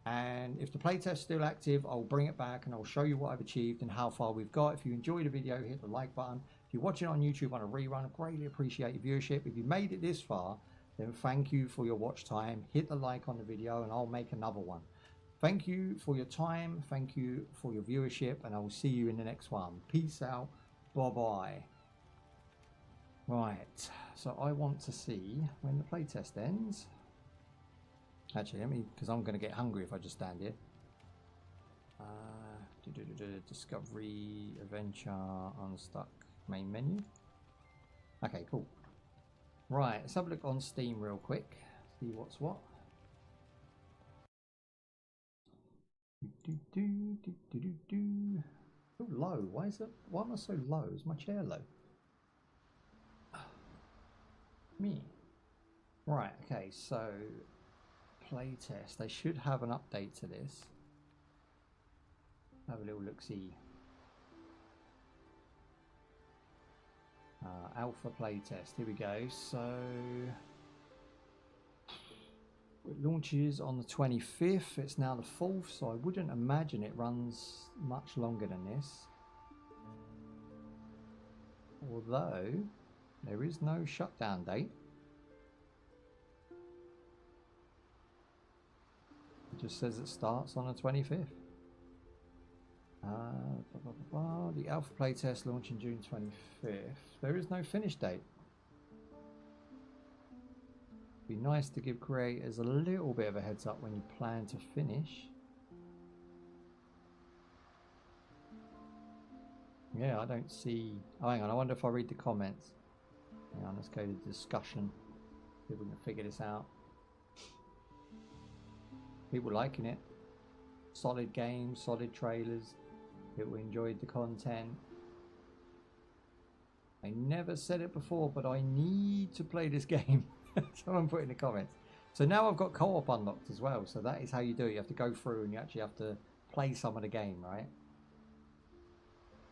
And if the playtest's still active, I'll bring it back and I'll show you what I've achieved and how far we've got. If you enjoyed the video, hit the like button. If you're watching on YouTube on a rerun, I greatly appreciate your viewership. If you made it this far, then thank you for your watch time. Hit the like on the video and I'll make another one. Thank you for your time. Thank you for your viewership, and I will see you in the next one. Peace out. Bye-bye. Right, so I want to see when the playtest ends. Actually, let me, because I'm going to get hungry if I just stand here. Discovery, adventure, unstuck, main menu. Okay, cool. Right, let's have a look on Steam real quick. See what's what. Oh, low. Why is it? Why am I so low? Is my chair low? Me. Right. Okay. So, playtest. They should have an update to this. Have a little look. See. Alpha playtest. Here we go. So. It launches on the 25th. It's now the 4th, so I wouldn't imagine it runs much longer than this. Although, there is no shutdown date. It just says it starts on the 25th. The alpha playtest launching June 25th. There is no finish date. Be nice to give creators a little bit of a heads up when you plan to finish. Yeah, I don't see. Oh, hang on, I wonder if I read the comments. Hang on, let's go to discussion. See if we can figure this out. People liking it. Solid games, solid trailers. People enjoyed the content. I never said it before, but I need to play this game. Someone put in the comments. So now I've got co-op unlocked as well. So that is how you do it. You have to go through and you actually have to play some of the game, right?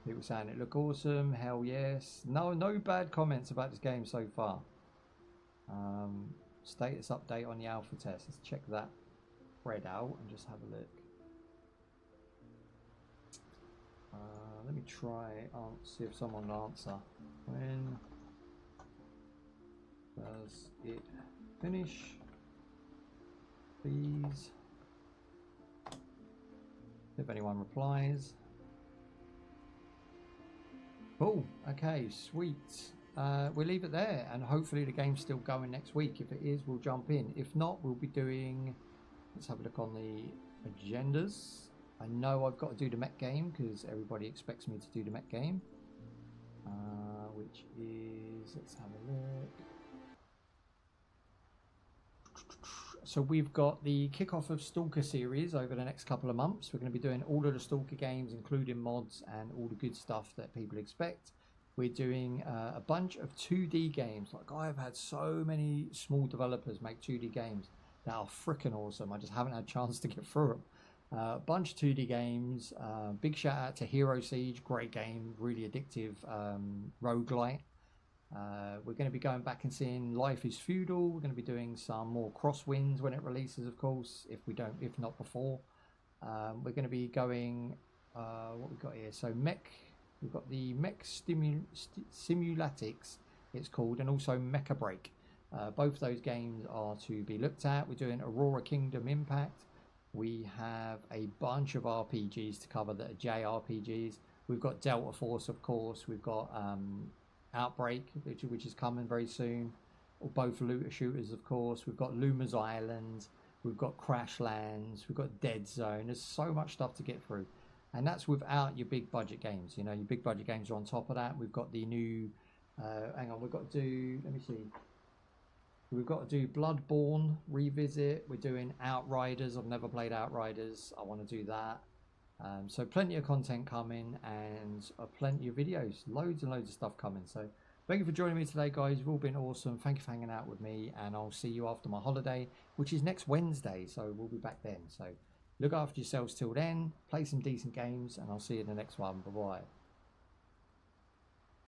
People saying it look awesome. Hell yes. No bad comments about this game so far. Status update on the alpha test. Let's check that thread out and just have a look. Let me try see if someone will answer. When does it finish? Please. If anyone replies. Oh, okay, sweet. We'll leave it there, and hopefully the game's still going next week. If it is, we'll jump in. If not, we'll be doing. Let's have a look on the agendas. I know I've got to do the mech game because everybody expects me to do the mech game, which is, let's have a look. So we've got the kickoff of Stalker series over the next couple of months. We're going to be doing all of the Stalker games, including mods and all the good stuff that people expect. We're doing a bunch of 2D games. Like, I've had so many small developers make 2D games that are freaking awesome. I just haven't had a chance to get through them. A bunch of 2D games. Big shout out to Hero Siege, great game, really addictive roguelite. We're going to be going back and seeing Life is Feudal. We're going to be doing some more CrossWinds when it releases, of course, if not before. We're going to be going what we've got here. So we've got the Mech Simulatics, it's called, and also Mecha Break. Both those games are to be looked at. We're doing Aurora Kingdom Impact. We have a bunch of RPGs to cover that are JRPGs. We've got Delta Force, of course. We've got Outbreak, which is coming very soon. Both looter shooters, of course. We've got Luma's Island. We've got Crashlands. We've got Dead Zone. There's so much stuff to get through. And that's without your big budget games. You know, your big budget games are on top of that. We've got the new... hang on, we've got to do... Let me see. We've got to do Bloodborne Revisit. We're doing Outriders. I've never played Outriders. I want to do that. So plenty of content coming and plenty of videos. Loads and loads of stuff coming. So thank you for joining me today, guys. You've all been awesome. Thank you for hanging out with me. And I'll see you after my holiday, which is next Wednesday. So we'll be back then. So look after yourselves till then. Play some decent games. And I'll see you in the next one. Bye-bye.